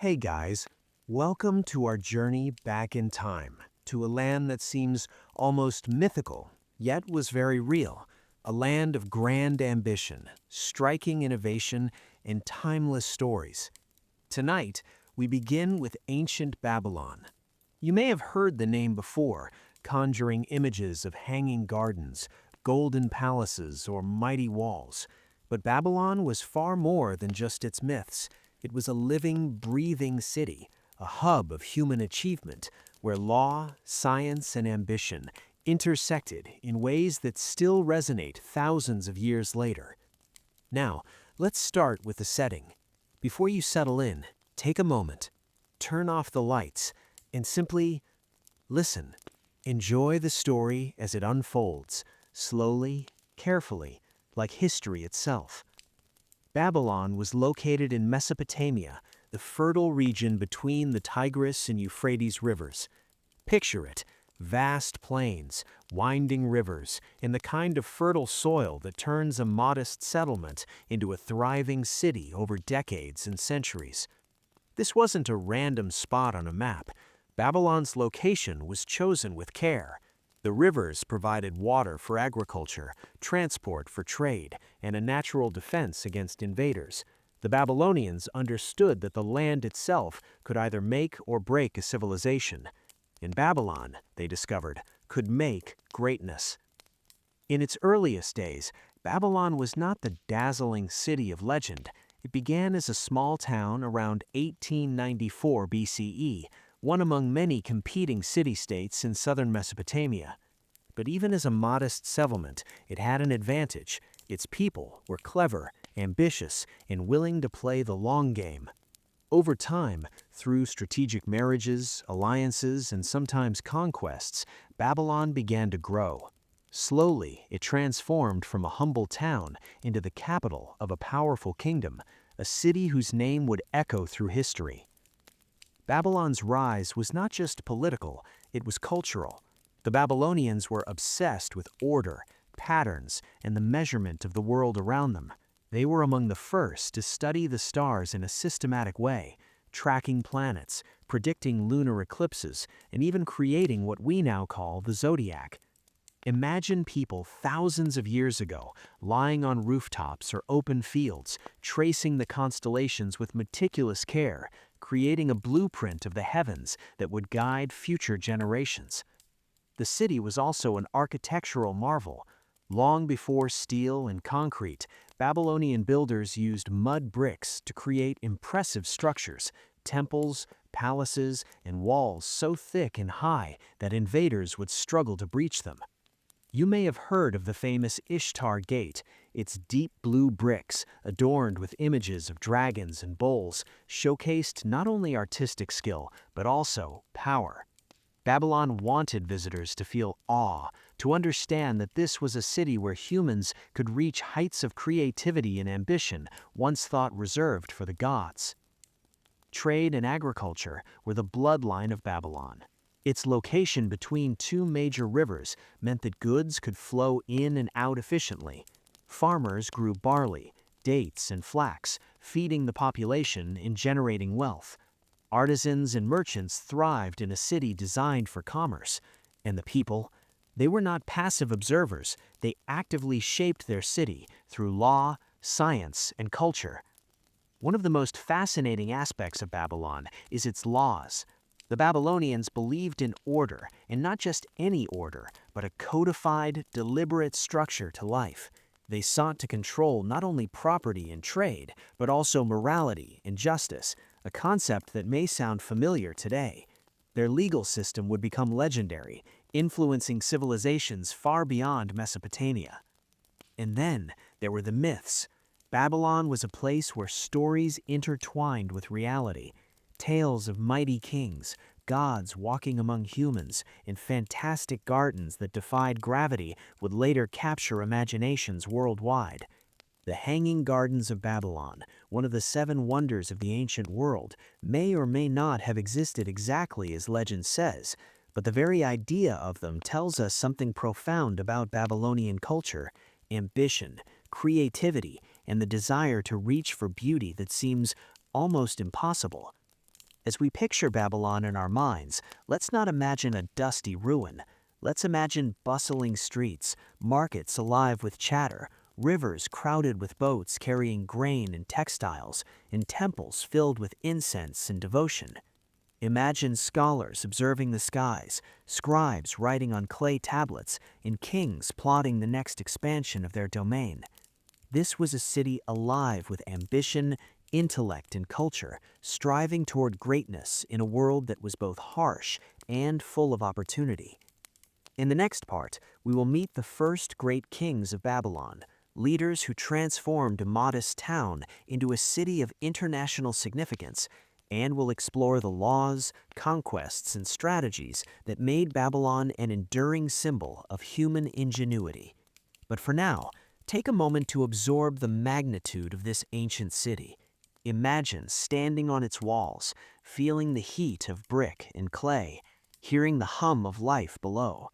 Hey guys, welcome to our journey back in time, to a land that seems almost mythical, yet was very real. A land of grand ambition, striking innovation, and timeless stories. Tonight, we begin with ancient Babylon. You may have heard the name before, conjuring images of hanging gardens, golden palaces, or mighty walls. But Babylon was far more than just its myths. It was a living, breathing city, a hub of human achievement, where law, science, and ambition intersected in ways that still resonate thousands of years later. Now, let's start with the setting. Before you settle in, take a moment, turn off the lights, and simply listen. Enjoy the story as it unfolds, slowly, carefully, like history itself. Babylon was located in Mesopotamia, the fertile region between the Tigris and Euphrates rivers. Picture it, vast plains, winding rivers, and the kind of fertile soil that turns a modest settlement into a thriving city over decades and centuries. This wasn't a random spot on a map. Babylon's location was chosen with care. The rivers provided water for agriculture, transport for trade, and a natural defense against invaders. The Babylonians understood that the land itself could either make or break a civilization. In Babylon, they discovered, could make greatness. In its earliest days, Babylon was not the dazzling city of legend. It began as a small town around 1894 BCE, one among many competing city-states in southern Mesopotamia. But even as a modest settlement, it had an advantage. Its people were clever, ambitious, and willing to play the long game. Over time, through strategic marriages, alliances, and sometimes conquests, Babylon began to grow. Slowly, it transformed from a humble town into the capital of a powerful kingdom, a city whose name would echo through history. Babylon's rise was not just political, it was cultural. The Babylonians were obsessed with order, patterns, and the measurement of the world around them. They were among the first to study the stars in a systematic way, tracking planets, predicting lunar eclipses, and even creating what we now call the zodiac. Imagine people thousands of years ago lying on rooftops or open fields, tracing the constellations with meticulous care, creating a blueprint of the heavens that would guide future generations. The city was also an architectural marvel. Long before steel and concrete, Babylonian builders used mud bricks to create impressive structures, temples, palaces, and walls so thick and high that invaders would struggle to breach them. You may have heard of the famous Ishtar Gate. Its deep blue bricks, adorned with images of dragons and bulls, showcased not only artistic skill, but also power. Babylon wanted visitors to feel awe, to understand that this was a city where humans could reach heights of creativity and ambition once thought reserved for the gods. Trade and agriculture were the bloodline of Babylon. Its location between two major rivers meant that goods could flow in and out efficiently. Farmers grew barley, dates, and flax, feeding the population and generating wealth. Artisans and merchants thrived in a city designed for commerce. And the people? They were not passive observers. They actively shaped their city through law, science, and culture. One of the most fascinating aspects of Babylon is its laws. The Babylonians believed in order, and not just any order, but a codified, deliberate structure to life. They sought to control not only property and trade, but also morality and justice, a concept that may sound familiar today. Their legal system would become legendary, influencing civilizations far beyond Mesopotamia. And then there were the myths. Babylon was a place where stories intertwined with reality. Tales of mighty kings, gods walking among humans, and fantastic gardens that defied gravity would later capture imaginations worldwide. The Hanging Gardens of Babylon, one of the seven wonders of the ancient world, may or may not have existed exactly as legend says, but the very idea of them tells us something profound about Babylonian culture, ambition, creativity, and the desire to reach for beauty that seems almost impossible. As we picture Babylon in our minds, let's not imagine a dusty ruin. Let's imagine bustling streets, markets alive with chatter, rivers crowded with boats carrying grain and textiles, and temples filled with incense and devotion. Imagine scholars observing the skies, scribes writing on clay tablets, and kings plotting the next expansion of their domain. This was a city alive with ambition, intellect, and culture, striving toward greatness in a world that was both harsh and full of opportunity. In the next part, we will meet the first great kings of Babylon, leaders who transformed a modest town into a city of international significance, and will explore the laws, conquests, and strategies that made Babylon an enduring symbol of human ingenuity. But for now, take a moment to absorb the magnitude of this ancient city. Imagine standing on its walls, feeling the heat of brick and clay, hearing the hum of life below.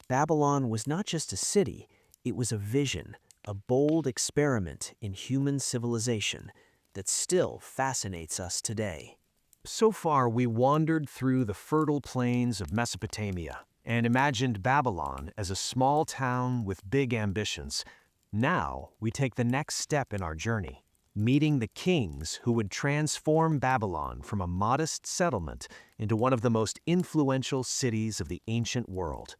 Babylon was not just a city, it was a vision, a bold experiment in human civilization that still fascinates us today. So far, we wandered through the fertile plains of Mesopotamia and imagined Babylon as a small town with big ambitions. Now, we take the next step in our journey, meeting the kings who would transform Babylon from a modest settlement into one of the most influential cities of the ancient world.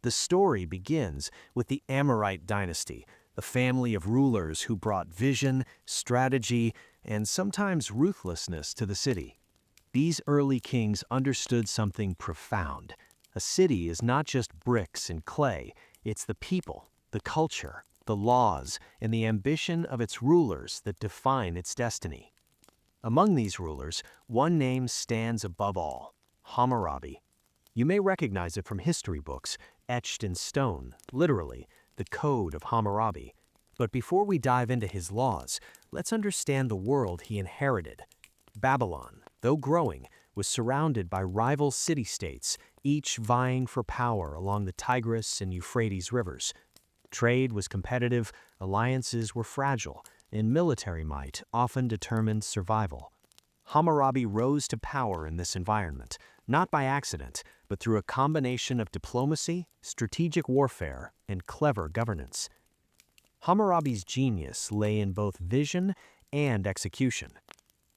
The story begins with the Amorite dynasty, a family of rulers who brought vision, strategy, and sometimes ruthlessness to the city. These early kings understood something profound. A city is not just bricks and clay, it's the people, the culture, the laws, and the ambition of its rulers that define its destiny. Among these rulers, one name stands above all: Hammurabi. You may recognize it from history books, etched in stone, literally, the Code of Hammurabi. But before we dive into his laws, let's understand the world he inherited. Babylon, though growing, was surrounded by rival city-states, each vying for power along the Tigris and Euphrates rivers. Trade was competitive, alliances were fragile, and military might often determined survival. Hammurabi rose to power in this environment, not by accident, but through a combination of diplomacy, strategic warfare, and clever governance. Hammurabi's genius lay in both vision and execution.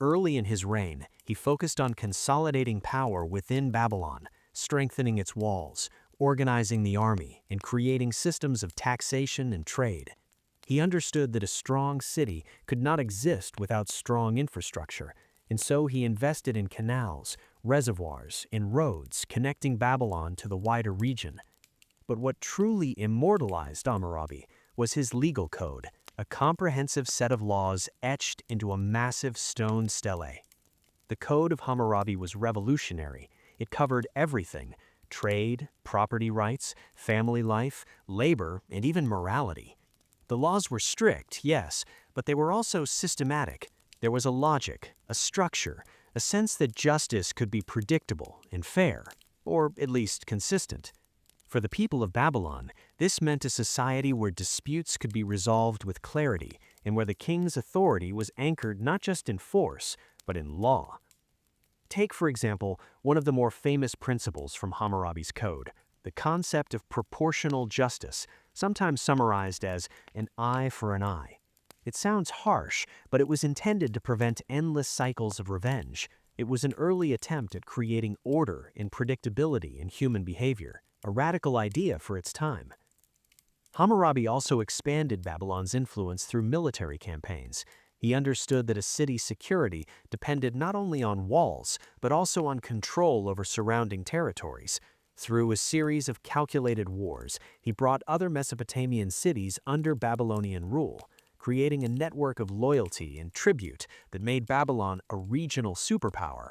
Early in his reign, he focused on consolidating power within Babylon, strengthening its walls, organizing the army, and creating systems of taxation and trade. He understood that a strong city could not exist without strong infrastructure, and so he invested in canals, reservoirs, and roads connecting Babylon to the wider region. But what truly immortalized Hammurabi was his legal code, a comprehensive set of laws etched into a massive stone stele. The Code of Hammurabi was revolutionary. It covered everything: trade, property rights, family life, labor, and even morality. The laws were strict, yes, but they were also systematic. There was a logic, a structure, a sense that justice could be predictable and fair, or at least consistent. For the people of Babylon, this meant a society where disputes could be resolved with clarity and where the king's authority was anchored not just in force, but in law. Take, for example, one of the more famous principles from Hammurabi's code, the concept of proportional justice, sometimes summarized as an eye for an eye. It sounds harsh, but it was intended to prevent endless cycles of revenge. It was an early attempt at creating order and predictability in human behavior, a radical idea for its time. Hammurabi also expanded Babylon's influence through military campaigns. He understood that a city's security depended not only on walls, but also on control over surrounding territories. Through a series of calculated wars, he brought other Mesopotamian cities under Babylonian rule, creating a network of loyalty and tribute that made Babylon a regional superpower.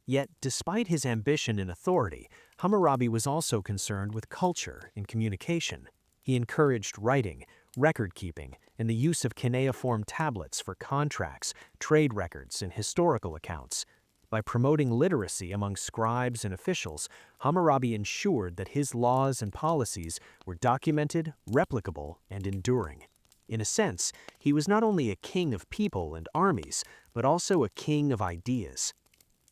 Yet, despite his ambition and authority, Hammurabi was also concerned with culture and communication. He encouraged writing, record-keeping, and the use of cuneiform tablets for contracts, trade records, and historical accounts. By promoting literacy among scribes and officials, Hammurabi ensured that his laws and policies were documented, replicable, and enduring. In a sense, he was not only a king of people and armies, but also a king of ideas.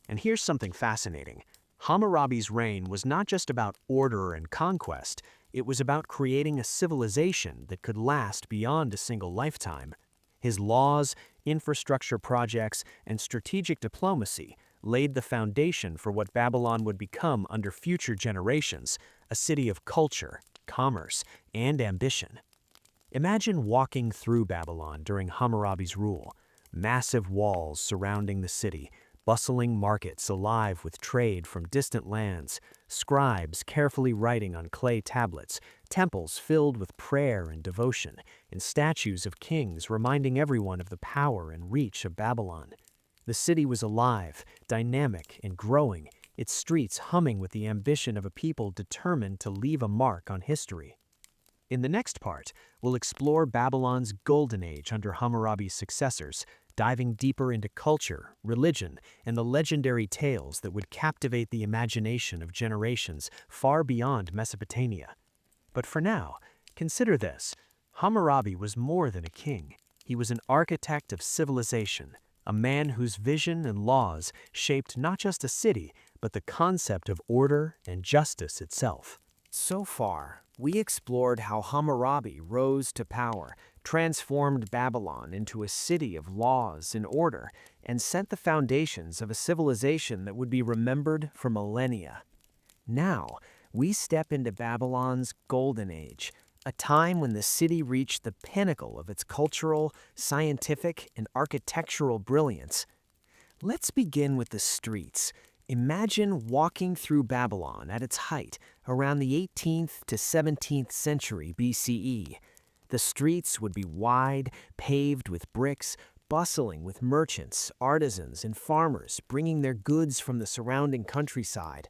And here's something fascinating. Hammurabi's reign was not just about order and conquest, it was about creating a civilization that could last beyond a single lifetime. His laws, infrastructure projects, and strategic diplomacy laid the foundation for what Babylon would become under future generations, a city of culture, commerce, and ambition. Imagine walking through Babylon during Hammurabi's rule. Massive walls surrounding the city, bustling markets alive with trade from distant lands, scribes carefully writing on clay tablets, temples filled with prayer and devotion, and statues of kings reminding everyone of the power and reach of Babylon. The city was alive, dynamic, and growing, its streets humming with the ambition of a people determined to leave a mark on history. In the next part, we'll explore Babylon's golden age under Hammurabi's successors, diving deeper into culture, religion, and the legendary tales that would captivate the imagination of generations far beyond Mesopotamia. But for now, consider this. Hammurabi was more than a king. He was an architect of civilization, a man whose vision and laws shaped not just a city, but the concept of order and justice itself. So far, we explored how Hammurabi rose to power, transformed Babylon into a city of laws and order, and set the foundations of a civilization that would be remembered for millennia. Now, we step into Babylon's golden age, a time when the city reached the pinnacle of its cultural, scientific, and architectural brilliance. Let's begin with the streets. Imagine walking through Babylon at its height around the 18th to 17th century BCE. The streets would be wide, paved with bricks, bustling with merchants, artisans, and farmers bringing their goods from the surrounding countryside.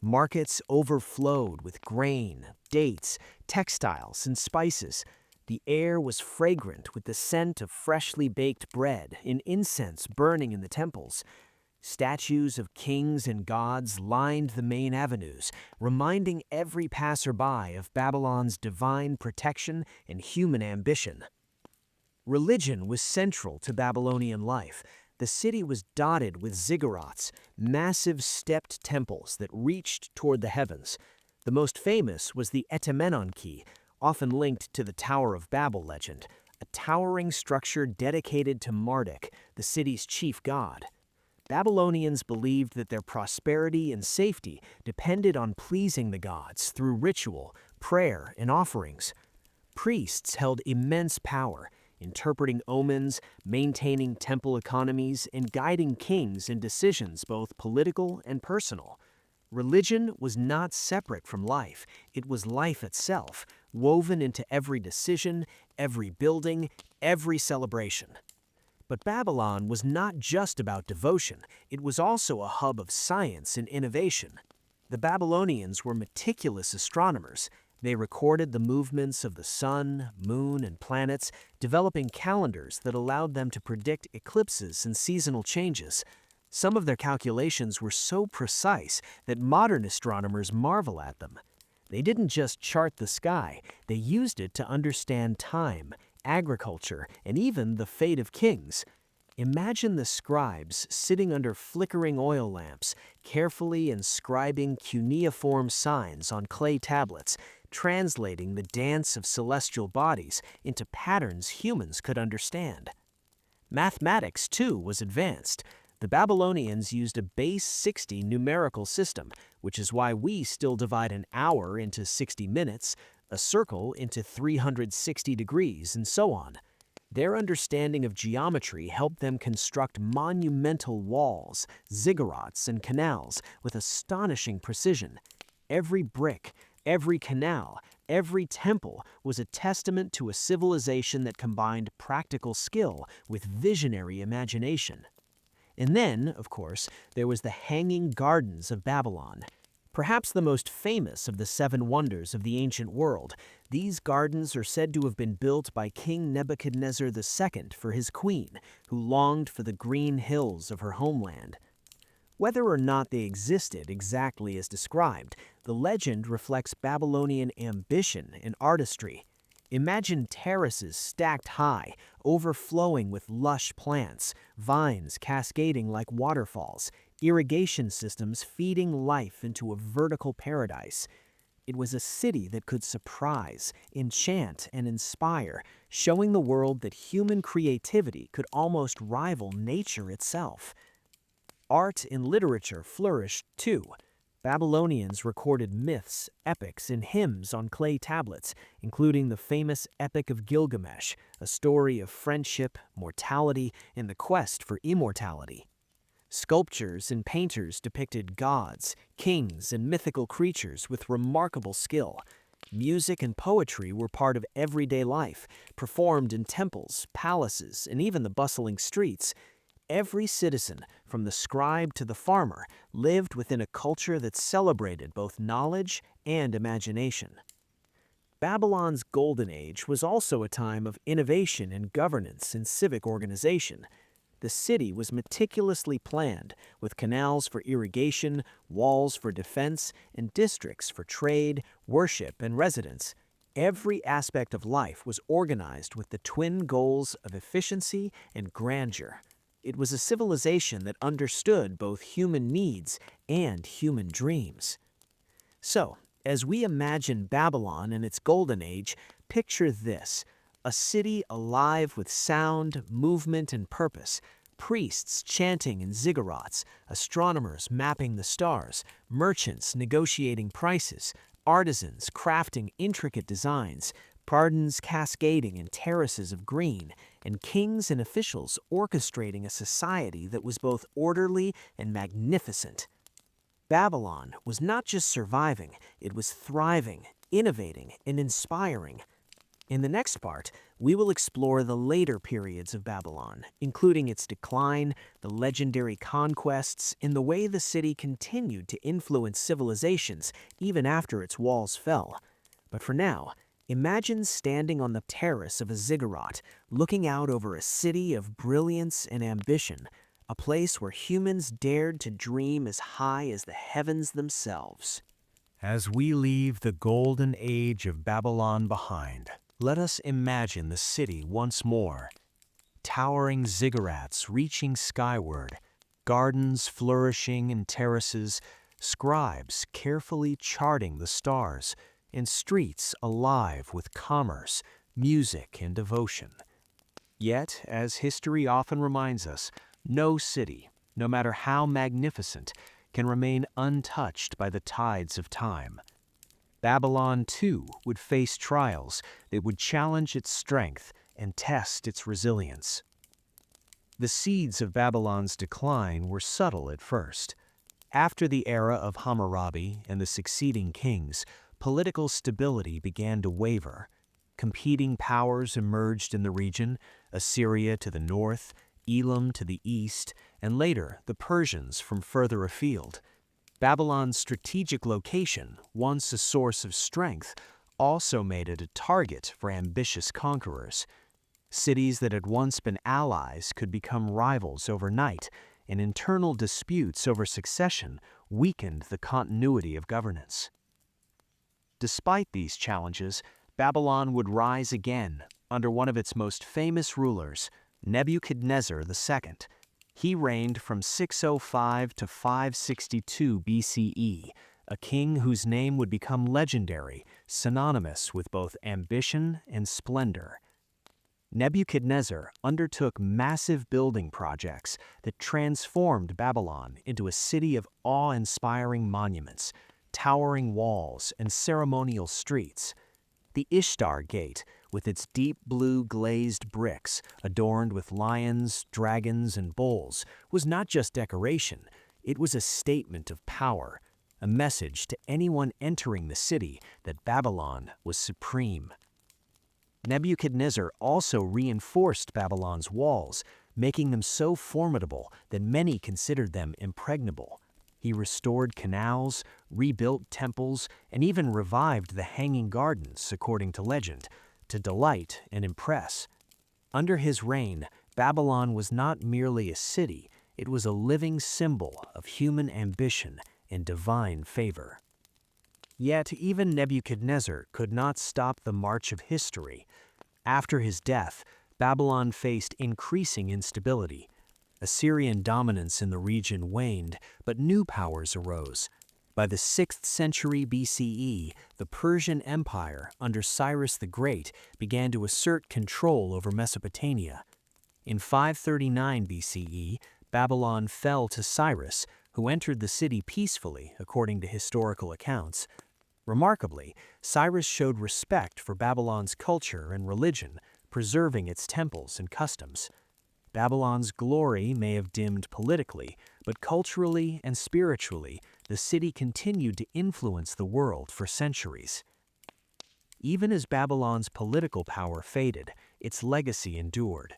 Markets overflowed with grain, dates, textiles, and spices. The air was fragrant with the scent of freshly baked bread and incense burning in the temples. Statues of kings and gods lined the main avenues, reminding every passerby of Babylon's divine protection and human ambition. Religion was central to Babylonian life. The city was dotted with ziggurats, massive stepped temples that reached toward the heavens. The most famous was the Etemenonki, often linked to the Tower of Babel legend, a towering structure dedicated to Marduk, the city's chief god. Babylonians believed that their prosperity and safety depended on pleasing the gods through ritual, prayer, and offerings. Priests held immense power, interpreting omens, maintaining temple economies, and guiding kings in decisions both political and personal. Religion was not separate from life, it was life itself, woven into every decision, every building, every celebration. But Babylon was not just about devotion, it was also a hub of science and innovation. The Babylonians were meticulous astronomers. They recorded the movements of the sun, moon, and planets, developing calendars that allowed them to predict eclipses and seasonal changes. Some of their calculations were so precise that modern astronomers marvel at them. They didn't just chart the sky, they used it to understand time, agriculture, and even the fate of kings. Imagine the scribes sitting under flickering oil lamps, carefully inscribing cuneiform signs on clay tablets, translating the dance of celestial bodies into patterns humans could understand. Mathematics, too, was advanced. The Babylonians used a base 60 numerical system, which is why we still divide an hour into 60 minutes, a circle into 360 degrees, and so on. Their understanding of geometry helped them construct monumental walls, ziggurats, and canals with astonishing precision. Every brick, every canal, every temple was a testament to a civilization that combined practical skill with visionary imagination. And then, of course, there was the Hanging Gardens of Babylon. Perhaps the most famous of the seven wonders of the ancient world, these gardens are said to have been built by King Nebuchadnezzar II for his queen, who longed for the green hills of her homeland. Whether or not they existed exactly as described, the legend reflects Babylonian ambition and artistry. Imagine terraces stacked high, overflowing with lush plants, vines cascading like waterfalls, irrigation systems feeding life into a vertical paradise. It was a city that could surprise, enchant, and inspire, showing the world that human creativity could almost rival nature itself. Art and literature flourished too. Babylonians recorded myths, epics, and hymns on clay tablets, including the famous Epic of Gilgamesh, a story of friendship, mortality, and the quest for immortality. Sculptures and painters depicted gods, kings, and mythical creatures with remarkable skill. Music and poetry were part of everyday life, performed in temples, palaces, and even the bustling streets. Every citizen, from the scribe to the farmer, lived within a culture that celebrated both knowledge and imagination. Babylon's golden age was also a time of innovation in governance and civic organization. The city was meticulously planned, with canals for irrigation, walls for defense, and districts for trade, worship, and residence. Every aspect of life was organized with the twin goals of efficiency and grandeur. It was a civilization that understood both human needs and human dreams. So, as we imagine Babylon in its golden age, picture this: a city alive with sound, movement, and purpose. Priests chanting in ziggurats, astronomers mapping the stars, merchants negotiating prices, artisans crafting intricate designs, gardens cascading in terraces of green, and kings and officials orchestrating a society that was both orderly and magnificent. Babylon was not just surviving, it was thriving, innovating, and inspiring. In the next part, we will explore the later periods of Babylon, including its decline, the legendary conquests, and the way the city continued to influence civilizations even after its walls fell. But for now, imagine standing on the terrace of a ziggurat, looking out over a city of brilliance and ambition, a place where humans dared to dream as high as the heavens themselves. As we leave the golden age of Babylon behind, let us imagine the city once more. Towering ziggurats reaching skyward, gardens flourishing in terraces, scribes carefully charting the stars, and streets alive with commerce, music, and devotion. Yet, as history often reminds us, no city, no matter how magnificent, can remain untouched by the tides of time. Babylon, too, would face trials that would challenge its strength and test its resilience. The seeds of Babylon's decline were subtle at first. After the era of Hammurabi and the succeeding kings, political stability began to waver. Competing powers emerged in the region: Assyria to the north, Elam to the east, and later the Persians from further afield. Babylon's strategic location, once a source of strength, also made it a target for ambitious conquerors. Cities that had once been allies could become rivals overnight, and internal disputes over succession weakened the continuity of governance. Despite these challenges, Babylon would rise again under one of its most famous rulers, Nebuchadnezzar II. He reigned from 605 to 562 BCE, a king whose name would become legendary, synonymous with both ambition and splendor. Nebuchadnezzar undertook massive building projects that transformed Babylon into a city of awe-inspiring monuments, towering walls, and ceremonial streets. The Ishtar Gate, with its deep blue glazed bricks adorned with lions, dragons, and bulls, was not just decoration, it was a statement of power, a message to anyone entering the city that Babylon was supreme. Nebuchadnezzar also reinforced Babylon's walls, making them so formidable that many considered them impregnable. He restored canals, rebuilt temples, and even revived the Hanging Gardens, according to legend, to delight and impress. Under his reign, Babylon was not merely a city, it was a living symbol of human ambition and divine favor. Yet even Nebuchadnezzar could not stop the march of history. After his death, Babylon faced increasing instability. Assyrian dominance in the region waned, but new powers arose. By the 6th century BCE, the Persian Empire, under Cyrus the Great, began to assert control over Mesopotamia. In 539 BCE, Babylon fell to Cyrus, who entered the city peacefully, according to historical accounts. Remarkably, Cyrus showed respect for Babylon's culture and religion, preserving its temples and customs. Babylon's glory may have dimmed politically, but culturally and spiritually, the city continued to influence the world for centuries. Even as Babylon's political power faded, its legacy endured.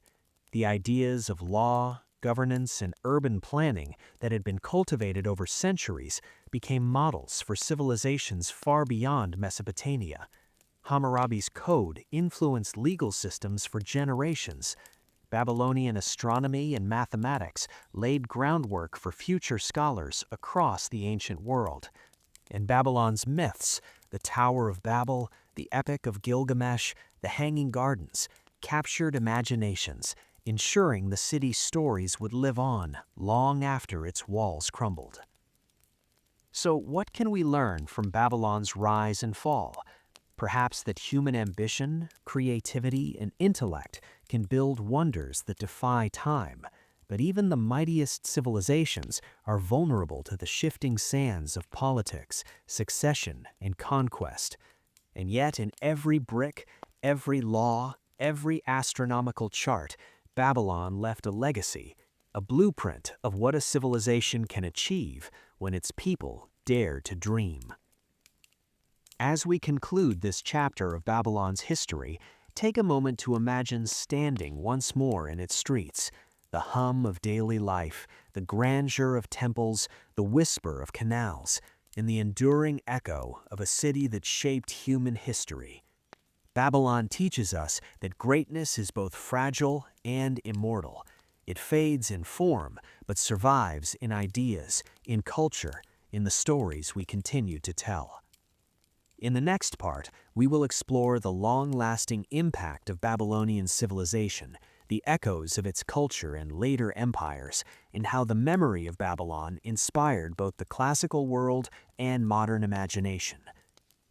The ideas of law, governance, and urban planning that had been cultivated over centuries became models for civilizations far beyond Mesopotamia. Hammurabi's code influenced legal systems for generations. Babylonian astronomy and mathematics laid groundwork for future scholars across the ancient world. And Babylon's myths, the Tower of Babel, the Epic of Gilgamesh, the Hanging Gardens, captured imaginations, ensuring the city's stories would live on long after its walls crumbled. So, what can we learn from Babylon's rise and fall? Perhaps that human ambition, creativity, and intellect can build wonders that defy time, but even the mightiest civilizations are vulnerable to the shifting sands of politics, succession, and conquest. And yet, in every brick, every law, every astronomical chart, Babylon left a legacy, a blueprint of what a civilization can achieve when its people dare to dream. As we conclude this chapter of Babylon's history, take a moment to imagine standing once more in its streets. The hum of daily life, the grandeur of temples, the whisper of canals, and the enduring echo of a city that shaped human history. Babylon teaches us that greatness is both fragile and immortal. It fades in form, but survives in ideas, in culture, in the stories we continue to tell. In the next part, we will explore the long-lasting impact of Babylonian civilization, the echoes of its culture and later empires, and how the memory of Babylon inspired both the classical world and modern imagination.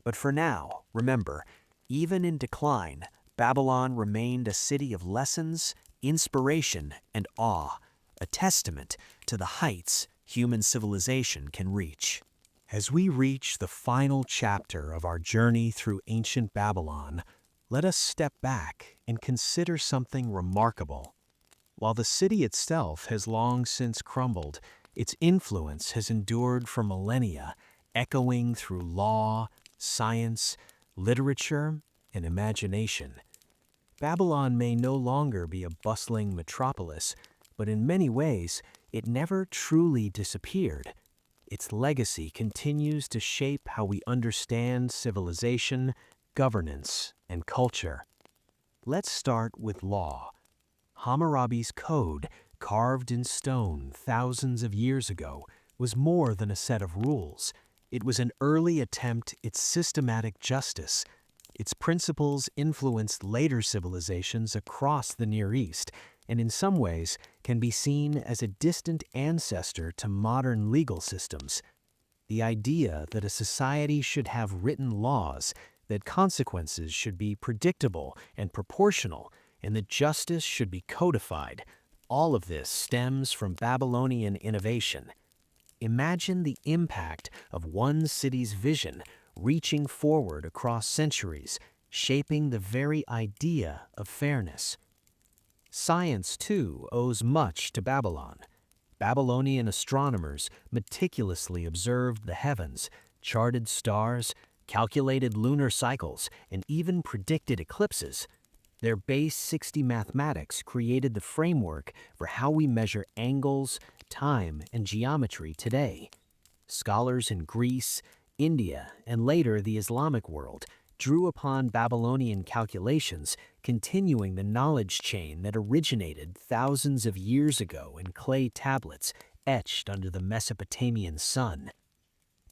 But for now, remember, even in decline, Babylon remained a city of lessons, inspiration, and awe, a testament to the heights human civilization can reach. As we reach the final chapter of our journey through ancient Babylon, let us step back and consider something remarkable. While the city itself has long since crumbled, its influence has endured for millennia, echoing through law, science, literature, and imagination. Babylon may no longer be a bustling metropolis, but in many ways, it never truly disappeared. Its legacy continues to shape how we understand civilization, governance, and culture. Let's start with law. Hammurabi's code, carved in stone thousands of years ago, was more than a set of rules. It was an early attempt at systematic justice. Its principles influenced later civilizations across the Near East, and in some ways can be seen as a distant ancestor to modern legal systems. The idea that a society should have written laws, that consequences should be predictable and proportional, and that justice should be codified, all of this stems from Babylonian innovation. Imagine the impact of one city's vision reaching forward across centuries, shaping the very idea of fairness. Science, too, owes much to Babylon. Babylonian astronomers meticulously observed the heavens, charted stars, calculated lunar cycles, and even predicted eclipses. Their base 60 mathematics created the framework for how we measure angles, time, and geometry today. Scholars in Greece, India, and later the Islamic world drew upon Babylonian calculations, continuing the knowledge chain that originated thousands of years ago in clay tablets etched under the Mesopotamian sun.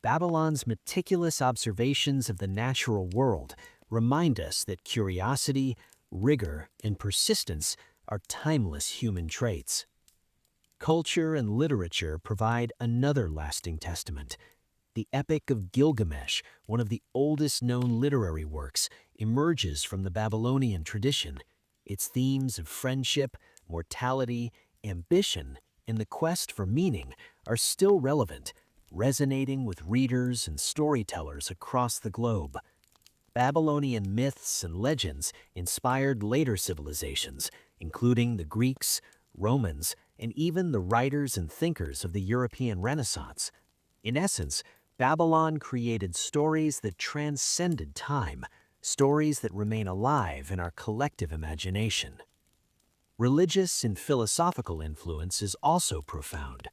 Babylon's meticulous observations of the natural world remind us that curiosity, rigor, and persistence are timeless human traits. Culture and literature provide another lasting testament. The Epic of Gilgamesh, one of the oldest known literary works, emerges from the Babylonian tradition. Its themes of friendship, mortality, ambition, and the quest for meaning are still relevant, resonating with readers and storytellers across the globe. Babylonian myths and legends inspired later civilizations, including the Greeks, Romans, and even the writers and thinkers of the European Renaissance. In essence, Babylon created stories that transcended time, stories that remain alive in our collective imagination. Religious and philosophical influence is also profound.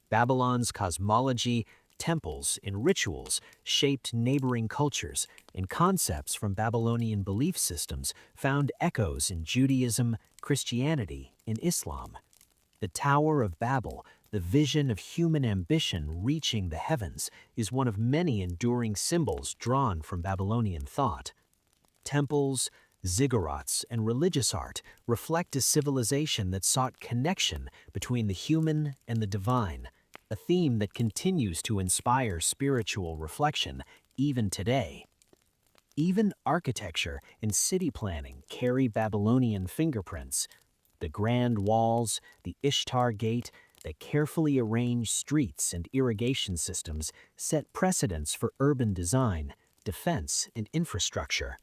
Babylon's cosmology, temples, and rituals shaped neighboring cultures, and concepts from Babylonian belief systems found echoes in Judaism, Christianity, and Islam. The Tower of Babel, the vision of human ambition reaching the heavens, is one of many enduring symbols drawn from Babylonian thought. Temples, ziggurats, and religious art reflect a civilization that sought connection between the human and the divine, a theme that continues to inspire spiritual reflection even today. Even architecture and city planning carry Babylonian fingerprints. The grand walls, the Ishtar Gate, the carefully arranged streets and irrigation systems set precedents for urban design, defense, and infrastructure.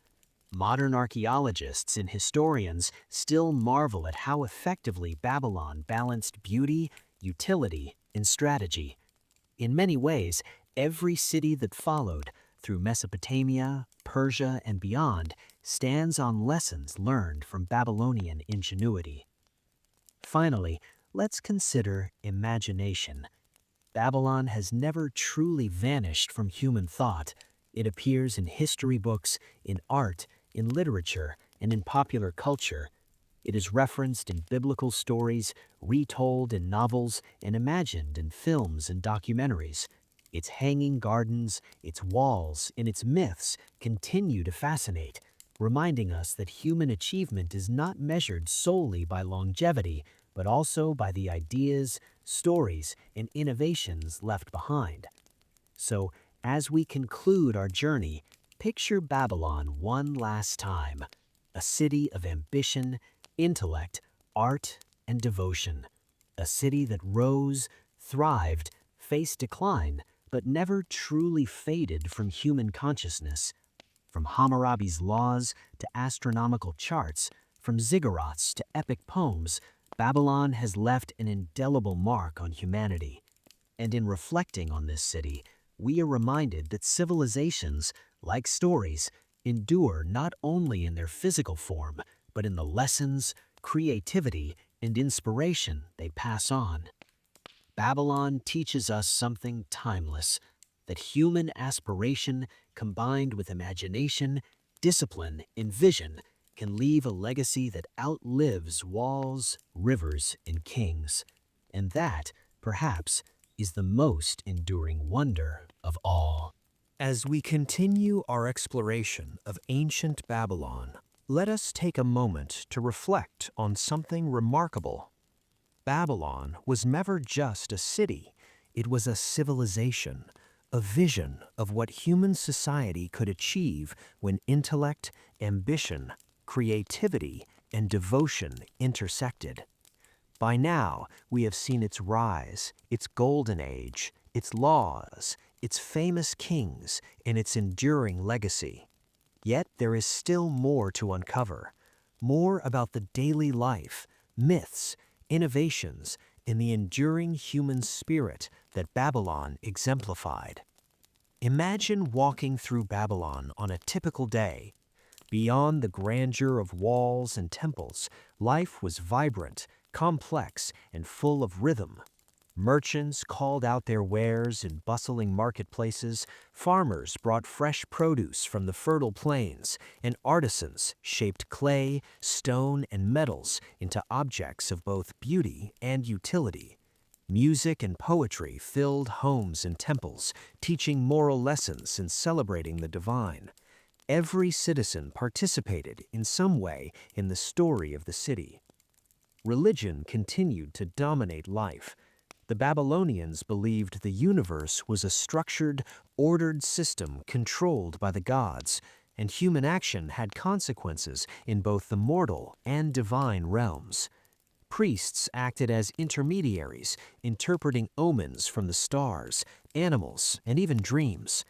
Modern archaeologists and historians still marvel at how effectively Babylon balanced beauty, utility, and strategy. In many ways, every city that followed, through Mesopotamia, Persia, and beyond, stands on lessons learned from Babylonian ingenuity. Finally, let's consider imagination. Babylon has never truly vanished from human thought. It appears in history books, in art, in literature, and in popular culture. It is referenced in biblical stories, retold in novels, and imagined in films and documentaries. Its hanging gardens, its walls, and its myths continue to fascinate, reminding us that human achievement is not measured solely by longevity, but also by the ideas, stories, and innovations left behind. So, as we conclude our journey, picture Babylon one last time, a city of ambition, intellect, art, and devotion. A city that rose, thrived, faced decline, but never truly faded from human consciousness. From Hammurabi's laws to astronomical charts, from ziggurats to epic poems, Babylon has left an indelible mark on humanity. And in reflecting on this city, we are reminded that civilizations, like stories, endure not only in their physical form, but in the lessons, creativity, and inspiration they pass on. Babylon teaches us something timeless, that human aspiration combined with imagination, discipline, and vision can leave a legacy that outlives walls, rivers, and kings. And that, perhaps, is the most enduring wonder of all. As we continue our exploration of ancient Babylon, let us take a moment to reflect on something remarkable. Babylon was never just a city, it was a civilization, a vision of what human society could achieve when intellect, ambition, creativity, and devotion intersected. By now, we have seen its rise, its golden age, its laws, its famous kings, and its enduring legacy. Yet there is still more to uncover, more about the daily life, myths, innovations, and the enduring human spirit that Babylon exemplified. Imagine walking through Babylon on a typical day. Beyond the grandeur of walls and temples, life was vibrant, complex, and full of rhythm. Merchants called out their wares in bustling marketplaces, farmers brought fresh produce from the fertile plains, and artisans shaped clay, stone, and metals into objects of both beauty and utility. Music and poetry filled homes and temples, teaching moral lessons and celebrating the divine. Every citizen participated in some way in the story of the city. Religion continued to dominate life. The Babylonians believed the universe was a structured, ordered system controlled by the gods, and human action had consequences in both the mortal and divine realms. Priests acted as intermediaries, interpreting omens from the stars, animals, and even dreams.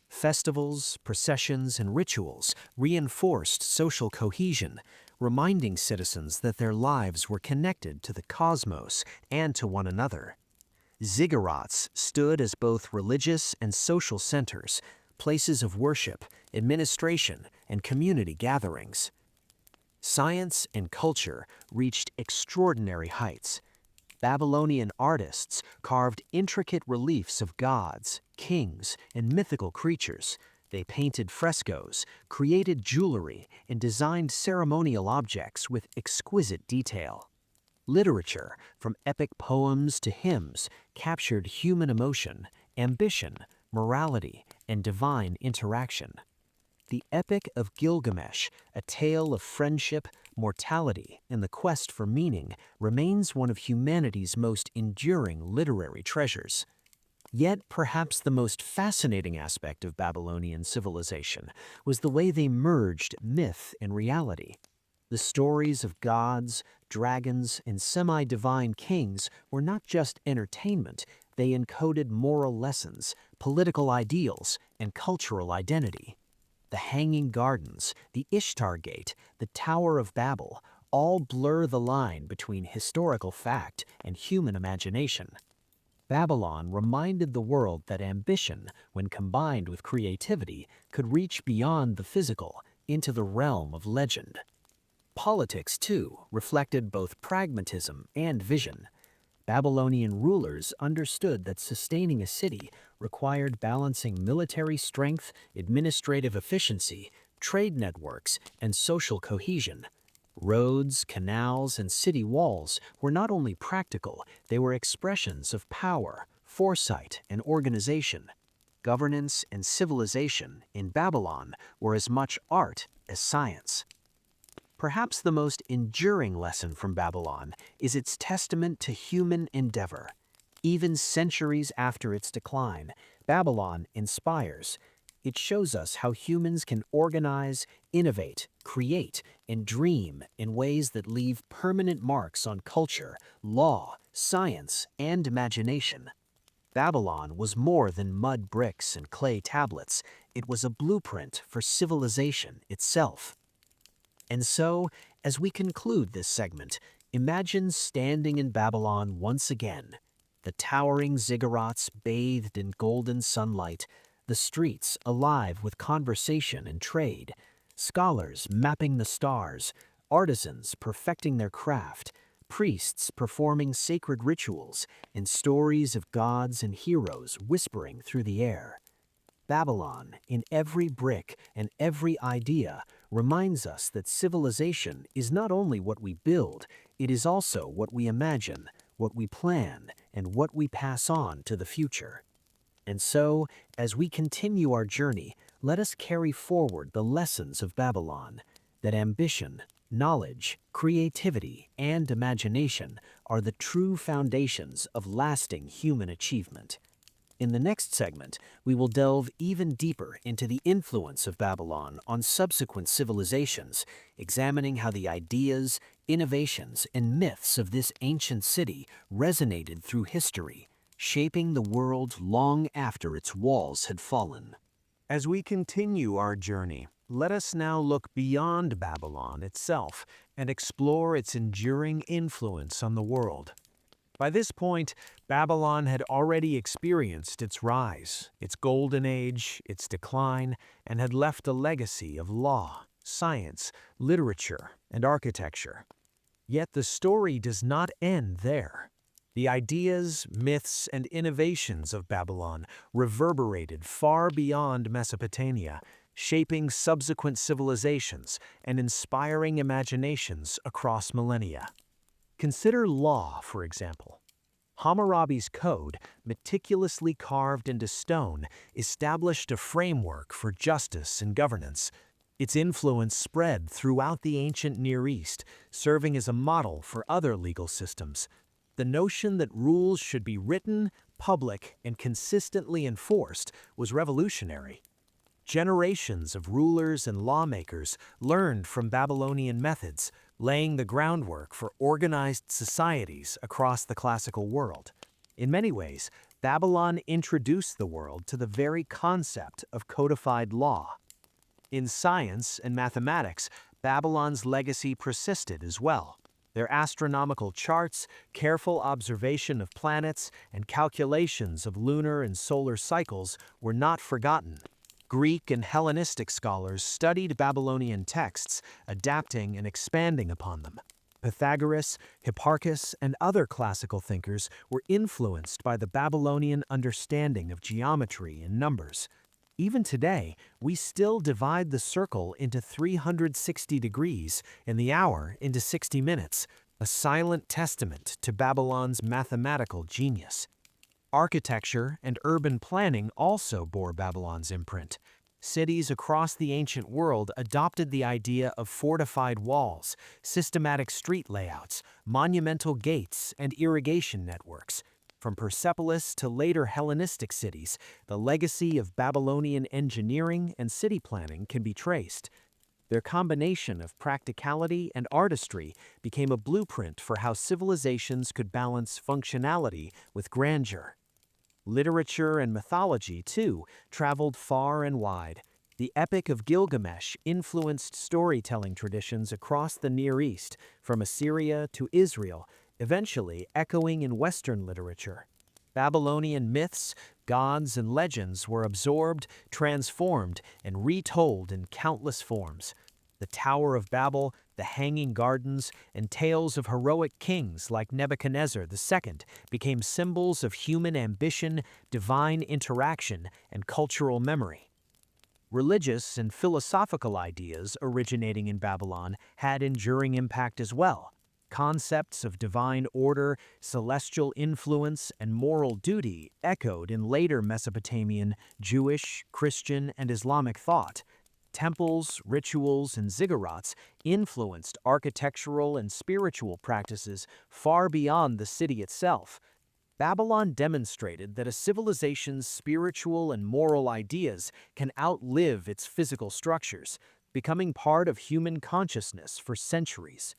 Festivals, processions, and rituals reinforced social cohesion, reminding citizens that their lives were connected to the cosmos and to one another. Ziggurats stood as both religious and social centers, places of worship, administration, and community gatherings. Science and culture reached extraordinary heights. Babylonian artists carved intricate reliefs of gods, kings, and mythical creatures. They painted frescoes, created jewelry, and designed ceremonial objects with exquisite detail. Literature, from epic poems to hymns, captured human emotion, ambition, morality, and divine interaction. The Epic of Gilgamesh, a tale of friendship, mortality, and the quest for meaning, remains one of humanity's most enduring literary treasures. Yet, perhaps the most fascinating aspect of Babylonian civilization was the way they merged myth and reality. The stories of gods, dragons, and semi-divine kings were not just entertainment, they encoded moral lessons, political ideals, and cultural identity. The Hanging Gardens, the Ishtar Gate, the Tower of Babel all blur the line between historical fact and human imagination. Babylon reminded the world that ambition, when combined with creativity, could reach beyond the physical into the realm of legend. Politics, too, reflected both pragmatism and vision. Babylonian rulers understood that sustaining a city required balancing military strength, administrative efficiency, trade networks, and social cohesion. Roads, canals, and city walls were not only practical, they were expressions of power, foresight, and organization. Governance and civilization in Babylon were as much art as science. Perhaps the most enduring lesson from Babylon is its testament to human endeavor. Even centuries after its decline, Babylon inspires. It shows us how humans can organize, innovate, create, and dream in ways that leave permanent marks on culture, law, science, and imagination. Babylon was more than mud bricks and clay tablets. It was a blueprint for civilization itself. And so, as we conclude this segment, imagine standing in Babylon once again. The towering ziggurats bathed in golden sunlight, the streets alive with conversation and trade, scholars mapping the stars, artisans perfecting their craft, priests performing sacred rituals, and stories of gods and heroes whispering through the air. Babylon, in every brick and every idea, reminds us that civilization is not only what we build, it is also what we imagine, what we plan, and what we pass on to the future. And so, as we continue our journey, let us carry forward the lessons of Babylon, that ambition, knowledge, creativity, and imagination are the true foundations of lasting human achievement. In the next segment, we will delve even deeper into the influence of Babylon on subsequent civilizations, examining how the ideas, innovations, and myths of this ancient city resonated through history, shaping the world long after its walls had fallen. As we continue our journey, let us now look beyond Babylon itself and explore its enduring influence on the world. By this point, Babylon had already experienced its rise, its golden age, its decline, and had left a legacy of law, science, literature, and architecture. Yet the story does not end there. The ideas, myths, and innovations of Babylon reverberated far beyond Mesopotamia, shaping subsequent civilizations and inspiring imaginations across millennia. Consider law, for example. Hammurabi's code, meticulously carved into stone, established a framework for justice and governance. Its influence spread throughout the ancient Near East, serving as a model for other legal systems. The notion that rules should be written, public, and consistently enforced was revolutionary. Generations of rulers and lawmakers learned from Babylonian methods, laying the groundwork for organized societies across the classical world. In many ways, Babylon introduced the world to the very concept of codified law. In science and mathematics, Babylon's legacy persisted as well. Their astronomical charts, careful observation of planets, and calculations of lunar and solar cycles were not forgotten. Greek and Hellenistic scholars studied Babylonian texts, adapting and expanding upon them. Pythagoras, Hipparchus, and other classical thinkers were influenced by the Babylonian understanding of geometry and numbers. Even today, we still divide the circle into 360 degrees and the hour into 60 minutes, a silent testament to Babylon's mathematical genius. Architecture and urban planning also bore Babylon's imprint. Cities across the ancient world adopted the idea of fortified walls, systematic street layouts, monumental gates, and irrigation networks. From Persepolis to later Hellenistic cities, the legacy of Babylonian engineering and city planning can be traced. Their combination of practicality and artistry became a blueprint for how civilizations could balance functionality with grandeur. Literature and mythology, too, traveled far and wide. The Epic of Gilgamesh influenced storytelling traditions across the Near East, from Assyria to Israel, eventually echoing in Western literature. Babylonian myths, gods, and legends were absorbed, transformed, and retold in countless forms. The Tower of Babel, the Hanging Gardens, and tales of heroic kings like Nebuchadnezzar II became symbols of human ambition, divine interaction, and cultural memory. Religious and philosophical ideas originating in Babylon had enduring impact as well. Concepts of divine order, celestial influence, and moral duty echoed in later Mesopotamian, Jewish, Christian, and Islamic thought. Temples, rituals, and ziggurats influenced architectural and spiritual practices far beyond the city itself. Babylon demonstrated that a civilization's spiritual and moral ideas can outlive its physical structures, becoming part of human consciousness for centuries.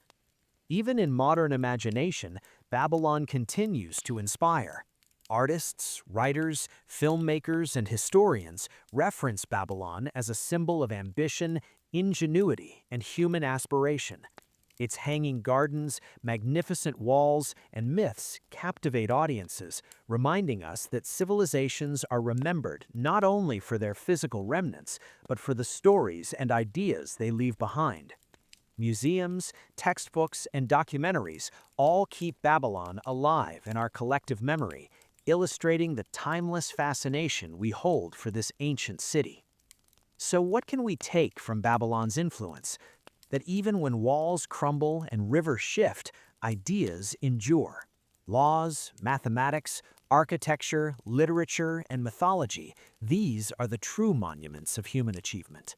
Even in modern imagination, Babylon continues to inspire. Artists, writers, filmmakers, and historians reference Babylon as a symbol of ambition, ingenuity, and human aspiration. Its hanging gardens, magnificent walls, and myths captivate audiences, reminding us that civilizations are remembered not only for their physical remnants, but for the stories and ideas they leave behind. Museums, textbooks, and documentaries all keep Babylon alive in our collective memory, illustrating the timeless fascination we hold for this ancient city. So what can we take from Babylon's influence? That even when walls crumble and rivers shift, ideas endure. Laws, mathematics, architecture, literature, and mythology, these are the true monuments of human achievement.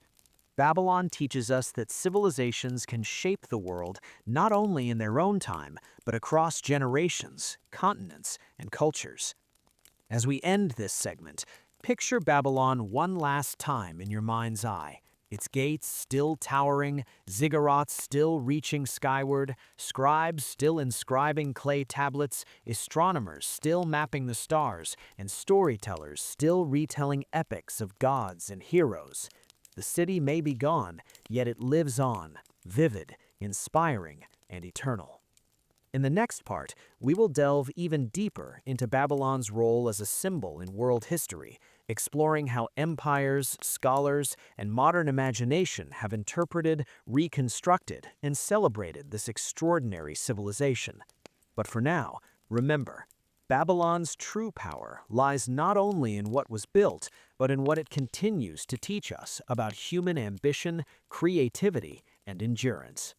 Babylon teaches us that civilizations can shape the world not only in their own time, but across generations, continents, and cultures. As we end this segment, picture Babylon one last time in your mind's eye. Its gates still towering, ziggurats still reaching skyward, scribes still inscribing clay tablets, astronomers still mapping the stars, and storytellers still retelling epics of gods and heroes. The city may be gone, yet it lives on, vivid, inspiring, and eternal. In the next part, we will delve even deeper into Babylon's role as a symbol in world history, exploring how empires, scholars, and modern imagination have interpreted, reconstructed, and celebrated this extraordinary civilization. But for now, remember, Babylon's true power lies not only in what was built, but in what it continues to teach us about human ambition, creativity, and endurance.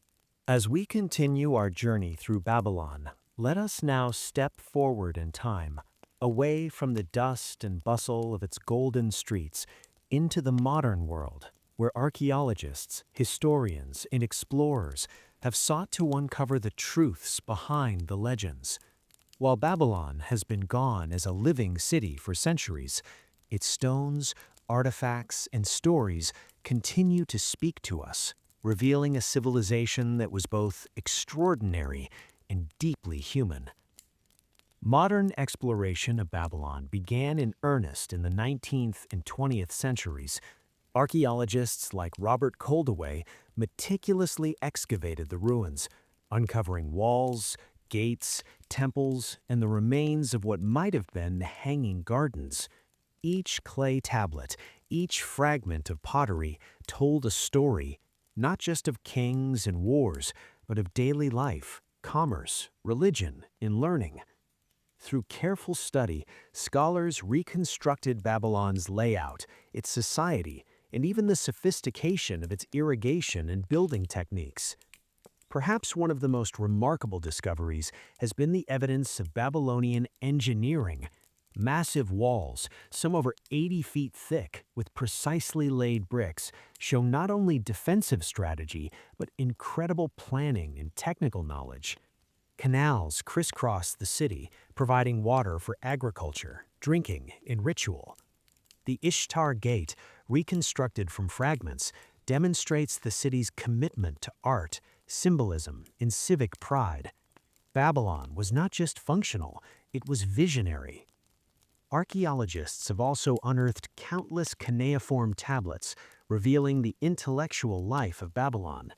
As we continue our journey through Babylon, let us now step forward in time, away from the dust and bustle of its golden streets, into the modern world, where archaeologists, historians, and explorers have sought to uncover the truths behind the legends. While Babylon has been gone as a living city for centuries, its stones, artifacts, and stories continue to speak to us, revealing a civilization that was both extraordinary and deeply human. Modern exploration of Babylon began in earnest in the 19th and 20th centuries. Archaeologists like Robert Coldaway meticulously excavated the ruins, uncovering walls, gates, temples, and the remains of what might have been the Hanging Gardens. Each clay tablet, each fragment of pottery told a story, not just of kings and wars, but of daily life, commerce, religion, and learning. Through careful study, scholars reconstructed Babylon's layout, its society, and even the sophistication of its irrigation and building techniques. Perhaps one of the most remarkable discoveries has been the evidence of Babylonian engineering. Massive walls, some over 80 feet thick, with precisely laid bricks, show not only defensive strategy, but incredible planning and technical knowledge. Canals crisscross the city, providing water for agriculture, drinking, and ritual. The Ishtar Gate, reconstructed from fragments, demonstrates the city's commitment to art, symbolism, and civic pride. Babylon was not just functional, it was visionary. Archaeologists have also unearthed countless cuneiform tablets revealing the intellectual life of Babylon.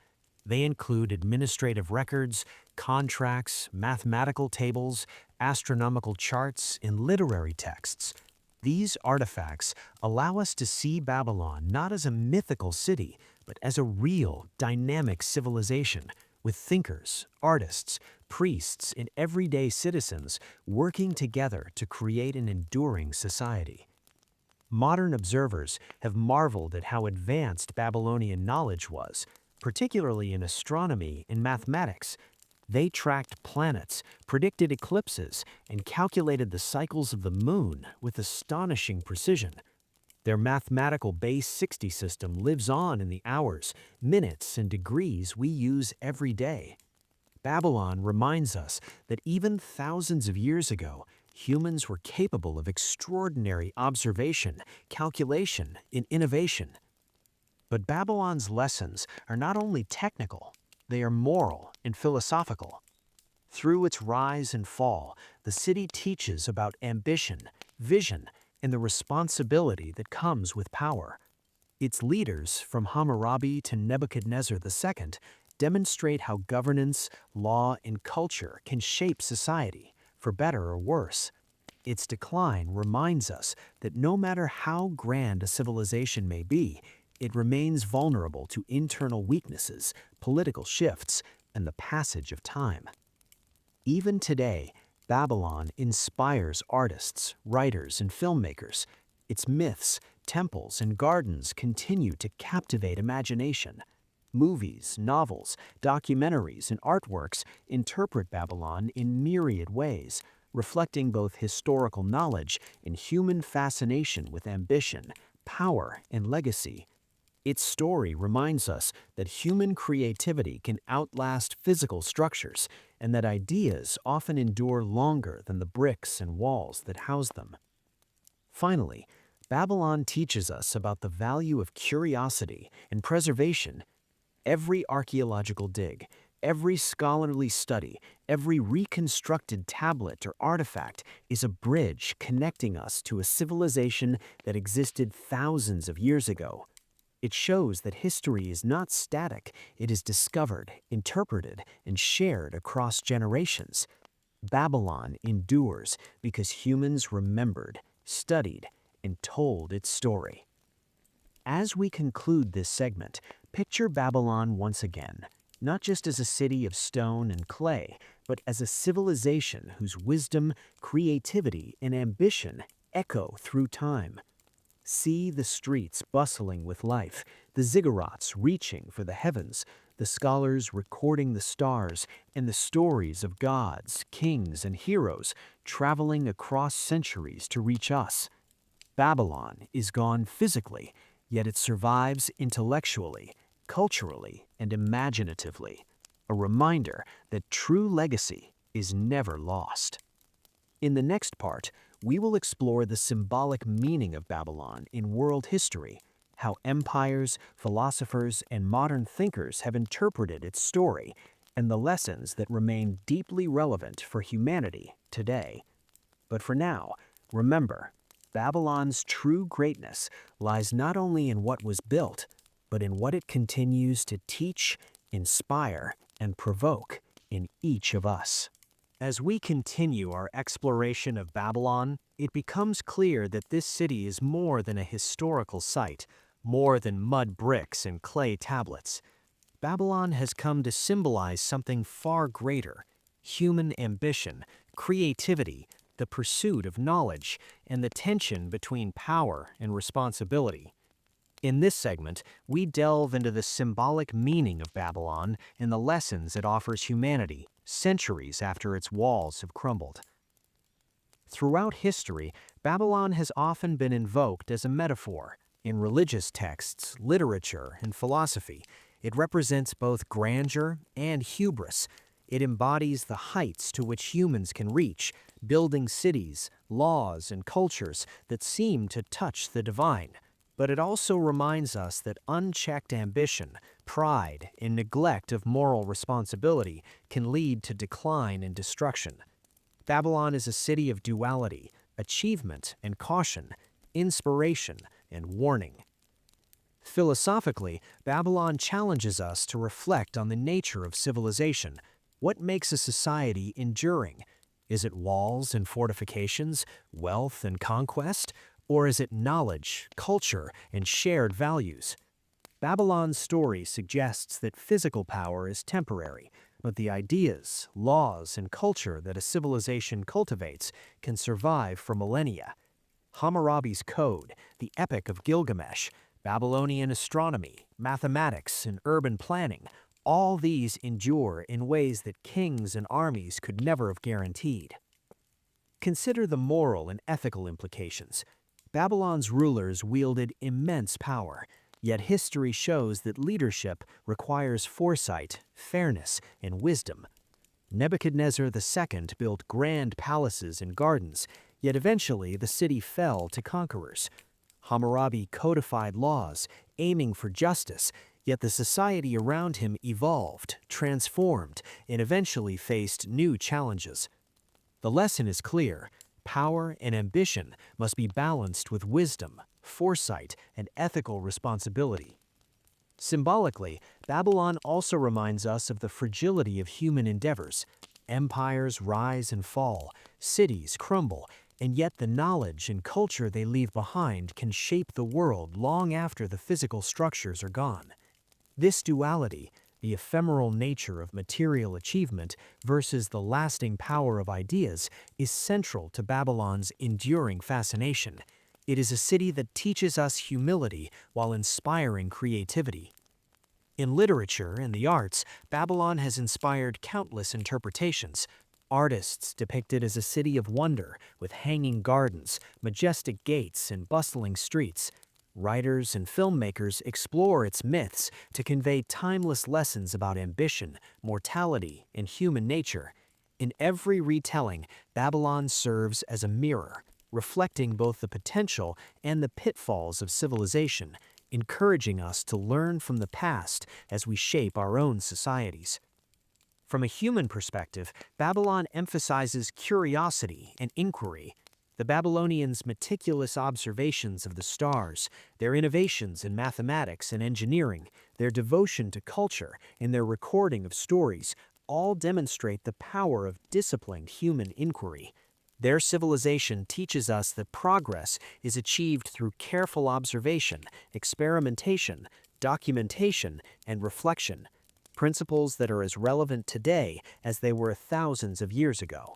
They include administrative records, contracts, mathematical tables, astronomical charts, and literary texts. These artifacts allow us to see Babylon not as a mythical city, but as a real, dynamic civilization, with thinkers, artists, priests, and everyday citizens working together to create an enduring society. Modern observers have marveled at how advanced Babylonian knowledge was, particularly in astronomy and mathematics. They tracked planets, predicted eclipses, and calculated the cycles of the moon with astonishing precision. Their mathematical base 60 system lives on in the hours, minutes, and degrees we use every day. Babylon reminds us that even thousands of years ago, humans were capable of extraordinary observation, calculation, and innovation. But Babylon's lessons are not only technical, they are moral and philosophical. Through its rise and fall, the city teaches about ambition, vision, and the responsibility that comes with power. Its leaders, from Hammurabi to Nebuchadnezzar II, demonstrate how governance, law, and culture can shape society, for better or worse. Its decline reminds us that no matter how grand a civilization may be, it remains vulnerable to internal weaknesses, political shifts, and the passage of time. Even today, Babylon inspires artists, writers, and filmmakers. Its myths, temples, and gardens continue to captivate imagination. Movies, novels, documentaries, and artworks interpret Babylon in myriad ways, reflecting both historical knowledge and human fascination with ambition, power, and legacy. Its story reminds us that human creativity can outlast physical structures and that ideas often endure longer than the bricks and walls that house them. Finally, Babylon teaches us about the value of curiosity and preservation. Every archaeological dig, every scholarly study, every reconstructed tablet or artifact is a bridge connecting us to a civilization that existed thousands of years ago. It shows that history is not static, it is discovered, interpreted, and shared across generations. Babylon endures because humans remembered, studied, and told its story. As we conclude this segment, picture Babylon once again, not just as a city of stone and clay, but as a civilization whose wisdom, creativity, and ambition echo through time. See the streets bustling with life, the ziggurats reaching for the heavens, the scholars recording the stars, and the stories of gods, kings, and heroes traveling across centuries to reach us. Babylon is gone physically, yet it survives intellectually, culturally, and imaginatively, a reminder that true legacy is never lost. In the next part, we will explore the symbolic meaning of Babylon in world history, how empires, philosophers, and modern thinkers have interpreted its story, and the lessons that remain deeply relevant for humanity today. But for now, remember, Babylon's true greatness lies not only in what was built, but in what it continues to teach, inspire, and provoke in each of us. As we continue our exploration of Babylon, it becomes clear that this city is more than a historical site, more than mud bricks and clay tablets. Babylon has come to symbolize something far greater: human ambition, creativity, the pursuit of knowledge, and the tension between power and responsibility. In this segment, we delve into the symbolic meaning of Babylon and the lessons it offers humanity centuries after its walls have crumbled. Throughout history, Babylon has often been invoked as a metaphor. In religious texts, literature, and philosophy, it represents both grandeur and hubris. It embodies the heights to which humans can reach, building cities, laws, and cultures that seem to touch the divine. But it also reminds us that unchecked ambition, pride, and neglect of moral responsibility can lead to decline and destruction. Babylon is a city of duality, achievement and caution, inspiration and warning. Philosophically, Babylon challenges us to reflect on the nature of civilization. What makes a society enduring? Is it walls and fortifications, wealth and conquest? Or is it knowledge, culture, and shared values? Babylon's story suggests that physical power is temporary, but the ideas, laws, and culture that a civilization cultivates can survive for millennia. Hammurabi's Code, the Epic of Gilgamesh, Babylonian astronomy, mathematics, and urban planning, all these endure in ways that kings and armies could never have guaranteed. Consider the moral and ethical implications. Babylon's rulers wielded immense power, yet history shows that leadership requires foresight, fairness, and wisdom. Nebuchadnezzar II built grand palaces and gardens, yet eventually the city fell to conquerors. Hammurabi codified laws, aiming for justice, yet the society around him evolved, transformed, and eventually faced new challenges. The lesson is clear: power and ambition must be balanced with wisdom, foresight, and ethical responsibility. Symbolically, Babylon also reminds us of the fragility of human endeavors. Empires rise and fall, cities crumble, and yet the knowledge and culture they leave behind can shape the world long after the physical structures are gone. This duality, the ephemeral nature of material achievement versus the lasting power of ideas, is central to Babylon's enduring fascination. It is a city that teaches us humility while inspiring creativity. In literature and the arts, Babylon has inspired countless interpretations. Artists depict it as a city of wonder, with hanging gardens, majestic gates, and bustling streets. Writers and filmmakers explore its myths to convey timeless lessons about ambition, mortality, and human nature. In every retelling, Babylon serves as a mirror, reflecting both the potential and the pitfalls of civilization, encouraging us to learn from the past as we shape our own societies. From a human perspective, Babylon emphasizes curiosity and inquiry. The Babylonians' meticulous observations of the stars, their innovations in mathematics and engineering, their devotion to culture, and their recording of stories all demonstrate the power of disciplined human inquiry. Their civilization teaches us that progress is achieved through careful observation, experimentation, documentation, and reflection, principles that are as relevant today as they were thousands of years ago.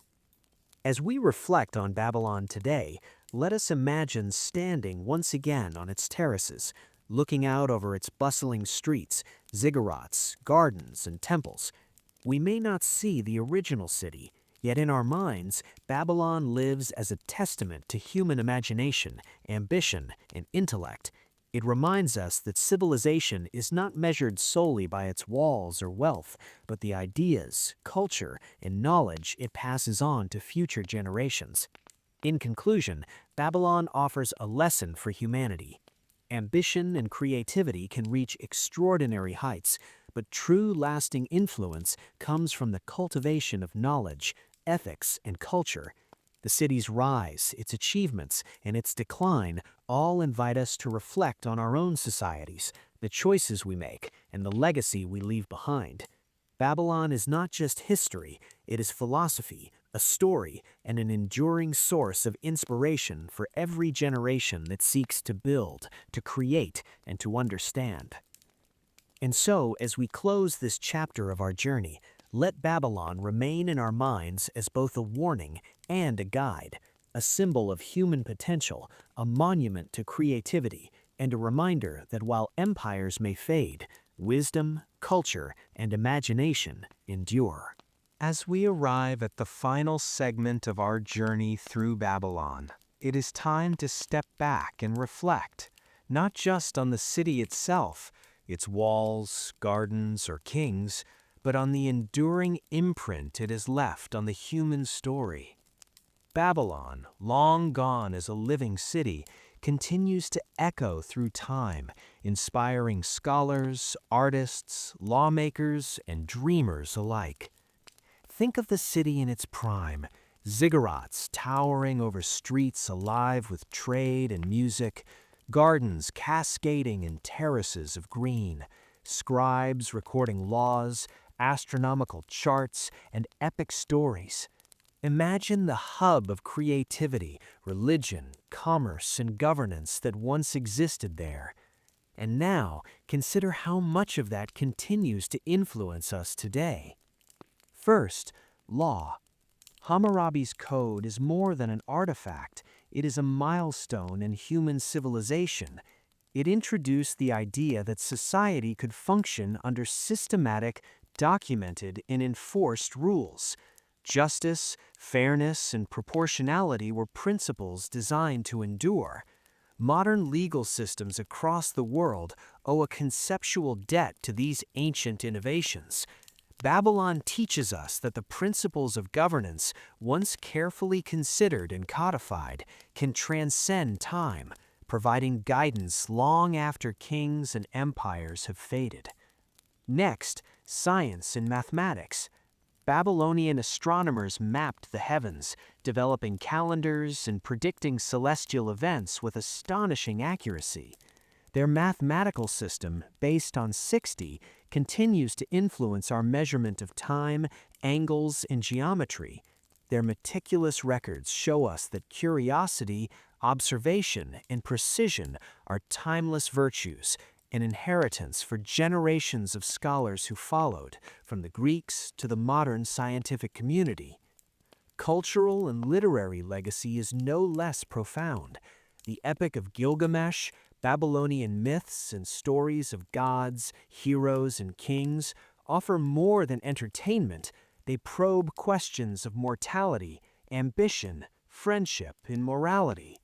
As we reflect on Babylon today, let us imagine standing once again on its terraces, looking out over its bustling streets, ziggurats, gardens, and temples. We may not see the original city, yet in our minds, Babylon lives as a testament to human imagination, ambition, and intellect. It reminds us that civilization is not measured solely by its walls or wealth, but the ideas, culture, and knowledge it passes on to future generations. In conclusion, Babylon offers a lesson for humanity. Ambition and creativity can reach extraordinary heights, but true lasting influence comes from the cultivation of knowledge, ethics, and culture. The city's rise, its achievements, and its decline all invite us to reflect on our own societies, the choices we make, and the legacy we leave behind. Babylon is not just history, it is philosophy, a story, and an enduring source of inspiration for every generation that seeks to build, to create, and to understand. And so, as we close this chapter of our journey, let Babylon remain in our minds as both a warning and a guide, a symbol of human potential, a monument to creativity, and a reminder that while empires may fade, wisdom, culture, and imagination endure. As we arrive at the final segment of our journey through Babylon, it is time to step back and reflect, not just on the city itself, its walls, gardens, or kings, but on the enduring imprint it has left on the human story. Babylon, long gone as a living city, continues to echo through time, inspiring scholars, artists, lawmakers, and dreamers alike. Think of the city in its prime, ziggurats towering over streets alive with trade and music, gardens cascading in terraces of green, scribes recording laws, astronomical charts, and epic stories. Imagine the hub of creativity, religion, commerce, and governance that once existed there. And now, consider how much of that continues to influence us today. First, law. Hammurabi's code is more than an artifact, it is a milestone in human civilization. It introduced the idea that society could function under systematic, documented, and enforced rules. Justice, fairness, and proportionality were principles designed to endure. Modern legal systems across the world owe a conceptual debt to these ancient innovations. Babylon teaches us that the principles of governance, once carefully considered and codified, can transcend time, providing guidance long after kings and empires have faded. Next, science and mathematics. Babylonian astronomers mapped the heavens, developing calendars and predicting celestial events with astonishing accuracy. Their mathematical system, based on 60, continues to influence our measurement of time, angles, and geometry. Their meticulous records show us that curiosity, observation, and precision are timeless virtues, an inheritance for generations of scholars who followed, from the Greeks to the modern scientific community. Cultural and literary legacy is no less profound. The Epic of Gilgamesh, Babylonian myths and stories of gods, heroes, and kings offer more than entertainment. They probe questions of mortality, ambition, friendship, and morality.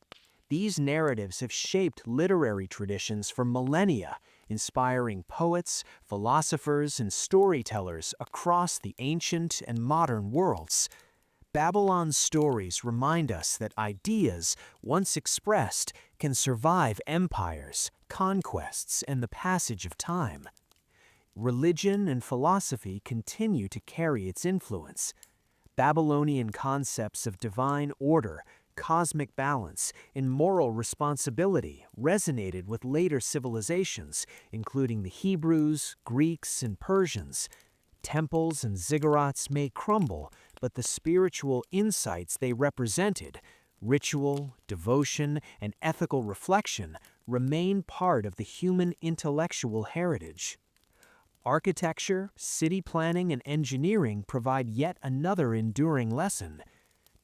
These narratives have shaped literary traditions for millennia, inspiring poets, philosophers, and storytellers across the ancient and modern worlds. Babylon's stories remind us that ideas, once expressed, can survive empires, conquests, and the passage of time. Religion and philosophy continue to carry its influence. Babylonian concepts of divine order, cosmic balance, and moral responsibility resonated with later civilizations, including the Hebrews, Greeks, and Persians. Temples and ziggurats may crumble, but the spiritual insights they represented, ritual, devotion, and ethical reflection, remain part of the human intellectual heritage. Architecture, city planning, and engineering provide yet another enduring lesson.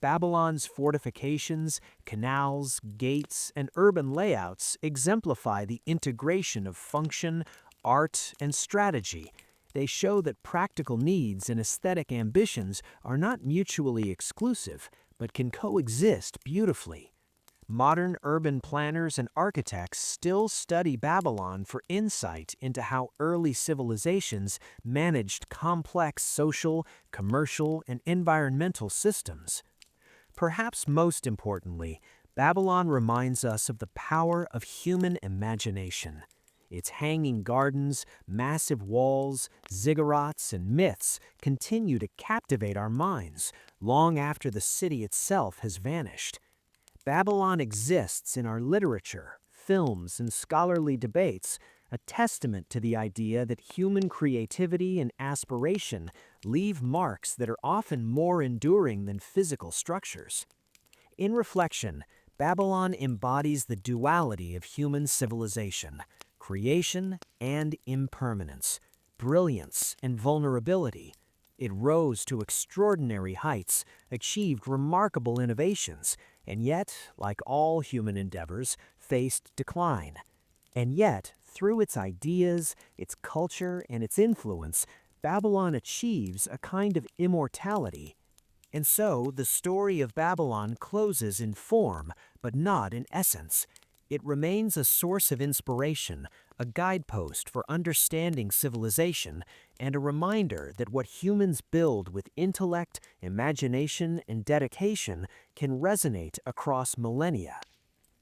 Babylon's fortifications, canals, gates, and urban layouts exemplify the integration of function, art, and strategy. They show that practical needs and aesthetic ambitions are not mutually exclusive, but can coexist beautifully. Modern urban planners and architects still study Babylon for insight into how early civilizations managed complex social, commercial, and environmental systems. Perhaps most importantly, Babylon reminds us of the power of human imagination. Its hanging gardens, massive walls, ziggurats, and myths continue to captivate our minds long after the city itself has vanished. Babylon exists in our literature, films, and scholarly debates, a testament to the idea that human creativity and aspiration leave marks that are often more enduring than physical structures. In reflection, Babylon embodies the duality of human civilization, creation and impermanence, brilliance and vulnerability. It rose to extraordinary heights, achieved remarkable innovations, and yet, like all human endeavors, faced decline. And yet, through its ideas, its culture, and its influence, Babylon achieves a kind of immortality. And so, the story of Babylon closes in form, but not in essence. It remains a source of inspiration, a guidepost for understanding civilization, and a reminder that what humans build with intellect, imagination, and dedication can resonate across millennia.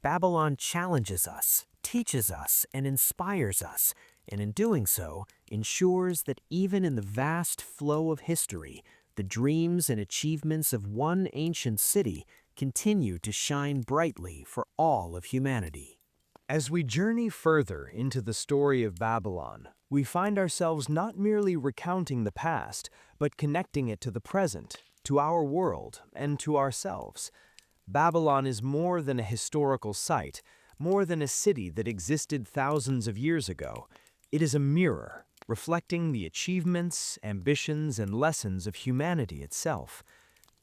Babylon challenges us, teaches us, and inspires us, and in doing so, ensures that even in the vast flow of history, the dreams and achievements of one ancient city continue to shine brightly for all of humanity. As we journey further into the story of Babylon, we find ourselves not merely recounting the past, but connecting it to the present, to our world, and to ourselves. Babylon is more than a historical site, more than a city that existed thousands of years ago. It is a mirror, reflecting the achievements, ambitions, and lessons of humanity itself.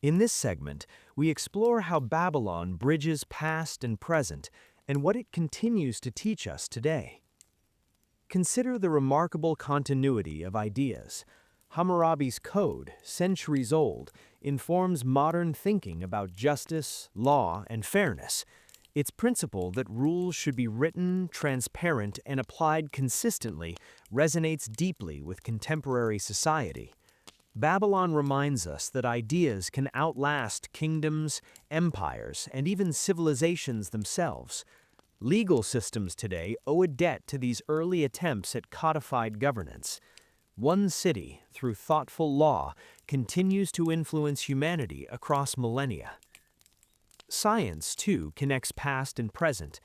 In this segment, we explore how Babylon bridges past and present, and what it continues to teach us today. Consider the remarkable continuity of ideas. Hammurabi's code, centuries old, informs modern thinking about justice, law, and fairness. Its principle that rules should be written, transparent, and applied consistently resonates deeply with contemporary society. Babylon reminds us that ideas can outlast kingdoms, empires, and even civilizations themselves. Legal systems today owe a debt to these early attempts at codified governance. One city, through thoughtful law, continues to influence humanity across millennia. Science, too, connects past and present.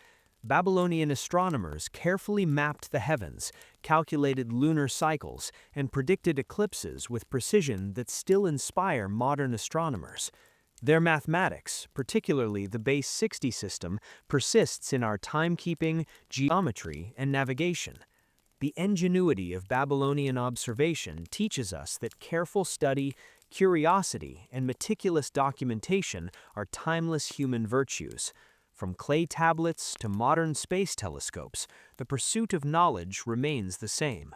Babylonian astronomers carefully mapped the heavens, calculated lunar cycles, and predicted eclipses with precision that still inspire modern astronomers. Their mathematics, particularly the base 60 system, persists in our timekeeping, geometry, and navigation. The ingenuity of Babylonian observation teaches us that careful study, curiosity, and meticulous documentation are timeless human virtues. From clay tablets to modern space telescopes, the pursuit of knowledge remains the same.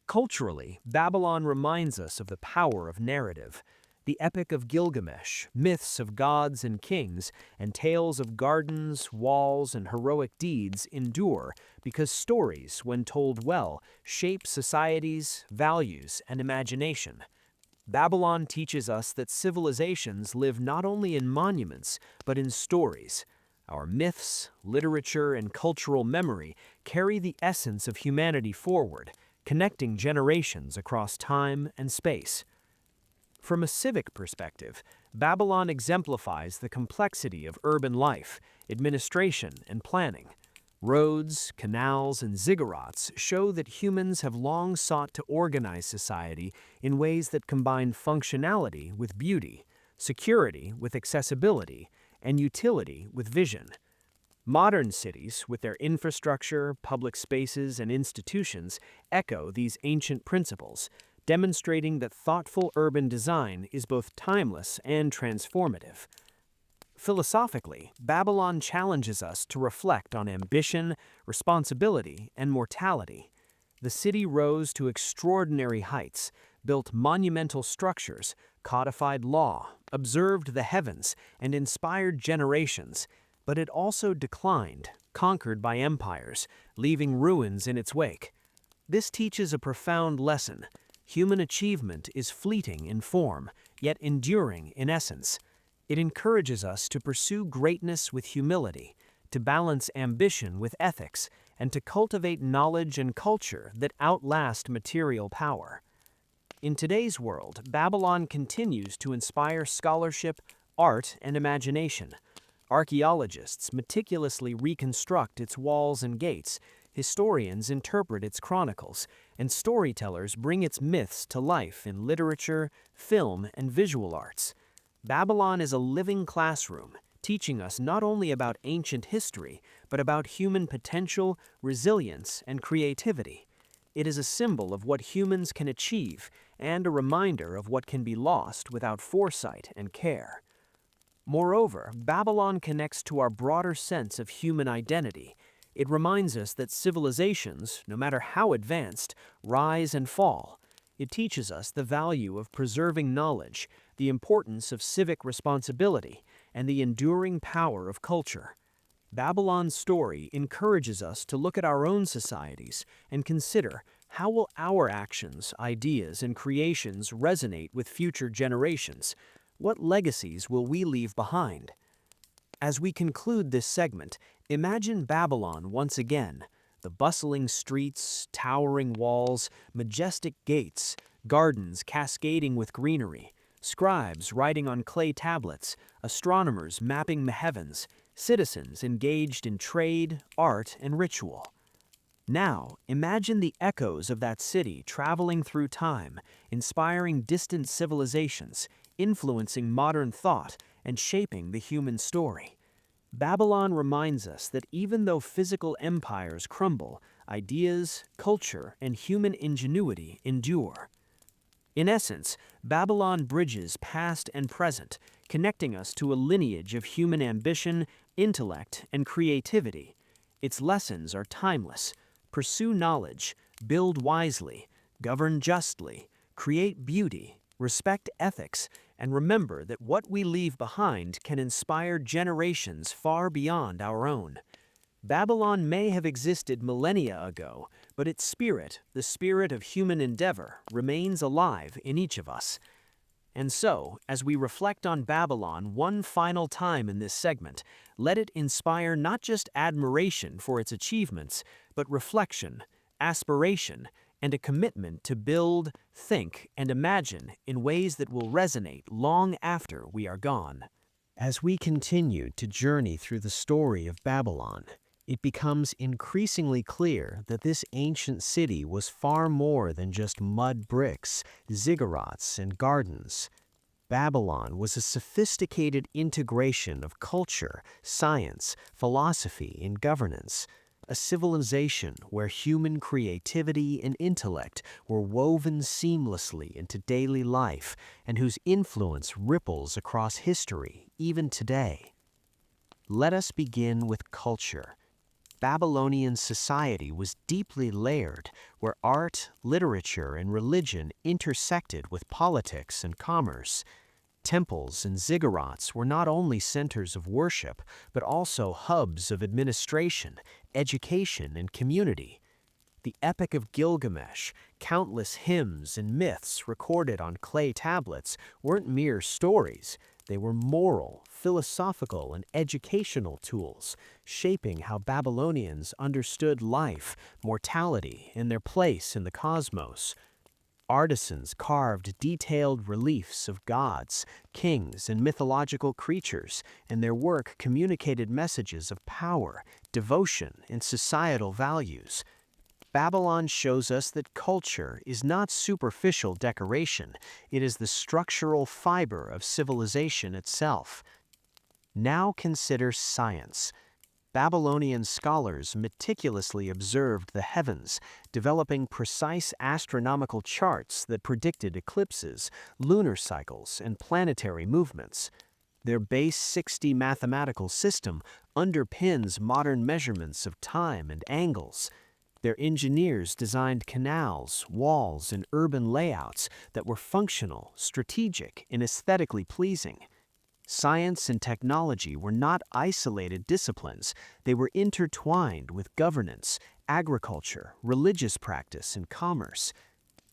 Culturally, Babylon reminds us of the power of narrative. The Epic of Gilgamesh, myths of gods and kings, and tales of gardens, walls, and heroic deeds endure because stories, when told well, shape societies, values, and imagination. Babylon teaches us that civilizations live not only in monuments, but in stories. Our myths, literature, and cultural memory carry the essence of humanity forward, connecting generations across time and space. From a civic perspective, Babylon exemplifies the complexity of urban life, administration, and planning. Roads, canals, and ziggurats show that humans have long sought to organize society in ways that combine functionality with beauty, security with accessibility, and utility with vision. Modern cities, with their infrastructure, public spaces, and institutions, echo these ancient principles, demonstrating that thoughtful urban design is both timeless and transformative. Philosophically, Babylon challenges us to reflect on ambition, responsibility, and mortality. The city rose to extraordinary heights, built monumental structures, codified law, observed the heavens, and inspired generations. but it also declined, conquered by empires, leaving ruins in its wake. This teaches a profound lesson. Human achievement is fleeting in form, yet enduring in essence. It encourages us to pursue greatness with humility, to balance ambition with ethics, and to cultivate knowledge and culture that outlast material power. In today's world, Babylon continues to inspire scholarship, art, and imagination. Archaeologists meticulously reconstruct its walls and gates, historians interpret its chronicles, and storytellers bring its myths to life in literature, film, and visual arts. Babylon is a living classroom, teaching us not only about ancient history, but about human potential, resilience, and creativity. It is a symbol of what humans can achieve and a reminder of what can be lost without foresight and care. Moreover, Babylon connects to our broader sense of human identity. It reminds us that civilizations, no matter how advanced, rise and fall. It teaches us the value of preserving knowledge, the importance of civic responsibility, and the enduring power of culture. Babylon's story encourages us to look at our own societies and consider how will our actions, ideas, and creations resonate with future generations? What legacies will we leave behind? As we conclude this segment, imagine Babylon once again. The bustling streets, towering walls, majestic gates, gardens cascading with greenery, scribes writing on clay tablets, astronomers mapping the heavens, citizens engaged in trade, art, and ritual. Now, imagine the echoes of that city traveling through time, inspiring distant civilizations, influencing modern thought, and shaping the human story. Babylon reminds us that even though physical empires crumble, ideas, culture, and human ingenuity endure. In essence, Babylon bridges past and present, connecting us to a lineage of human ambition, intellect, and creativity. Its lessons are timeless. Pursue knowledge, build wisely, govern justly, create beauty, respect ethics, and remember that what we leave behind can inspire generations far beyond our own. Babylon may have existed millennia ago, but its spirit, the spirit of human endeavor, remains alive in each of us. And so, as we reflect on Babylon one final time in this segment, let it inspire not just admiration for its achievements, but reflection, aspiration, and a commitment to build, think, and imagine in ways that will resonate long after we are gone. As we continue to journey through the story of Babylon, it becomes increasingly clear that this ancient city was far more than just mud bricks, ziggurats, and gardens. Babylon was a sophisticated integration of culture, science, philosophy, and governance, a civilization where human creativity and intellect were woven seamlessly into daily life and whose influence ripples across history even today. Let us begin with culture. Babylonian society was deeply layered, where art, literature, and religion intersected with politics and commerce. Temples and ziggurats were not only centers of worship, but also hubs of administration, education, and community. The Epic of Gilgamesh, countless hymns and myths recorded on clay tablets, weren't mere stories. They were moral, philosophical, and educational tools, shaping how Babylonians understood life, mortality, and their place in the cosmos. Artisans carved detailed reliefs of gods, kings, and mythological creatures, and their work communicated messages of power, devotion, and societal values. Babylon shows us that culture is not superficial decoration, it is the structural fiber of civilization itself. Now consider science. Babylonian scholars meticulously observed the heavens, developing precise astronomical charts that predicted eclipses, lunar cycles, and planetary movements. Their base 60 mathematical system underpins modern measurements of time and angles. Their engineers designed canals, walls, and urban layouts that were functional, strategic, and aesthetically pleasing. Science and technology were not isolated disciplines, they were intertwined with governance, agriculture, religious practice, and commerce.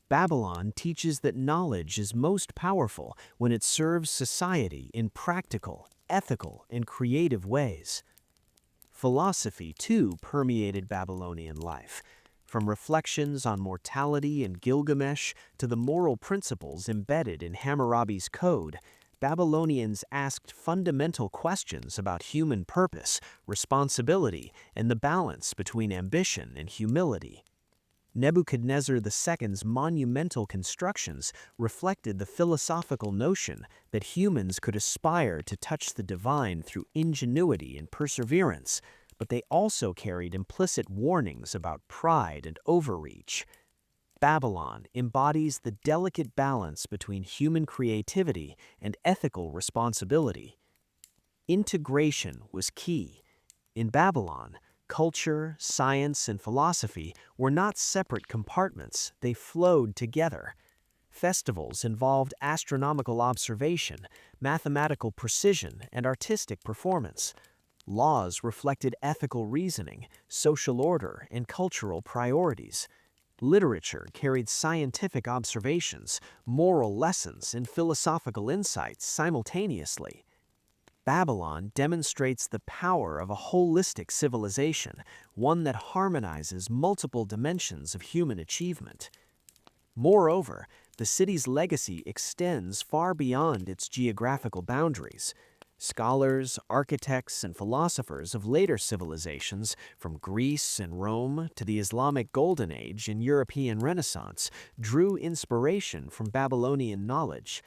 Babylon teaches that knowledge is most powerful when it serves society in practical, ethical, and creative ways. Philosophy, too, permeated Babylonian life. From reflections on mortality in Gilgamesh to the moral principles embedded in Hammurabi's code, Babylonians asked fundamental questions about human purpose, responsibility, and the balance between ambition and humility. Nebuchadnezzar II's monumental constructions reflected the philosophical notion that humans could aspire to touch the divine through ingenuity and perseverance, but they also carried implicit warnings about pride and overreach. Babylon embodies the delicate balance between human creativity and ethical responsibility. Integration was key. In Babylon, culture, science, and philosophy were not separate compartments, they flowed together. Festivals involved astronomical observation, mathematical precision, and artistic performance. Laws reflected ethical reasoning, social order, and cultural priorities. Literature carried scientific observations, moral lessons, and philosophical insights simultaneously. Babylon demonstrates the power of a holistic civilization, one that harmonizes multiple dimensions of human achievement. Moreover, the city's legacy extends far beyond its geographical boundaries. Scholars, architects, and philosophers of later civilizations, from Greece and Rome to the Islamic Golden Age and European Renaissance, drew inspiration from Babylonian knowledge.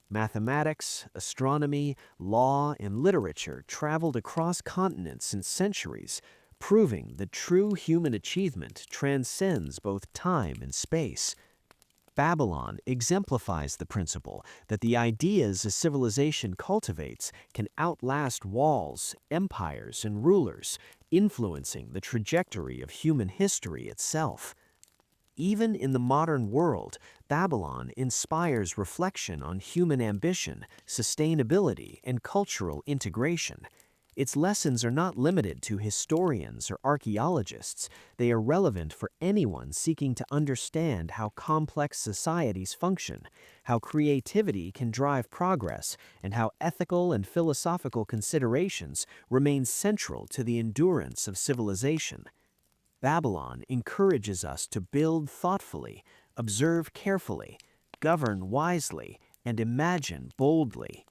Mathematics, astronomy, law, and literature traveled across continents and centuries, proving that true human achievement transcends both time and space. Babylon exemplifies the principle that the ideas a civilization cultivates can outlast walls, empires, and rulers, influencing the trajectory of human history itself. Even in the modern world, Babylon inspires reflection on human ambition, sustainability, and cultural integration. Its lessons are not limited to historians or archaeologists. They are relevant for anyone seeking to understand how complex societies function, how creativity can drive progress, and how ethical and philosophical considerations remain central to the endurance of civilization. Babylon encourages us to build thoughtfully, observe carefully, govern wisely, and imagine boldly.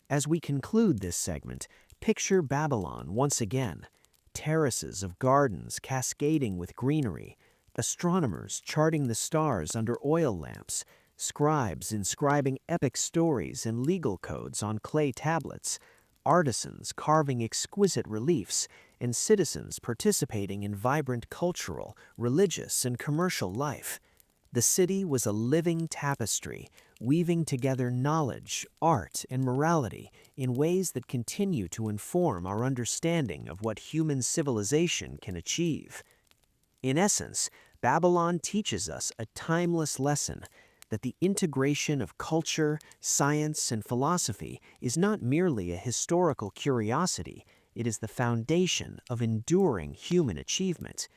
As we conclude this segment, picture Babylon once again. Terraces of gardens cascading with greenery, astronomers charting the stars under oil lamps, scribes inscribing epic stories and legal codes on clay tablets, artisans carving exquisite reliefs, and citizens participating in vibrant cultural, religious, and commercial life. The city was a living tapestry, weaving together knowledge, art, and morality in ways that continue to inform our understanding of what human civilization can achieve. In essence, Babylon teaches us a timeless lesson that the integration of culture, science, and philosophy is not merely a historical curiosity, it is the foundation of enduring human achievement.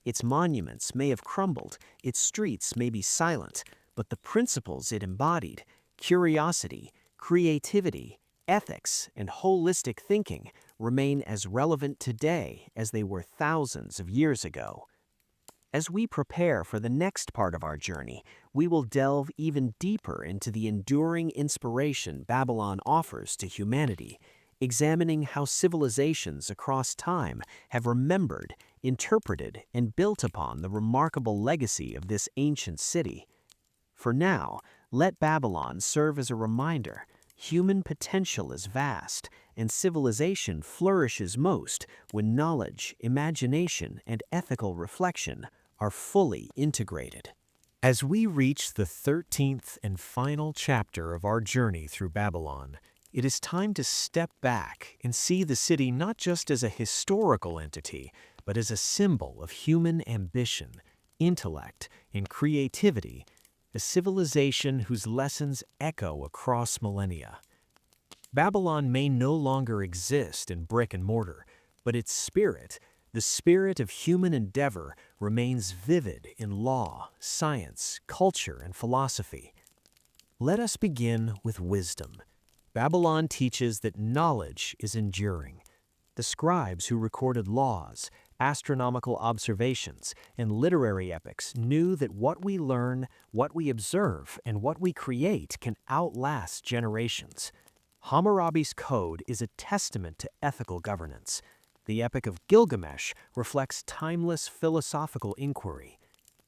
Its monuments may have crumbled, its streets may be silent, but the principles it embodied, curiosity, creativity, ethics, and holistic thinking, remain as relevant today as they were thousands of years ago. As we prepare for the next part of our journey, we will delve even deeper into the enduring inspiration Babylon offers to humanity, examining how civilizations across time have remembered, interpreted, and built upon the remarkable legacy of this ancient city. For now, let Babylon serve as a reminder. Human potential is vast, and civilization flourishes most when knowledge, imagination, and ethical reflection are fully integrated. As we reach the 13th and final chapter of our journey through Babylon, it is time to step back and see the city not just as a historical entity, but as a symbol of human ambition, intellect, and creativity, a civilization whose lessons echo across millennia. Babylon may no longer exist in brick and mortar, but its spirit, the spirit of human endeavor, remains vivid in law, science, culture, and philosophy. Let us begin with wisdom. Babylon teaches that knowledge is enduring. The scribes who recorded laws, astronomical observations, and literary epics knew that what we learn, what we observe, and what we create can outlast generations. Hammurabi's code is a testament to ethical governance. The Epic of Gilgamesh reflects timeless philosophical inquiry.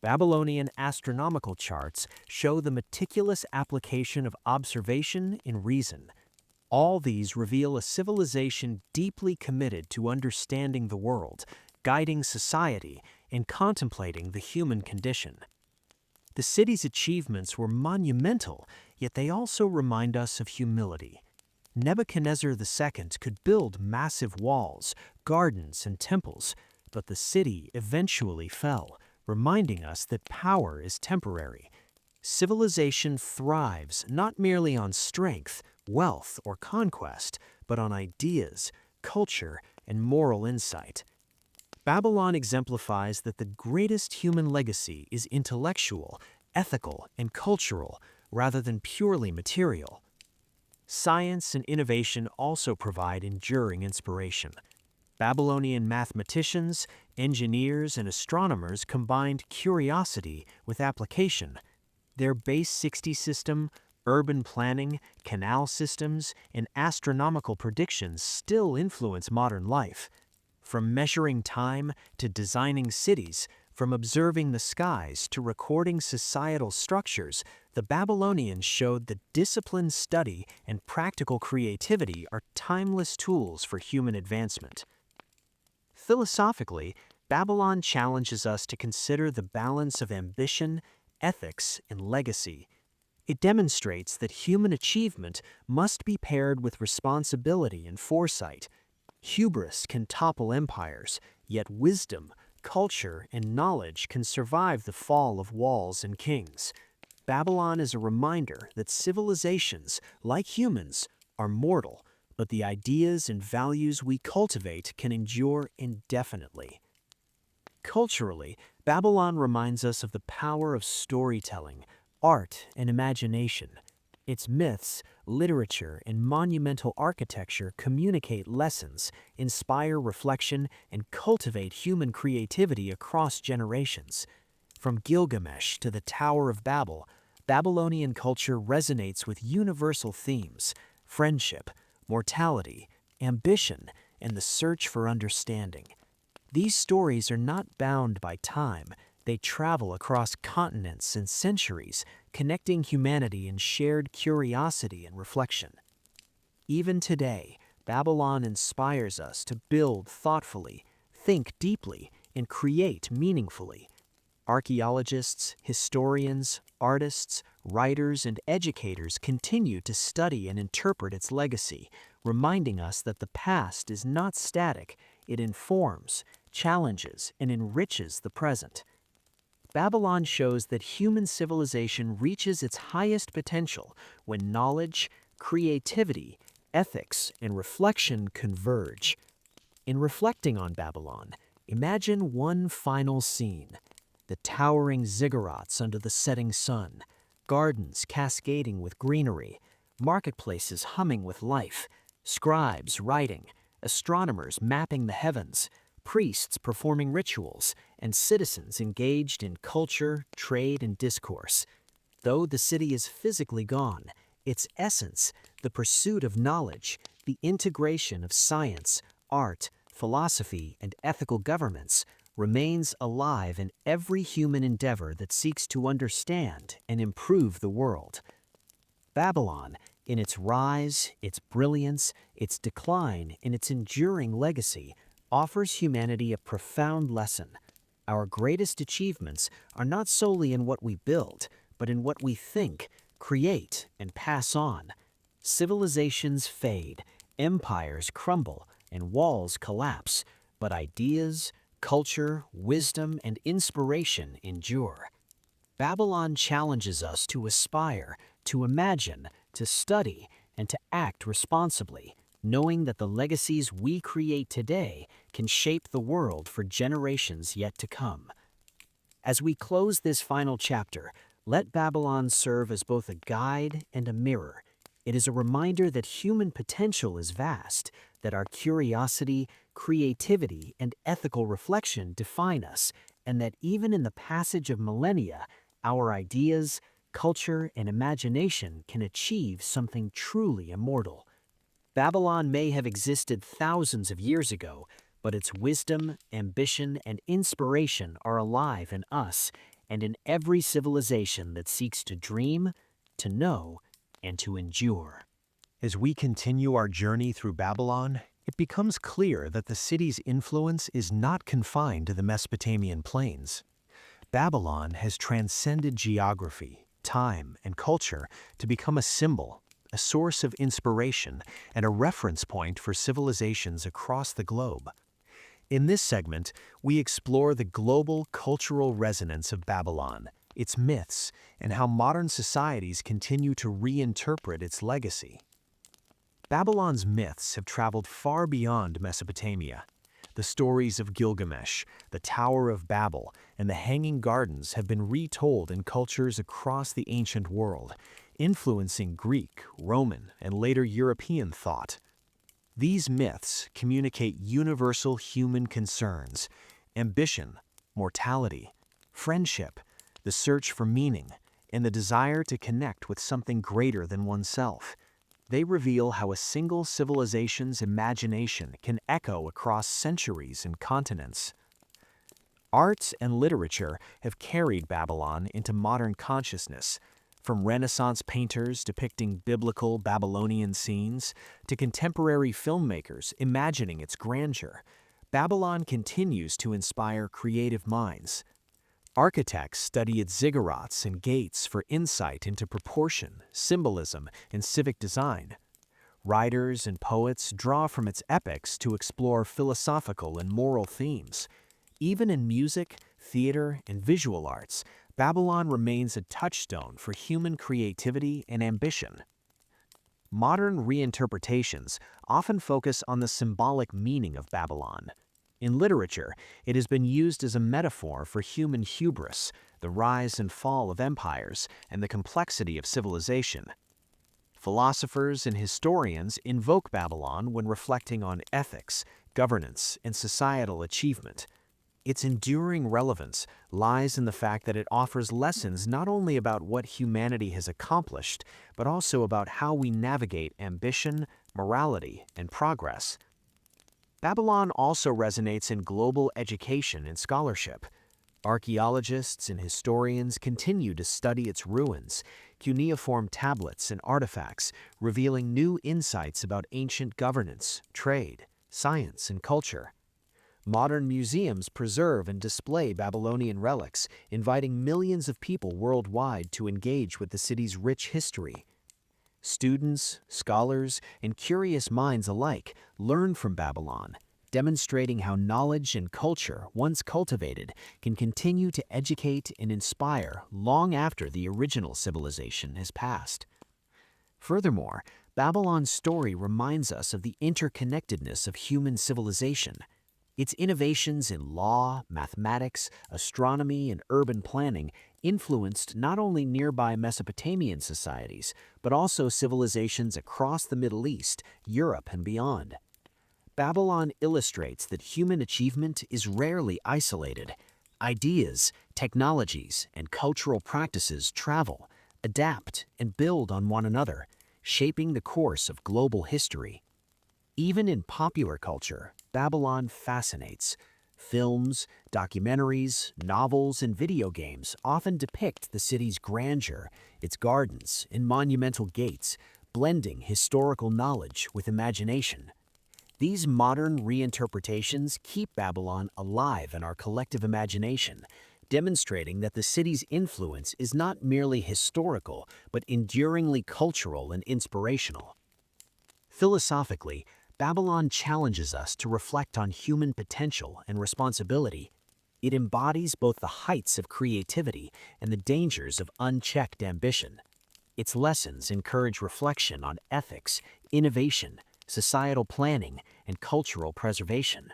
Babylonian astronomical charts show the meticulous application of observation and reason. All these reveal a civilization deeply committed to understanding the world, guiding society, and contemplating the human condition. The city's achievements were monumental, yet they also remind us of humility. Nebuchadnezzar II could build massive walls, gardens, and temples, but the city eventually fell, reminding us that power is temporary. Civilization thrives not merely on strength, wealth, or conquest, but on ideas, culture, and moral insight. Babylon exemplifies that the greatest human legacy is intellectual, ethical, and cultural, rather than purely material. Science and innovation also provide enduring inspiration. Babylonian mathematicians, engineers, and astronomers combined curiosity with application. Their Base 60 system, urban planning, canal systems, and astronomical predictions still influence modern life. From measuring time to designing cities, from observing the skies to recording societal structures, the Babylonians showed that disciplined study and practical creativity are timeless tools for human advancement. Philosophically, Babylon challenges us to consider the balance of ambition, ethics, and legacy. It demonstrates that human achievement must be paired with responsibility and foresight. Hubris can topple empires, yet wisdom, culture, and knowledge can survive the fall of walls and kings. Babylon is a reminder that civilizations, like humans, are mortal, but the ideas and values we cultivate can endure indefinitely. Culturally, Babylon reminds us of the power of storytelling, art, and imagination. Its myths, literature, and monumental architecture communicate lessons, inspire reflection, and cultivate human creativity across generations. From Gilgamesh to the Tower of Babel, Babylonian culture resonates with universal themes: friendship, mortality, ambition, and the search for understanding. These stories are not bound by time. They travel across continents and centuries, connecting humanity in shared curiosity and reflection. Even today, Babylon inspires us to build thoughtfully, think deeply, and create meaningfully. Archaeologists, historians, artists, writers, and educators continue to study and interpret its legacy, reminding us that the past is not static. It informs, challenges, and enriches the present. Babylon shows that human civilization reaches its highest potential when knowledge, creativity, ethics, and reflection converge. In reflecting on Babylon, imagine one final scene: the towering ziggurats under the setting sun, gardens cascading with greenery, marketplaces humming with life, scribes writing, astronomers mapping the heavens, priests performing rituals, and citizens engaged in culture, trade, and discourse. Though the city is physically gone, its essence, the pursuit of knowledge, the integration of science, art, philosophy, and ethical governments, remains alive in every human endeavor that seeks to understand and improve the world. Babylon, in its rise, its brilliance, its decline, and its enduring legacy, offers humanity a profound lesson. Our greatest achievements are not solely in what we build, but in what we think, create, and pass on. Civilizations fade, empires crumble, and walls collapse, but ideas, culture, wisdom, and inspiration endure. Babylon challenges us to aspire, to imagine, to study, and to act responsibly, knowing that the legacies we create today can shape the world for generations yet to come. As we close this final chapter, let Babylon serve as both a guide and a mirror. It is a reminder that human potential is vast, that our curiosity, creativity, and ethical reflection define us, and that even in the passage of millennia, our ideas, culture, and imagination can achieve something truly immortal. Babylon may have existed thousands of years ago, but its wisdom, ambition, and inspiration are alive in us and in every civilization that seeks to dream, to know, and to endure. As we continue our journey through Babylon, it becomes clear that the city's influence is not confined to the Mesopotamian plains. Babylon has transcended geography, time, and culture to become a symbol, a source of inspiration, and a reference point for civilizations across the globe. In this segment, we explore the global cultural resonance of Babylon, its myths, and how modern societies continue to reinterpret its legacy. Babylon's myths have traveled far beyond Mesopotamia. The stories of Gilgamesh, the Tower of Babel, and the Hanging Gardens have been retold in cultures across the ancient world, influencing Greek, Roman, and later European thought. These myths communicate universal human concerns: ambition, mortality, friendship, the search for meaning, and the desire to connect with something greater than oneself. They reveal how a single civilization's imagination can echo across centuries and continents. Art and literature have carried Babylon into modern consciousness, from Renaissance painters depicting biblical Babylonian scenes to contemporary filmmakers imagining its grandeur. Babylon continues to inspire creative minds. Architects study its ziggurats and gates for insight into proportion, symbolism, and civic design. Writers and poets draw from its epics to explore philosophical and moral themes. Even in music, theater, and visual arts, Babylon remains a touchstone for human creativity and ambition. Modern reinterpretations often focus on the symbolic meaning of Babylon. In literature, it has been used as a metaphor for human hubris, the rise and fall of empires, and the complexity of civilization. Philosophers and historians invoke Babylon when reflecting on ethics, governance, and societal achievement. Its enduring relevance lies in the fact that it offers lessons not only about what humanity has accomplished, but also about how we navigate ambition, morality, and progress. Babylon also resonates in global education and scholarship. Archaeologists and historians continue to study its ruins, cuneiform tablets, and artifacts, revealing new insights about ancient governance, trade, science, and culture. Modern museums preserve and display Babylonian relics, inviting millions of people worldwide to engage with the city's rich history. Students, scholars, and curious minds alike learn from Babylon, demonstrating how knowledge and culture, once cultivated, can continue to educate and inspire long after the original civilization has passed. Furthermore, Babylon's story reminds us of the interconnectedness of human civilization. Its innovations in law, mathematics, astronomy, and urban planning influenced not only nearby Mesopotamian societies, but also civilizations across the Middle East, Europe, and beyond. Babylon illustrates that human achievement is rarely isolated. Ideas, technologies, and cultural practices travel, adapt, and build on one another, shaping the course of global history. Even in popular culture, Babylon fascinates. Films, documentaries, novels, and video games often depict the city's grandeur, its gardens, and monumental gates, blending historical knowledge with imagination. These modern reinterpretations keep Babylon alive in our collective imagination, demonstrating that the city's influence is not merely historical, but enduringly cultural and inspirational. Philosophically, Babylon challenges us to reflect on human potential and responsibility. It embodies both the heights of creativity and the dangers of unchecked ambition. Its lessons encourage reflection on ethics, innovation, societal planning, and cultural preservation.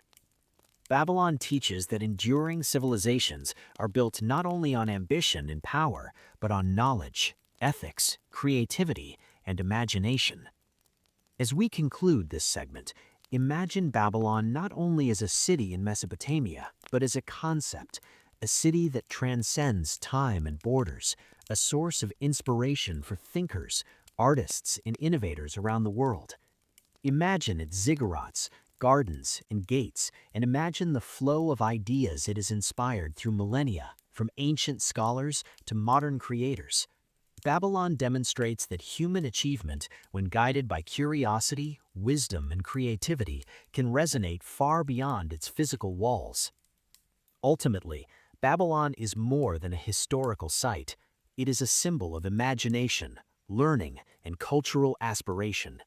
Babylon teaches that enduring civilizations are built not only on ambition and power, but on knowledge, ethics, creativity, and imagination. As we conclude this segment, imagine Babylon not only as a city in Mesopotamia, but as a concept, a city that transcends time and borders, a source of inspiration for thinkers, artists, and innovators around the world. Imagine its ziggurats, gardens, and gates, and imagine the flow of ideas it has inspired through millennia, from ancient scholars to modern creators. Babylon demonstrates that human achievement, when guided by curiosity, wisdom, and creativity, can resonate far beyond its physical walls. Ultimately, Babylon is more than a historical site. It is a symbol of imagination, learning, and cultural aspiration.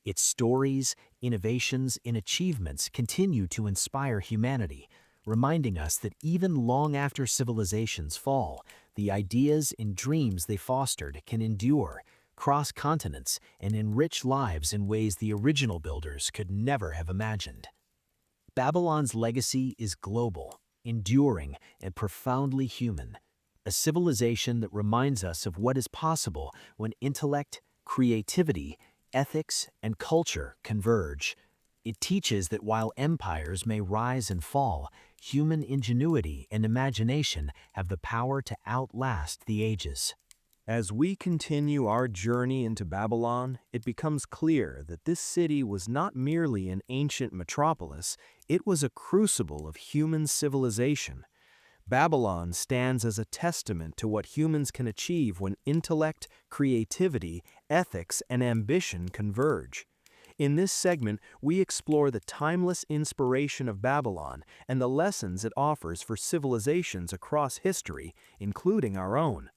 Its stories, innovations, and achievements continue to inspire humanity, reminding us that even long after civilizations fall, the ideas and dreams they fostered can endure, cross continents, and enrich lives in ways the original builders could never have imagined. Babylon's legacy is global, enduring, and profoundly human, a civilization that reminds us of what is possible when intellect, creativity, ethics, and culture converge. It teaches that while empires may rise and fall, human ingenuity and imagination have the power to outlast the ages. As we continue our journey into Babylon, it becomes clear that this city was not merely an ancient metropolis, it was a crucible of human civilization. Babylon stands as a testament to what humans can achieve when intellect, creativity, ethics, and ambition converge. In this segment, we explore the timeless inspiration of Babylon and the lessons it offers for civilizations across history, including our own.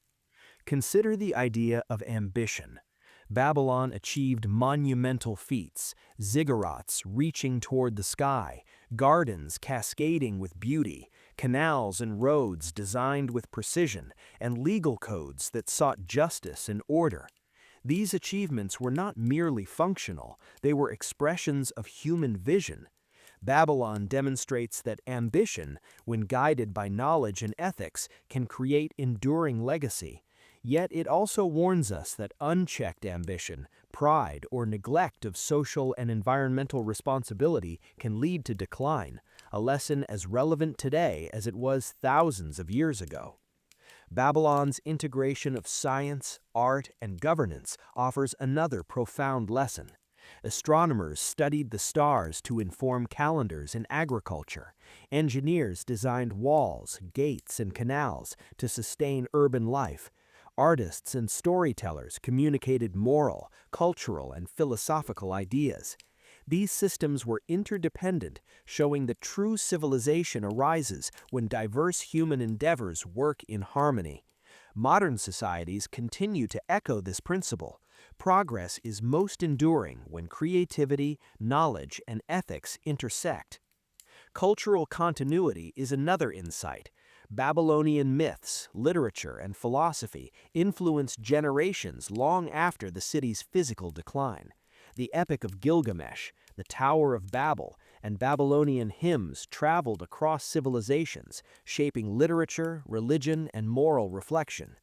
Consider the idea of ambition. Babylon achieved monumental feats, ziggurats reaching toward the sky, gardens cascading with beauty, canals and roads designed with precision, and legal codes that sought justice and order. These achievements were not merely functional, they were expressions of human vision. Babylon demonstrates that ambition, when guided by knowledge and ethics, can create enduring legacy. Yet it also warns us that unchecked ambition, pride, or neglect of social and environmental responsibility can lead to decline, a lesson as relevant today as it was thousands of years ago. Babylon's integration of science, art, and governance offers another profound lesson. Astronomers studied the stars to inform calendars and agriculture. Engineers designed walls, gates, and canals to sustain urban life. Artists and storytellers communicated moral, cultural, and philosophical ideas. These systems were interdependent, showing that true civilization arises when diverse human endeavors work in harmony. Modern societies continue to echo this principle. Progress is most enduring when creativity, knowledge, and ethics intersect. Cultural continuity is another insight. Babylonian myths, literature, and philosophy influenced generations long after the city's physical decline. The Epic of Gilgamesh, the Tower of Babel, and Babylonian hymns traveled across civilizations, shaping literature, religion, and moral reflection.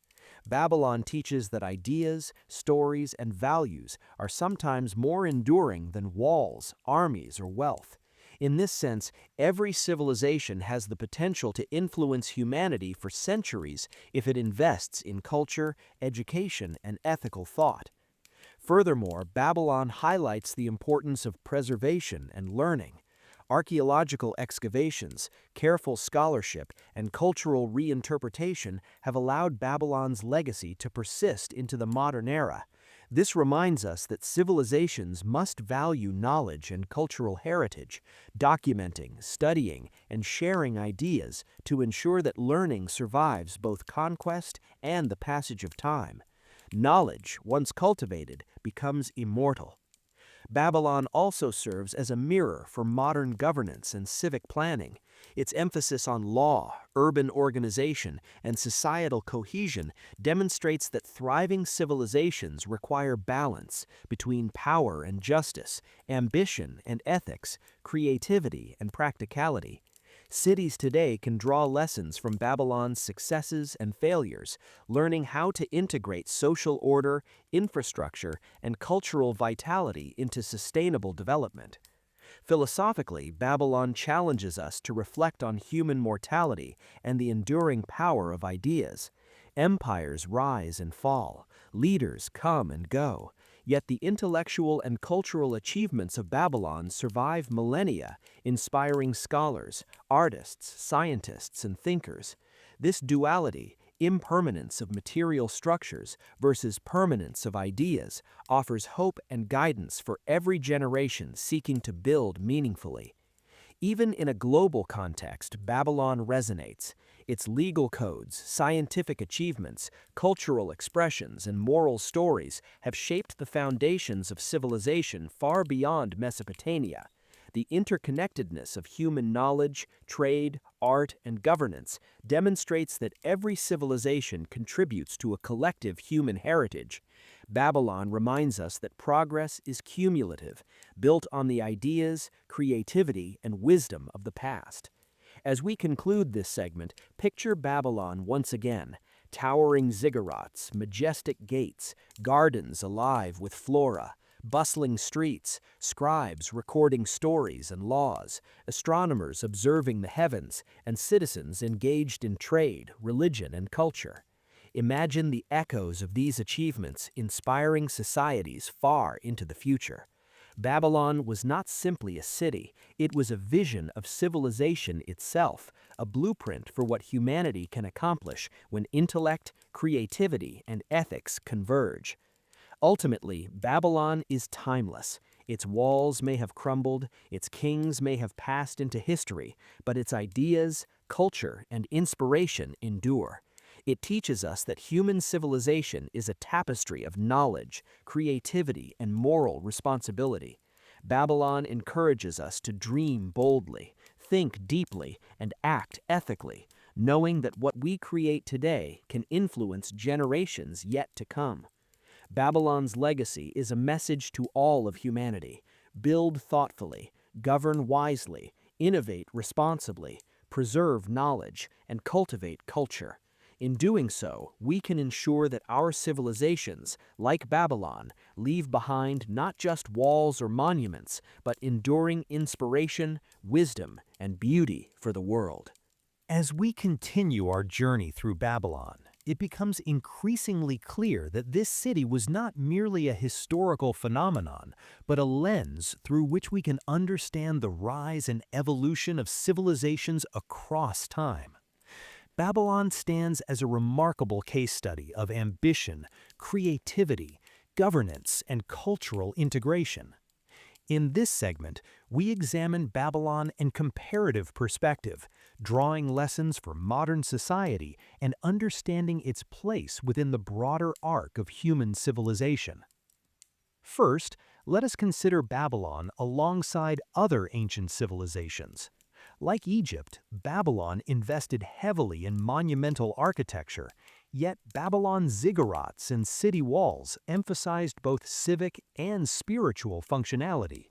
Babylon teaches that ideas, stories, and values are sometimes more enduring than walls, armies, or wealth. In this sense, every civilization has the potential to influence humanity for centuries if it invests in culture, education, and ethical thought. Furthermore, Babylon highlights the importance of preservation and learning. Archaeological excavations, careful scholarship, and cultural reinterpretation have allowed Babylon's legacy to persist into the modern era. This reminds us that civilizations must value knowledge and cultural heritage, documenting, studying, and sharing ideas to ensure that learning survives both conquest and the passage of time. Knowledge, once cultivated, becomes immortal. Babylon also serves as a mirror for modern governance and civic planning. Its emphasis on law, urban organization, and societal cohesion demonstrates that thriving civilizations require balance between power and justice, ambition and ethics, creativity and practicality. Cities today can draw lessons from Babylon's successes and failures, learning how to integrate social order, infrastructure, and cultural vitality into sustainable development. Philosophically, Babylon challenges us to reflect on human mortality and the enduring power of ideas. Empires rise and fall, leaders come and go, yet the intellectual and cultural achievements of Babylon survive millennia, inspiring scholars, artists, scientists, and thinkers. This duality, impermanence of material structures versus permanence of ideas, offers hope and guidance for every generation seeking to build meaningfully. Even in a global context, Babylon resonates. Its legal codes, scientific achievements, cultural expressions, and moral stories have shaped the foundations of civilization far beyond Mesopotamia. The interconnectedness of human knowledge, trade, art, and governance demonstrates that every civilization contributes to a collective human heritage. Babylon reminds us that progress is cumulative, built on the ideas, creativity, and wisdom of the past. As we conclude this segment, picture Babylon once again: towering ziggurats, majestic gates, gardens alive with flora, bustling streets, scribes recording stories and laws, astronomers observing the heavens, and citizens engaged in trade, religion, and culture. Imagine the echoes of these achievements inspiring societies far into the future. Babylon was not simply a city, it was a vision of civilization itself, a blueprint for what humanity can accomplish when intellect, creativity, and ethics converge. Ultimately, Babylon is timeless. Its walls may have crumbled, its kings may have passed into history, but its ideas, culture, and inspiration endure. It teaches us that human civilization is a tapestry of knowledge, creativity, and moral responsibility. Babylon encourages us to dream boldly, think deeply, and act ethically, knowing that what we create today can influence generations yet to come. Babylon's legacy is a message to all of humanity: build thoughtfully, govern wisely, innovate responsibly, preserve knowledge, and cultivate culture. In doing so, we can ensure that our civilizations, like Babylon, leave behind not just walls or monuments, but enduring inspiration, wisdom, and beauty for the world. As we continue our journey through Babylon, it becomes increasingly clear that this city was not merely a historical phenomenon, but a lens through which we can understand the rise and evolution of civilizations across time. Babylon stands as a remarkable case study of ambition, creativity, governance, and cultural integration. In this segment, we examine Babylon in comparative perspective, drawing lessons for modern society and understanding its place within the broader arc of human civilization. First, let us consider Babylon alongside other ancient civilizations. Like Egypt, Babylon invested heavily in monumental architecture, yet Babylon's ziggurats and city walls emphasized both civic and spiritual functionality.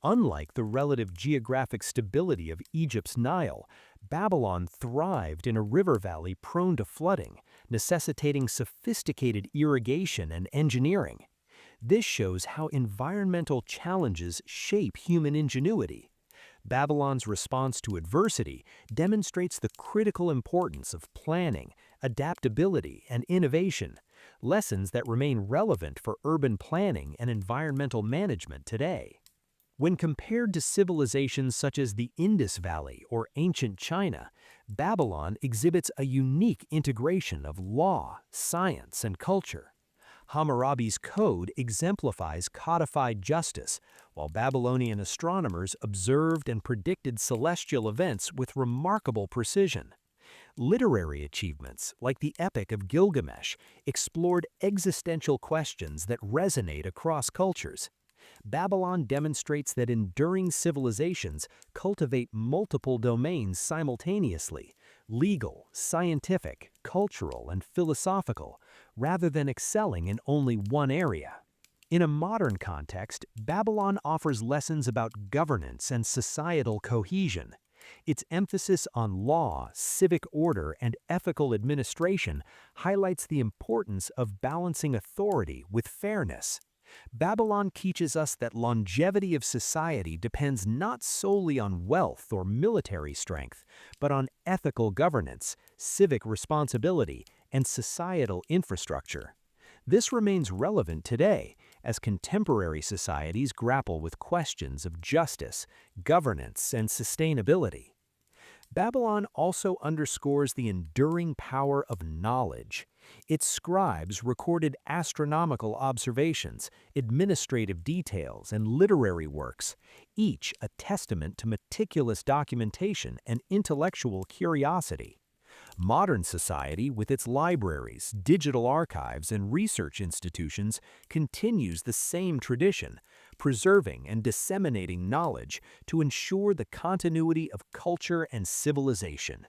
Unlike the relative geographic stability of Egypt's Nile, Babylon thrived in a river valley prone to flooding, necessitating sophisticated irrigation and engineering. This shows how environmental challenges shape human ingenuity. Babylon's response to adversity demonstrates the critical importance of planning, adaptability, and innovation, lessons that remain relevant for urban planning and environmental management today. When compared to civilizations such as the Indus Valley or ancient China, Babylon exhibits a unique integration of law, science, and culture. Hammurabi's code exemplifies codified justice, while Babylonian astronomers observed and predicted celestial events with remarkable precision. Literary achievements, like the Epic of Gilgamesh, explored existential questions that resonate across cultures. Babylon demonstrates that enduring civilizations cultivate multiple domains simultaneously: legal, scientific, cultural, and philosophical, rather than excelling in only one area. In a modern context, Babylon offers lessons about governance and societal cohesion. Its emphasis on law, civic order, and ethical administration highlights the importance of balancing authority with fairness. Babylon teaches us that longevity of society depends not solely on wealth or military strength, but on ethical governance, civic responsibility, and societal infrastructure. This remains relevant today as contemporary societies grapple with questions of justice, governance, and sustainability. Babylon also underscores the enduring power of knowledge. Its scribes recorded astronomical observations, administrative details, and literary works, each a testament to meticulous documentation and intellectual curiosity. Modern society, with its libraries, digital archives, and research institutions, continues the same tradition, preserving and disseminating knowledge to ensure the continuity of culture and civilization.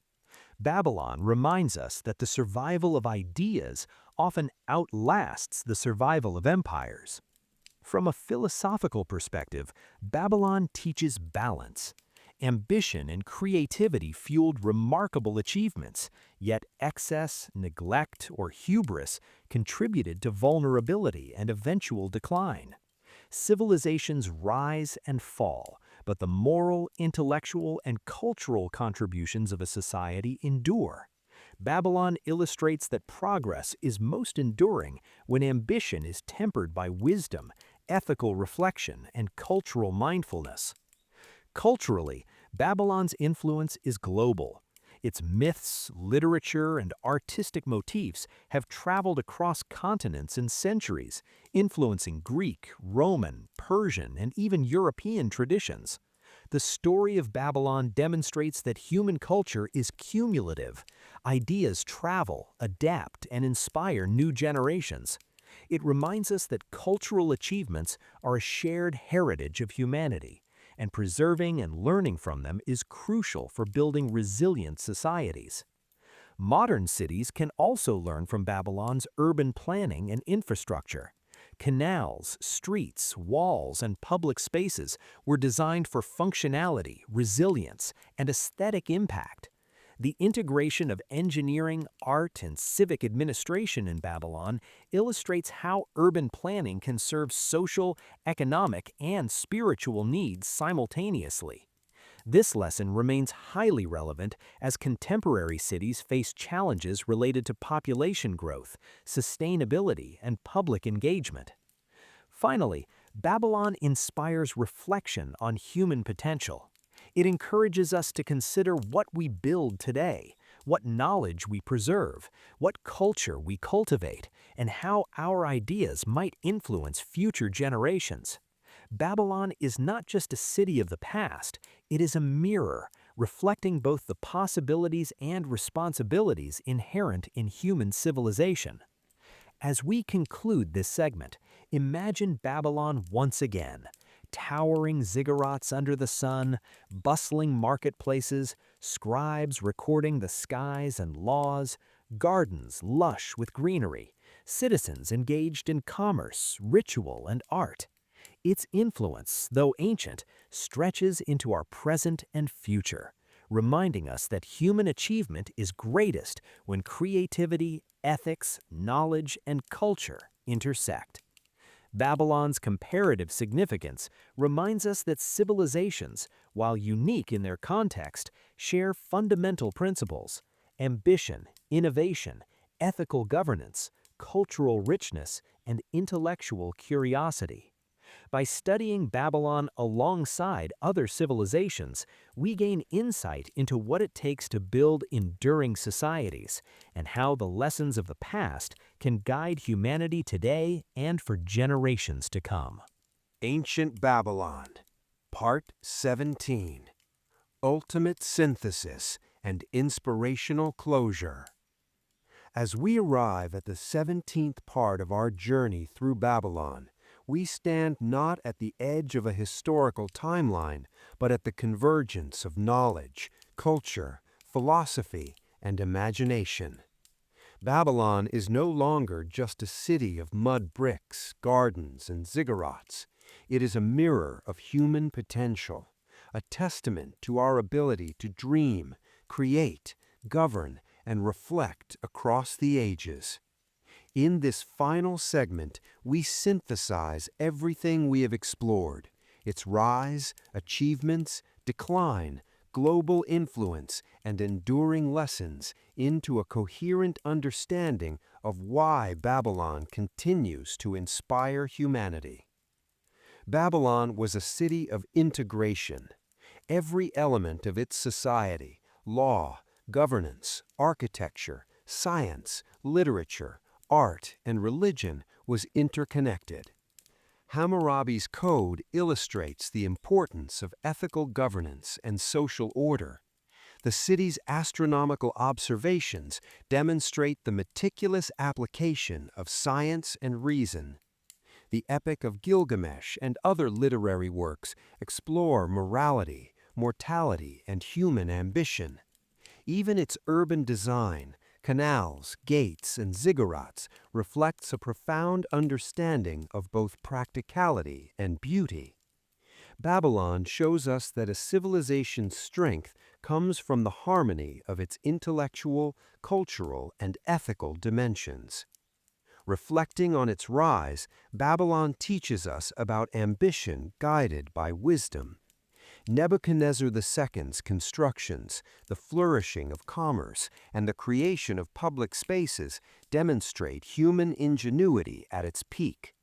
Babylon reminds us that the survival of ideas often outlasts the survival of empires. From a philosophical perspective, Babylon teaches balance. Ambition and creativity fueled remarkable achievements, yet excess, neglect, or hubris contributed to vulnerability and eventual decline. Civilizations rise and fall, but the moral, intellectual, and cultural contributions of a society endure. Babylon illustrates that progress is most enduring when ambition is tempered by wisdom, ethical reflection, and cultural mindfulness. Culturally, Babylon's influence is global. Its myths, literature, and artistic motifs have traveled across continents and centuries, influencing Greek, Roman, Persian, and even European traditions. The story of Babylon demonstrates that human culture is cumulative. Ideas travel, adapt, and inspire new generations. It reminds us that cultural achievements are a shared heritage of humanity, and preserving and learning from them is crucial for building resilient societies. Modern cities can also learn from Babylon's urban planning and infrastructure. Canals, streets, walls, and public spaces were designed for functionality, resilience, and aesthetic impact. The integration of engineering, art, and civic administration in Babylon illustrates how urban planning can serve social, economic, and spiritual needs simultaneously. This lesson remains highly relevant as contemporary cities face challenges related to population growth, sustainability, and public engagement. Finally, Babylon inspires reflection on human potential. It encourages us to consider what we build today, what knowledge we preserve, what culture we cultivate, and how our ideas might influence future generations. Babylon is not just a city of the past, it is a mirror, reflecting both the possibilities and responsibilities inherent in human civilization. As we conclude this segment, imagine Babylon once again. Towering ziggurats under the sun, bustling marketplaces, scribes recording the skies and laws, gardens lush with greenery, citizens engaged in commerce, ritual, and art. Its influence, though ancient, stretches into our present and future, reminding us that human achievement is greatest when creativity, ethics, knowledge, and culture intersect. Babylon's comparative significance reminds us that civilizations, while unique in their context, share fundamental principles: ambition, innovation, ethical governance, cultural richness, and intellectual curiosity. By studying Babylon alongside other civilizations, we gain insight into what it takes to build enduring societies and how the lessons of the past can guide humanity today and for generations to come. Ancient Babylon, Part 17. Ultimate Synthesis and Inspirational Closure. As we arrive at the 17th part of our journey through Babylon, we stand not at the edge of a historical timeline, but at the convergence of knowledge, culture, philosophy, and imagination. Babylon is no longer just a city of mud bricks, gardens, and ziggurats. It is a mirror of human potential, a testament to our ability to dream, create, govern, and reflect across the ages. In this final segment, we synthesize everything we have explored: its rise, achievements, decline, global influence, and enduring lessons into a coherent understanding of why Babylon continues to inspire humanity. Babylon was a city of integration. Every element of its society, law, governance, architecture, science, literature, art, and religion was interconnected. Hammurabi's code illustrates the importance of ethical governance and social order. The city's astronomical observations demonstrate the meticulous application of science and reason. The Epic of Gilgamesh and other literary works explore morality, mortality, and human ambition. Even its urban design, canals, gates, and ziggurats, reflects a profound understanding of both practicality and beauty. Babylon shows us that a civilization's strength comes from the harmony of its intellectual, cultural, and ethical dimensions. Reflecting on its rise, Babylon teaches us about ambition guided by wisdom. Nebuchadnezzar II's constructions, the flourishing of commerce, and the creation of public spaces demonstrate human ingenuity at its peak.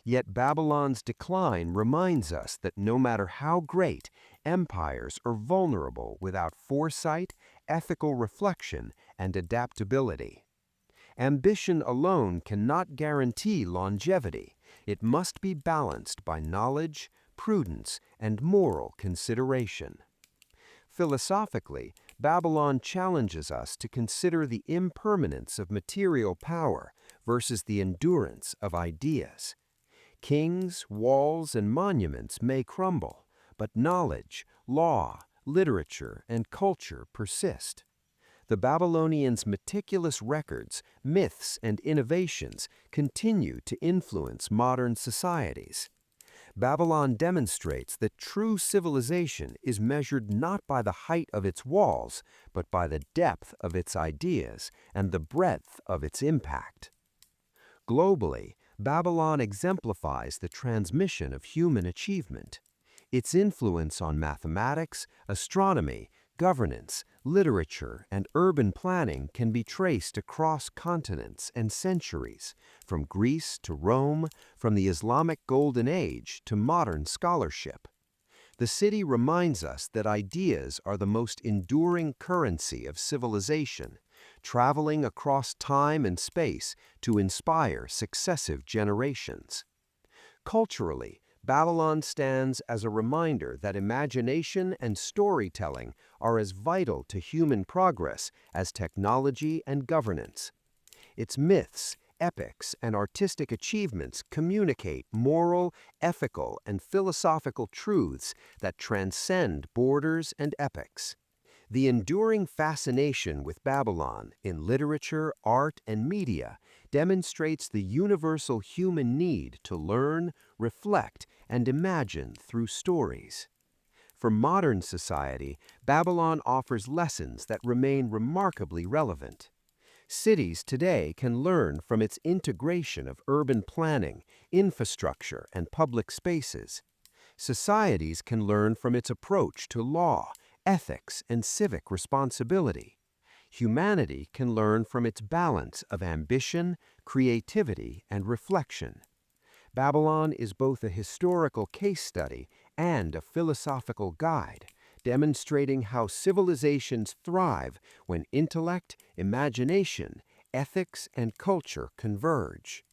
Yet Babylon's decline reminds us that no matter how great, empires are vulnerable without foresight, ethical reflection, and adaptability. Ambition alone cannot guarantee longevity. It must be balanced by knowledge, prudence, and moral consideration. Philosophically, Babylon challenges us to consider the impermanence of material power versus the endurance of ideas. Kings, walls, and monuments may crumble, but knowledge, law, literature, and culture persist. The Babylonians' meticulous records, myths, and innovations continue to influence modern societies. Babylon demonstrates that true civilization is measured not by the height of its walls, but by the depth of its ideas and the breadth of its impact. Globally, Babylon exemplifies the transmission of human achievement. Its influence on mathematics, astronomy, governance, literature, and urban planning can be traced across continents and centuries, from Greece to Rome, from the Islamic Golden Age to modern scholarship. The city reminds us that ideas are the most enduring currency of civilization, traveling across time and space to inspire successive generations. Culturally, Babylon stands as a reminder that imagination and storytelling are as vital to human progress as technology and governance. Its myths, epics, and artistic achievements communicate moral, ethical, and philosophical truths that transcend borders and epochs. The enduring fascination with Babylon in literature, art, and media demonstrates the universal human need to learn, reflect, and imagine through stories. For modern society, Babylon offers lessons that remain remarkably relevant. Cities today can learn from its integration of urban planning, infrastructure, and public spaces. Societies can learn from its approach to law, ethics, and civic responsibility. Humanity can learn from its balance of ambition, creativity, and reflection. Babylon is both a historical case study and a philosophical guide, demonstrating how civilizations thrive when intellect, imagination, ethics, and culture converge.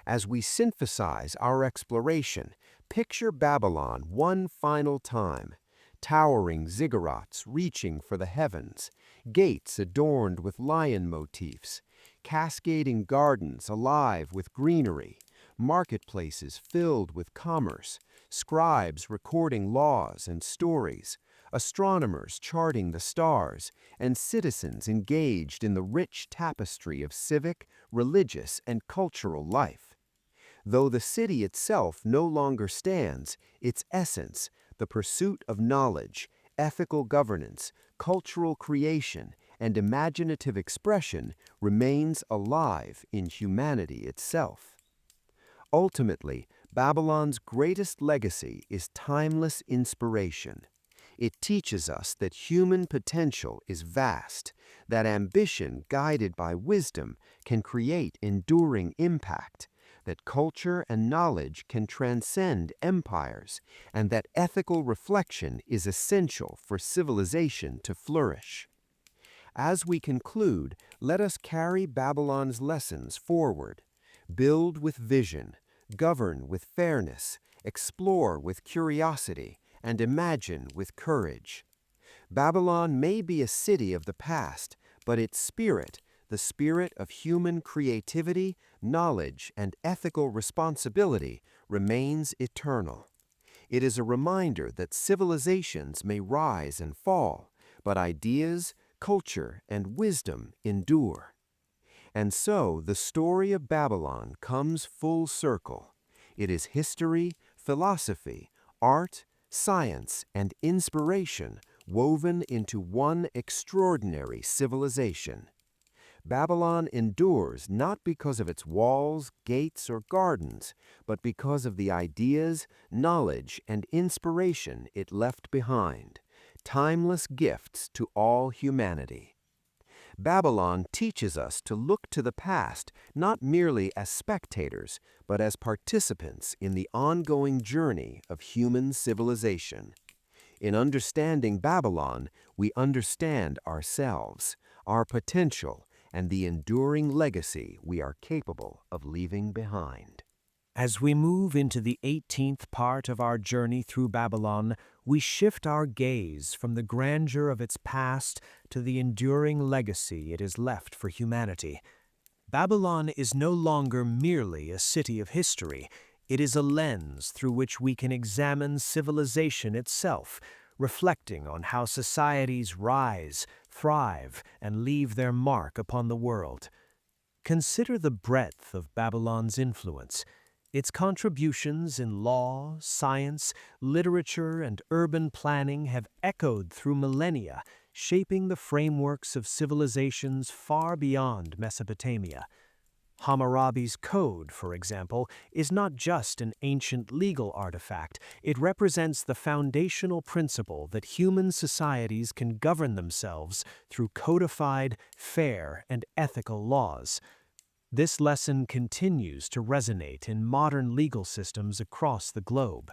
As we synthesize our exploration, picture Babylon one final time: towering ziggurats reaching for the heavens, gates adorned with lion motifs, cascading gardens alive with greenery, marketplaces filled with commerce, scribes recording laws and stories, astronomers charting the stars, and citizens engaged in the rich tapestry of civic, religious, and cultural life. Though the city itself no longer stands, its essence, the pursuit of knowledge, ethical governance, cultural creation, and imaginative expression remains alive in humanity itself. Ultimately, Babylon's greatest legacy is timeless inspiration. It teaches us that human potential is vast, that ambition guided by wisdom can create enduring impact, that culture and knowledge can transcend empires, and that ethical reflection is essential for civilization to flourish. As we conclude, let us carry Babylon's lessons forward. Build with vision, govern with fairness, explore with curiosity, and imagine with courage. Babylon may be a city of the past, but its spirit, the spirit of human creativity, knowledge, and ethical responsibility, remains eternal. It is a reminder that civilizations may rise and fall, but ideas, culture, and wisdom endure. And so the story of Babylon comes full circle. It is history, philosophy, art, science, and inspiration woven into one extraordinary civilization. Babylon endures not because of its walls, gates, or gardens, but because of the ideas, knowledge, and inspiration it left behind, timeless gifts to all humanity. Babylon teaches us to look to the past not merely as spectators, but as participants in the ongoing journey of human civilization. In understanding Babylon, we understand ourselves, our potential, and the enduring legacy we are capable of leaving behind. As we move into the 18th part of our journey through Babylon, we shift our gaze from the grandeur of its past to the enduring legacy it has left for humanity. Babylon is no longer merely a city of history. It is a lens through which we can examine civilization itself, reflecting on how societies rise, thrive, and leave their mark upon the world. Consider the breadth of Babylon's influence. Its contributions in law, science, literature, and urban planning have echoed through millennia, shaping the frameworks of civilizations far beyond Mesopotamia. Hammurabi's Code, for example, is not just an ancient legal artifact. It represents the foundational principle that human societies can govern themselves through codified, fair, and ethical laws. This lesson continues to resonate in modern legal systems across the globe.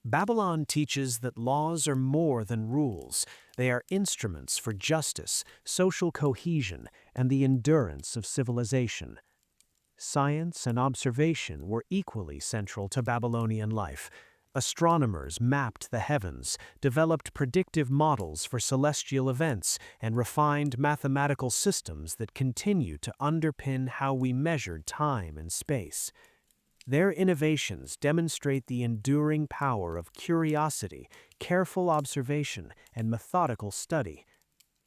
Babylon teaches that laws are more than rules. They are instruments for justice, social cohesion, and the endurance of civilization. Science and observation were equally central to Babylonian life. Astronomers mapped the heavens, developed predictive models for celestial events, and refined mathematical systems that continue to underpin how we measured time and space. Their innovations demonstrate the enduring power of curiosity, careful observation, and methodical study.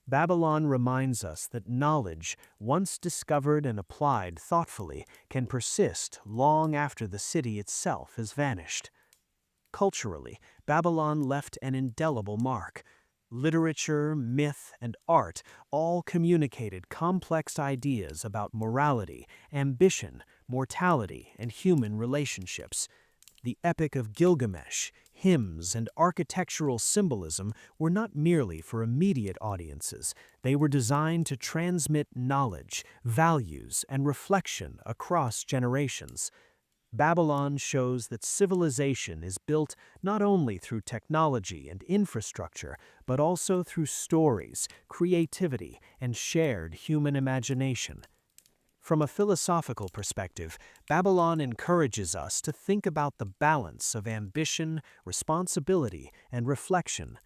Babylon reminds us that knowledge, once discovered and applied thoughtfully, can persist long after the city itself has vanished. Culturally, Babylon left an indelible mark. Literature, myth, and art all communicated complex ideas about morality, ambition, mortality, and human relationships. The Epic of Gilgamesh, hymns, and architectural symbolism were not merely for immediate audiences. They were designed to transmit knowledge, values, and reflection across generations. Babylon shows that civilization is built not only through technology and infrastructure, but also through stories, creativity, and shared human imagination. From a philosophical perspective, Babylon encourages us to think about the balance of ambition, responsibility, and reflection.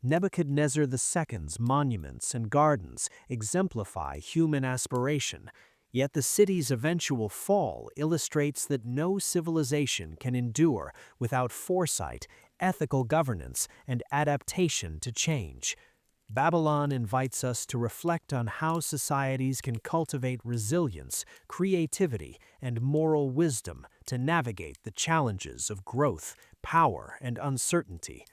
Nebuchadnezzar II's monuments and gardens exemplify human aspiration, Yet the city's eventual fall illustrates that no civilization can endure without foresight, ethical governance, and adaptation to change. Babylon invites us to reflect on how societies can cultivate resilience, creativity, and moral wisdom to navigate the challenges of growth, power, and uncertainty.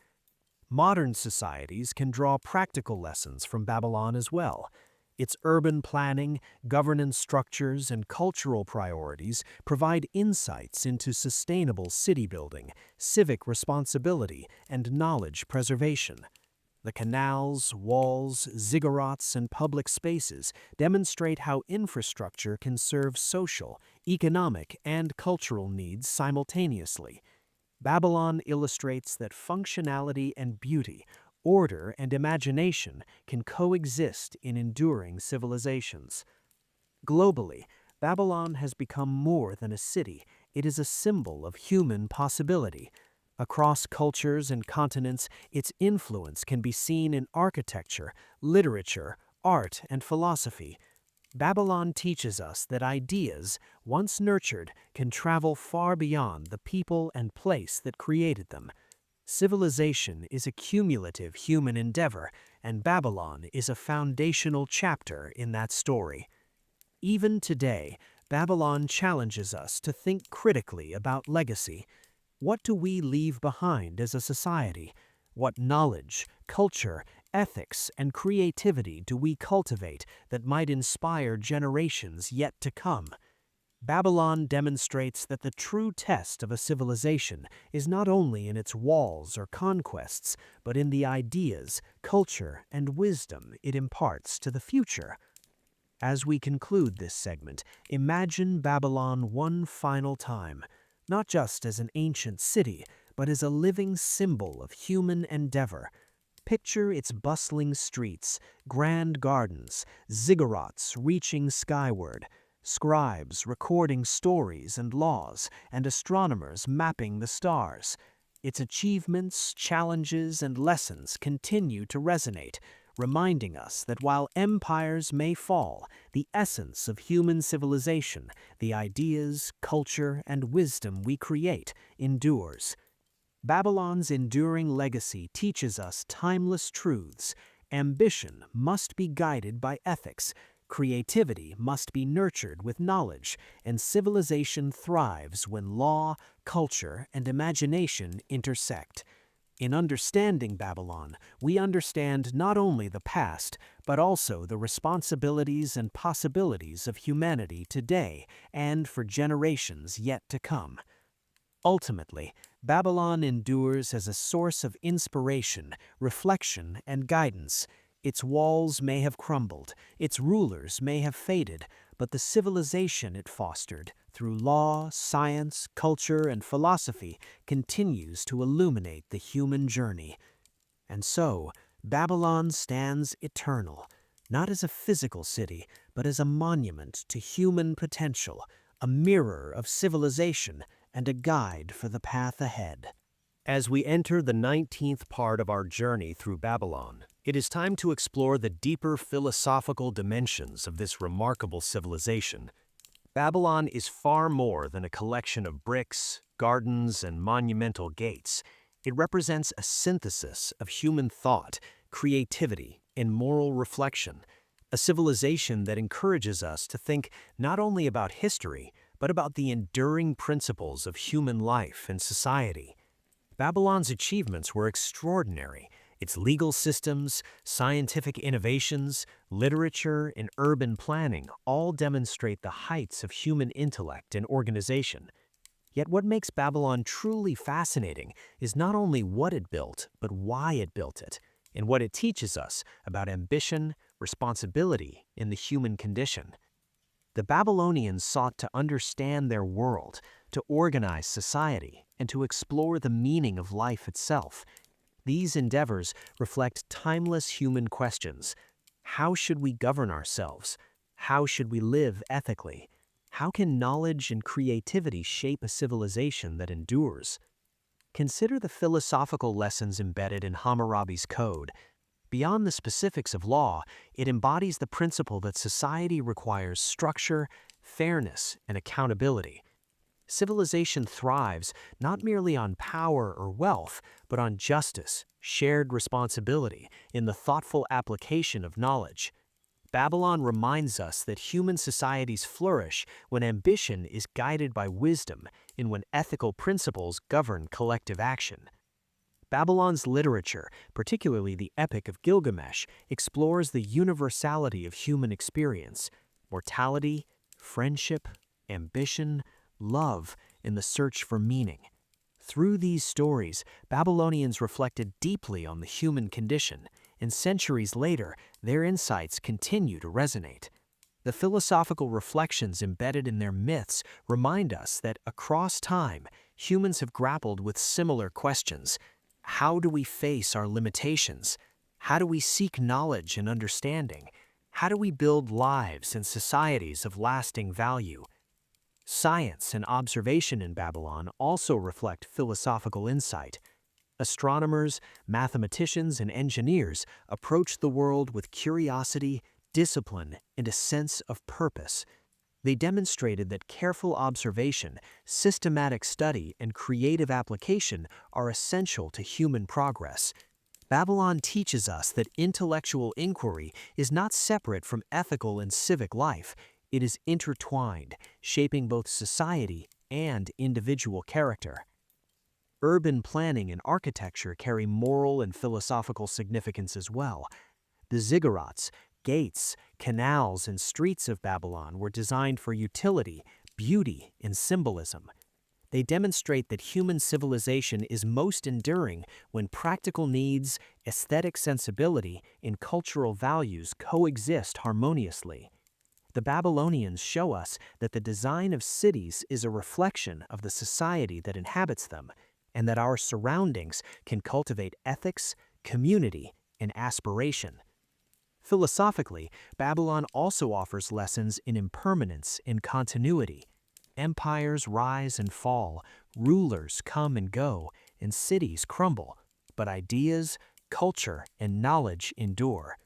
Modern societies can draw practical lessons from Babylon as well. Its urban planning, governance structures, and cultural priorities provide insights into sustainable city building, civic responsibility, and knowledge preservation. The canals, walls, ziggurats, and public spaces demonstrate how infrastructure can serve social, economic, and cultural needs simultaneously. Babylon illustrates that functionality and beauty, order and imagination can coexist in enduring civilizations. Globally, Babylon has become more than a city. It is a symbol of human possibility. Across cultures and continents, its influence can be seen in architecture, literature, art, and philosophy. Babylon teaches us that ideas, once nurtured, can travel far beyond the people and place that created them. Civilization is a cumulative human endeavor, and Babylon is a foundational chapter in that story. Even today, Babylon challenges us to think critically about legacy. What do we leave behind as a society? What knowledge, culture, ethics, and creativity do we cultivate that might inspire generations yet to come? Babylon demonstrates that the true test of a civilization is not only in its walls or conquests, but in the ideas, culture, and wisdom it imparts to the future. As we conclude this segment, imagine Babylon one final time, not just as an ancient city, but as a living symbol of human endeavor. Picture its bustling streets, grand gardens, ziggurats reaching skyward, scribes recording stories and laws, and astronomers mapping the stars. Its achievements, challenges, and lessons continue to resonate, reminding us that while empires may fall, the essence of human civilization, the ideas, culture, and wisdom we create, endures. Babylon's enduring legacy teaches us timeless truths. Ambition must be guided by ethics, creativity must be nurtured with knowledge, and civilization thrives when law, culture, and imagination intersect. In understanding Babylon, we understand not only the past, but also the responsibilities and possibilities of humanity today and for generations yet to come. Ultimately, Babylon endures as a source of inspiration, reflection, and guidance. Its walls may have crumbled, its rulers may have faded, but the civilization it fostered, through law, science, culture, and philosophy, continues to illuminate the human journey. And so, Babylon stands eternal, not as a physical city, but as a monument to human potential, a mirror of civilization, and a guide for the path ahead. As we enter the 19th part of our journey through Babylon, it is time to explore the deeper philosophical dimensions of this remarkable civilization. Babylon is far more than a collection of bricks, gardens, and monumental gates. It represents a synthesis of human thought, creativity, and moral reflection, a civilization that encourages us to think not only about history, but about the enduring principles of human life and society. Babylon's achievements were extraordinary. Its legal systems, scientific innovations, literature, and urban planning all demonstrate the heights of human intellect and organization. Yet what makes Babylon truly fascinating is not only what it built, but why it built it, and what it teaches us about ambition, responsibility, and the human condition. The Babylonians sought to understand their world, to organize society, and to explore the meaning of life itself. These endeavors reflect timeless human questions. How should we govern ourselves? How should we live ethically? How can knowledge and creativity shape a civilization that endures? Consider the philosophical lessons embedded in Hammurabi's code. Beyond the specifics of law, it embodies the principle that society requires structure, fairness, and accountability. Civilization thrives not merely on power or wealth, but on justice, shared responsibility, in the thoughtful application of knowledge. Babylon reminds us that human societies flourish when ambition is guided by wisdom and when ethical principles govern collective action. Babylon's literature, particularly the Epic of Gilgamesh, explores the universality of human experience, mortality, friendship, ambition, love, and the search for meaning. Through these stories, Babylonians reflected deeply on the human condition, and centuries later, their insights continue to resonate. The philosophical reflections embedded in their myths remind us that across time, humans have grappled with similar questions. How do we face our limitations? How do we seek knowledge and understanding? How do we build lives and societies of lasting value? Science and observation in Babylon also reflect philosophical insight. Astronomers, mathematicians, and engineers approached the world with curiosity, discipline, and a sense of purpose. They demonstrated that careful observation, systematic study, and creative application are essential to human progress. Babylon teaches us that intellectual inquiry is not separate from ethical and civic life. It is intertwined, shaping both society and individual character. Urban planning and architecture carry moral and philosophical significance as well. The ziggurats, gates, canals, and streets of Babylon were designed for utility, beauty, and symbolism. They demonstrate that human civilization is most enduring when practical needs, aesthetic sensibility, and cultural values coexist harmoniously. The Babylonians show us that the design of cities is a reflection of the society that inhabits them, and that our surroundings can cultivate ethics, community, and aspiration. Philosophically, Babylon also offers lessons in impermanence and continuity. Empires rise and fall, rulers come and go, and cities crumble, but ideas, culture, and knowledge endure.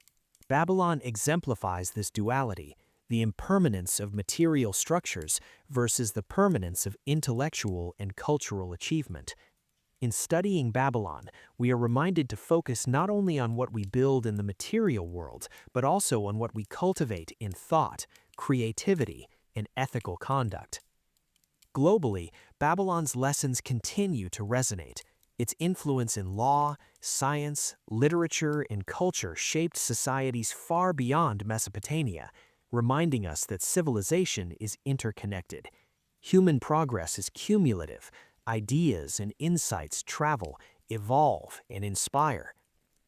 Babylon exemplifies this duality, the impermanence of material structures versus the permanence of intellectual and cultural achievement. In studying Babylon, we are reminded to focus not only on what we build in the material world, but also on what we cultivate in thought, creativity, and ethical conduct. Globally, Babylon's lessons continue to resonate. Its influence in law, science, literature, and culture shaped societies far beyond Mesopotamia, reminding us that civilization is interconnected. Human progress is cumulative. Ideas and insights travel, evolve, and inspire.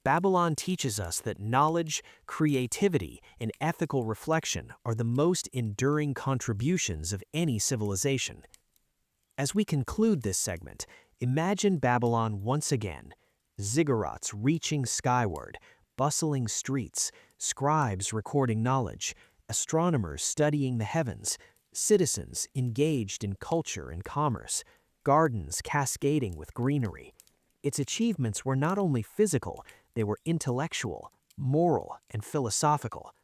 Babylon teaches us that knowledge, creativity, and ethical reflection are the most enduring contributions of any civilization. As we conclude this segment, imagine Babylon once again. Ziggurats reaching skyward, bustling streets, scribes recording knowledge, astronomers studying the heavens, citizens engaged in culture and commerce, gardens cascading with greenery. Its achievements were not only physical, they were intellectual, moral, and philosophical.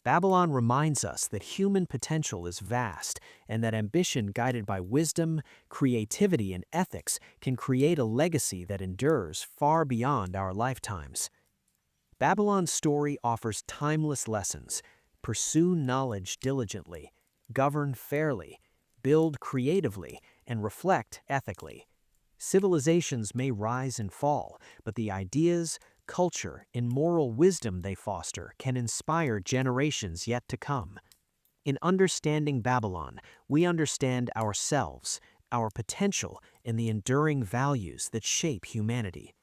Babylon reminds us that human potential is vast and that ambition guided by wisdom, creativity, and ethics can create a legacy that endures far beyond our lifetimes. Babylon's story offers timeless lessons. Pursue knowledge diligently, govern fairly, build creatively, and reflect ethically. Civilizations may rise and fall, but the ideas, culture, and moral wisdom they foster can inspire generations yet to come. In understanding Babylon, we understand ourselves, our potential, and the enduring values that shape humanity.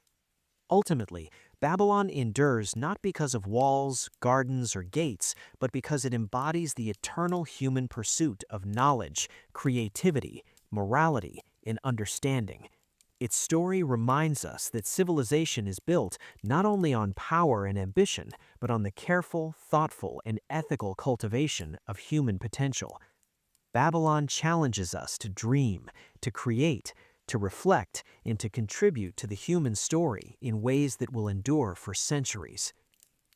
Ultimately, Babylon endures not because of walls, gardens, or gates, but because it embodies the eternal human pursuit of knowledge, creativity, morality, and understanding. Its story reminds us that civilization is built not only on power and ambition, but on the careful, thoughtful, and ethical cultivation of human potential. Babylon challenges us to dream, to create, to reflect, and to contribute to the human story in ways that will endure for centuries.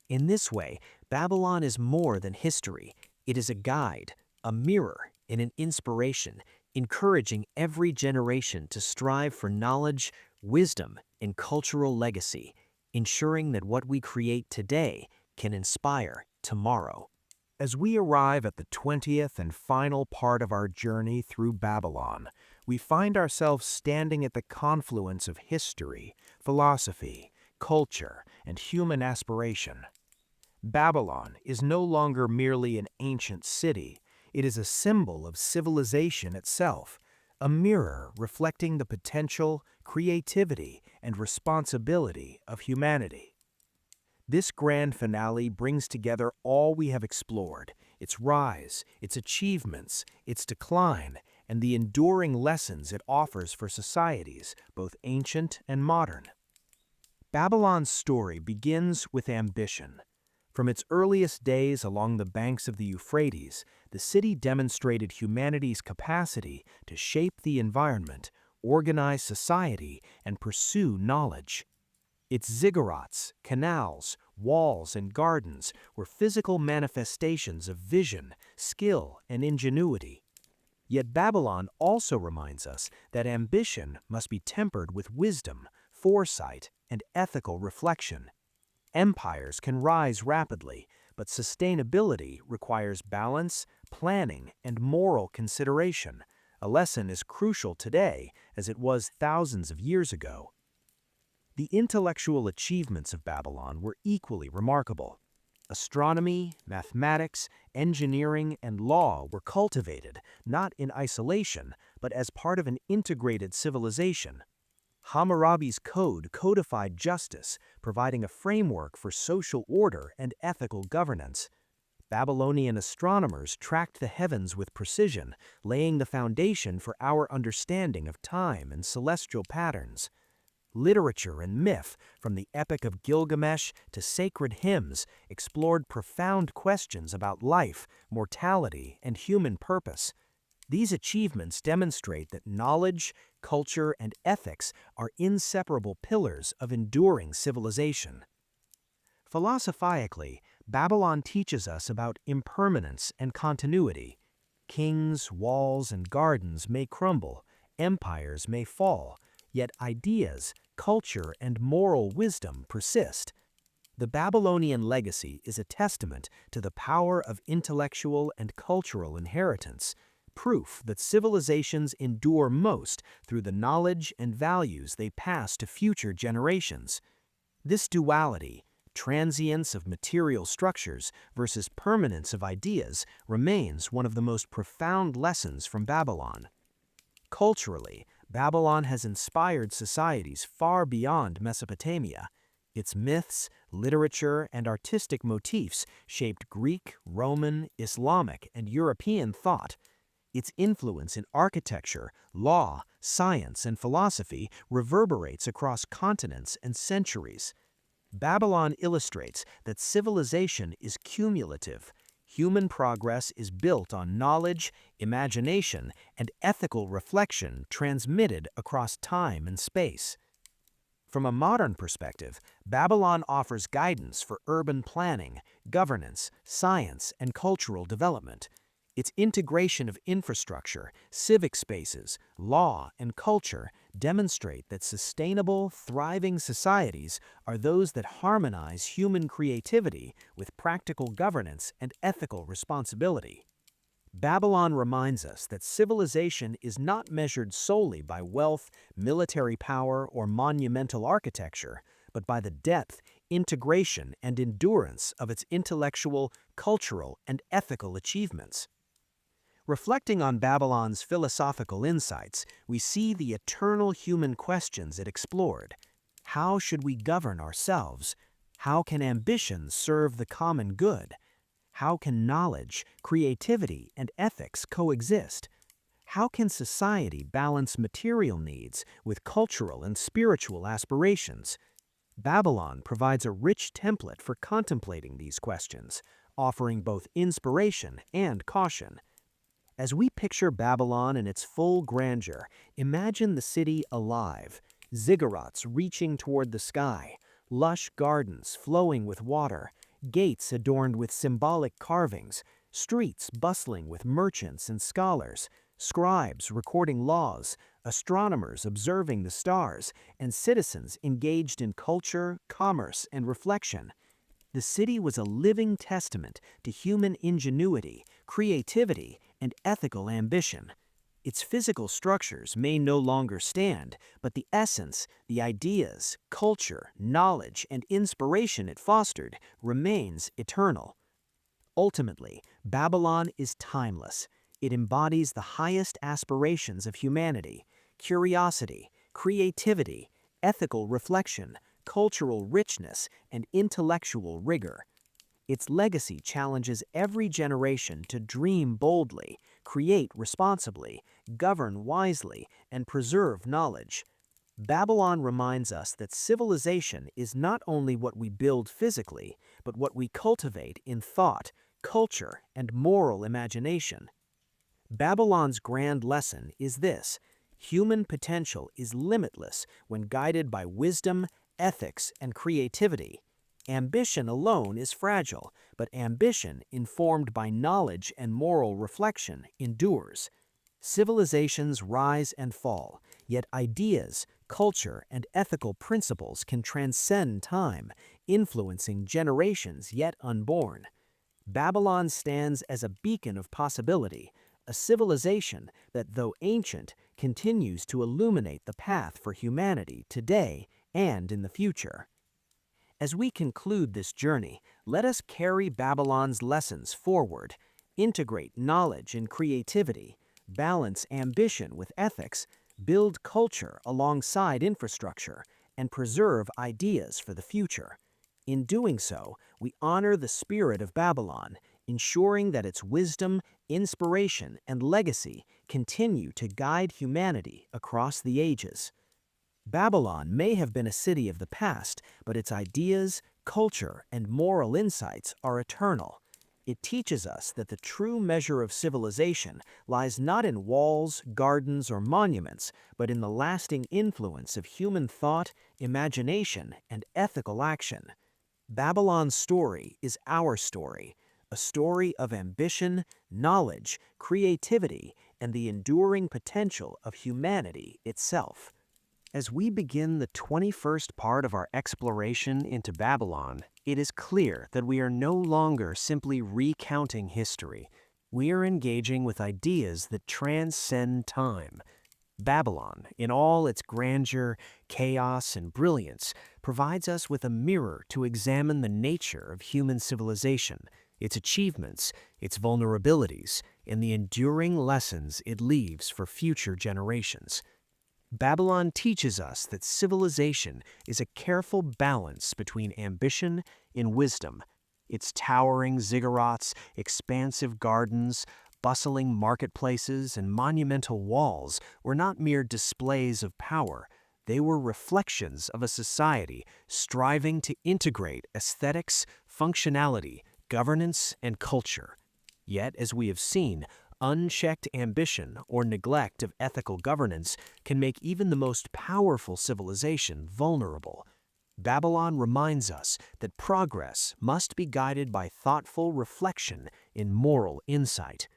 In this way, Babylon is more than history. It is a guide, a mirror, and an inspiration, encouraging every generation to strive for knowledge, wisdom, and cultural legacy, ensuring that what we create today can inspire tomorrow. As we arrive at the 20th and final part of our journey through Babylon, we find ourselves standing at the confluence of history, philosophy, culture, and human aspiration. Babylon is no longer merely an ancient city, it is a symbol of civilization itself, a mirror reflecting the potential, creativity, and responsibility of humanity. This grand finale brings together all we have explored, its rise, its achievements, its decline, and the enduring lessons it offers for societies, both ancient and modern. Babylon's story begins with ambition. From its earliest days along the banks of the Euphrates, the city demonstrated humanity's capacity to shape the environment, organize society, and pursue knowledge. Its ziggurats, canals, walls, and gardens were physical manifestations of vision, skill, and ingenuity. Yet Babylon also reminds us that ambition must be tempered with wisdom, foresight, and ethical reflection. Empires can rise rapidly, but sustainability requires balance, planning, and moral consideration, a lesson as crucial today as it was thousands of years ago. The intellectual achievements of Babylon were equally remarkable. Astronomy, mathematics, engineering, and law were cultivated, not in isolation, but as part of an integrated civilization. Hammurabi's code codified justice, providing a framework for social order and ethical governance. Babylonian astronomers tracked the heavens with precision, laying the foundation for our understanding of time and celestial patterns. Literature and myth, from the Epic of Gilgamesh to sacred hymns, explored profound questions about life, mortality, and human purpose. These achievements demonstrate that knowledge, culture, and ethics are inseparable pillars of enduring civilization. Philosophically, Babylon teaches us about impermanence and continuity. Kings, walls, and gardens may crumble, empires may fall, yet ideas, culture, and moral wisdom persist. The Babylonian legacy is a testament to the power of intellectual and cultural inheritance, proof that civilizations endure most through the knowledge and values they pass to future generations. This duality, transience of material structures versus permanence of ideas, remains one of the most profound lessons from Babylon. Culturally, Babylon has inspired societies far beyond Mesopotamia. Its myths, literature, and artistic motifs shaped Greek, Roman, Islamic, and European thought. Its influence in architecture, law, science, and philosophy reverberates across continents and centuries. Babylon illustrates that civilization is cumulative. Human progress is built on knowledge, imagination, and ethical reflection transmitted across time and space. From a modern perspective, Babylon offers guidance for urban planning, governance, science, and cultural development. Its integration of infrastructure, civic spaces, law, and culture demonstrate that sustainable, thriving societies are those that harmonize human creativity with practical governance and ethical responsibility. Babylon reminds us that civilization is not measured solely by wealth, military power, or monumental architecture, but by the depth, integration, and endurance of its intellectual, cultural, and ethical achievements. Reflecting on Babylon's philosophical insights, we see the eternal human questions it explored. How should we govern ourselves? How can ambition serve the common good? How can knowledge, creativity, and ethics coexist? How can society balance material needs with cultural and spiritual aspirations? Babylon provides a rich template for contemplating these questions, offering both inspiration and caution. As we picture Babylon in its full grandeur, imagine the city alive, ziggurats reaching toward the sky, lush gardens flowing with water, gates adorned with symbolic carvings, streets bustling with merchants and scholars, scribes recording laws, astronomers observing the stars, and citizens engaged in culture, commerce, and reflection. The city was a living testament to human ingenuity, creativity, and ethical ambition. Its physical structures may no longer stand, but the essence, the ideas, culture, knowledge, and inspiration it fostered remains eternal. Ultimately, Babylon is timeless. It embodies the highest aspirations of humanity: curiosity, creativity, ethical reflection, cultural richness, and intellectual rigor. Its legacy challenges every generation to dream boldly, create responsibly, govern wisely, and preserve knowledge. Babylon reminds us that civilization is not only what we build physically, but what we cultivate in thought, culture, and moral imagination. Babylon's grand lesson is this: human potential is limitless when guided by wisdom, ethics, and creativity. Ambition alone is fragile, but ambition informed by knowledge and moral reflection endures. Civilizations rise and fall, yet ideas, culture, and ethical principles can transcend time, influencing generations yet unborn. Babylon stands as a beacon of possibility, a civilization that, though ancient, continues to illuminate the path for humanity today and in the future. As we conclude this journey, let us carry Babylon's lessons forward, integrate knowledge and creativity, balance ambition with ethics, build culture alongside infrastructure, and preserve ideas for the future. In doing so, we honor the spirit of Babylon, ensuring that its wisdom, inspiration, and legacy continue to guide humanity across the ages. Babylon may have been a city of the past, but its ideas, culture, and moral insights are eternal. It teaches us that the true measure of civilization lies not in walls, gardens, or monuments, but in the lasting influence of human thought, imagination, and ethical action. Babylon's story is our story, a story of ambition, knowledge, creativity, and the enduring potential of humanity itself. As we begin the 21st part of our exploration into Babylon, it is clear that we are no longer simply recounting history. We are engaging with ideas that transcend time. Babylon, in all its grandeur, chaos, and brilliance, provides us with a mirror to examine the nature of human civilization, its achievements, its vulnerabilities, and the enduring lessons it leaves for future generations. Babylon teaches us that civilization is a careful balance between ambition and wisdom. Its towering ziggurats, expansive gardens, bustling marketplaces, and monumental walls were not mere displays of power. They were reflections of a society striving to integrate aesthetics, functionality, governance, and culture. Yet, as we have seen, unchecked ambition or neglect of ethical governance can make even the most powerful civilization vulnerable. Babylon reminds us that progress must be guided by thoughtful reflection and moral insight.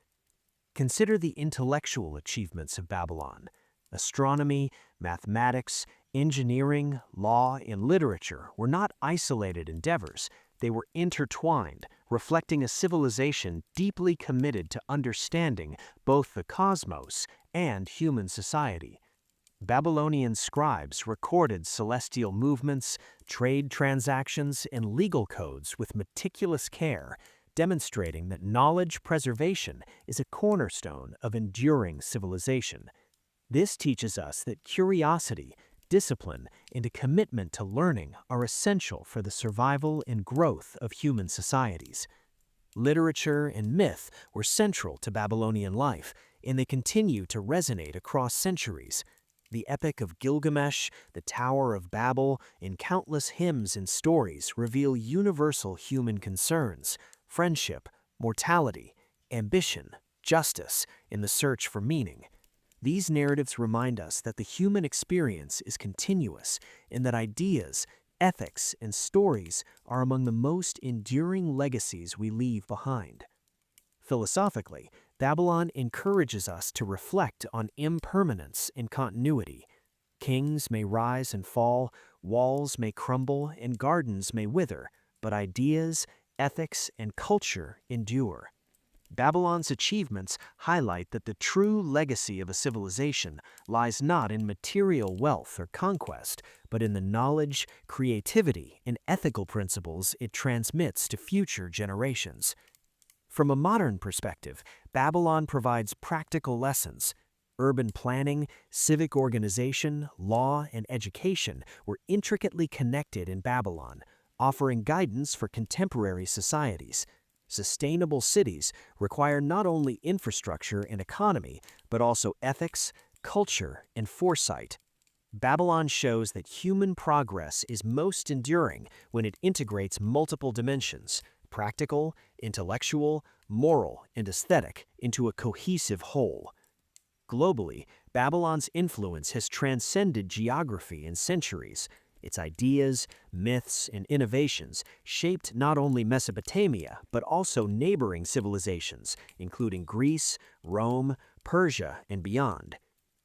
Consider the intellectual achievements of Babylon. Astronomy, mathematics, engineering, law, and literature were not isolated endeavors. They were intertwined, reflecting a civilization deeply committed to understanding both the cosmos and human society. Babylonian scribes recorded celestial movements, trade transactions, and legal codes with meticulous care, demonstrating that knowledge preservation is a cornerstone of enduring civilization. This teaches us that curiosity, discipline, and a commitment to learning are essential for the survival and growth of human societies. Literature and myth were central to Babylonian life, and they continue to resonate across centuries. The Epic of Gilgamesh, the Tower of Babel, and countless hymns and stories reveal universal human concerns: friendship, mortality, ambition, justice, and the search for meaning. These narratives remind us that the human experience is continuous and that ideas, ethics, and stories are among the most enduring legacies we leave behind. Philosophically, Babylon encourages us to reflect on impermanence and continuity. Kings may rise and fall, walls may crumble, and gardens may wither, but ideas, ethics, and culture endure. Babylon's achievements highlight that the true legacy of a civilization lies not in material wealth or conquest, but in the knowledge, creativity, and ethical principles it transmits to future generations. From a modern perspective, Babylon provides practical lessons. Urban planning, civic organization, law, and education were intricately connected in Babylon, offering guidance for contemporary societies. Sustainable cities require not only infrastructure and economy, but also ethics, culture, and foresight. Babylon shows that human progress is most enduring when it integrates multiple dimensions, practical, intellectual, moral, and aesthetic, into a cohesive whole. Globally, Babylon's influence has transcended geography and centuries. Its ideas, myths, and innovations shaped not only Mesopotamia, but also neighboring civilizations, including Greece, Rome, Persia, and beyond.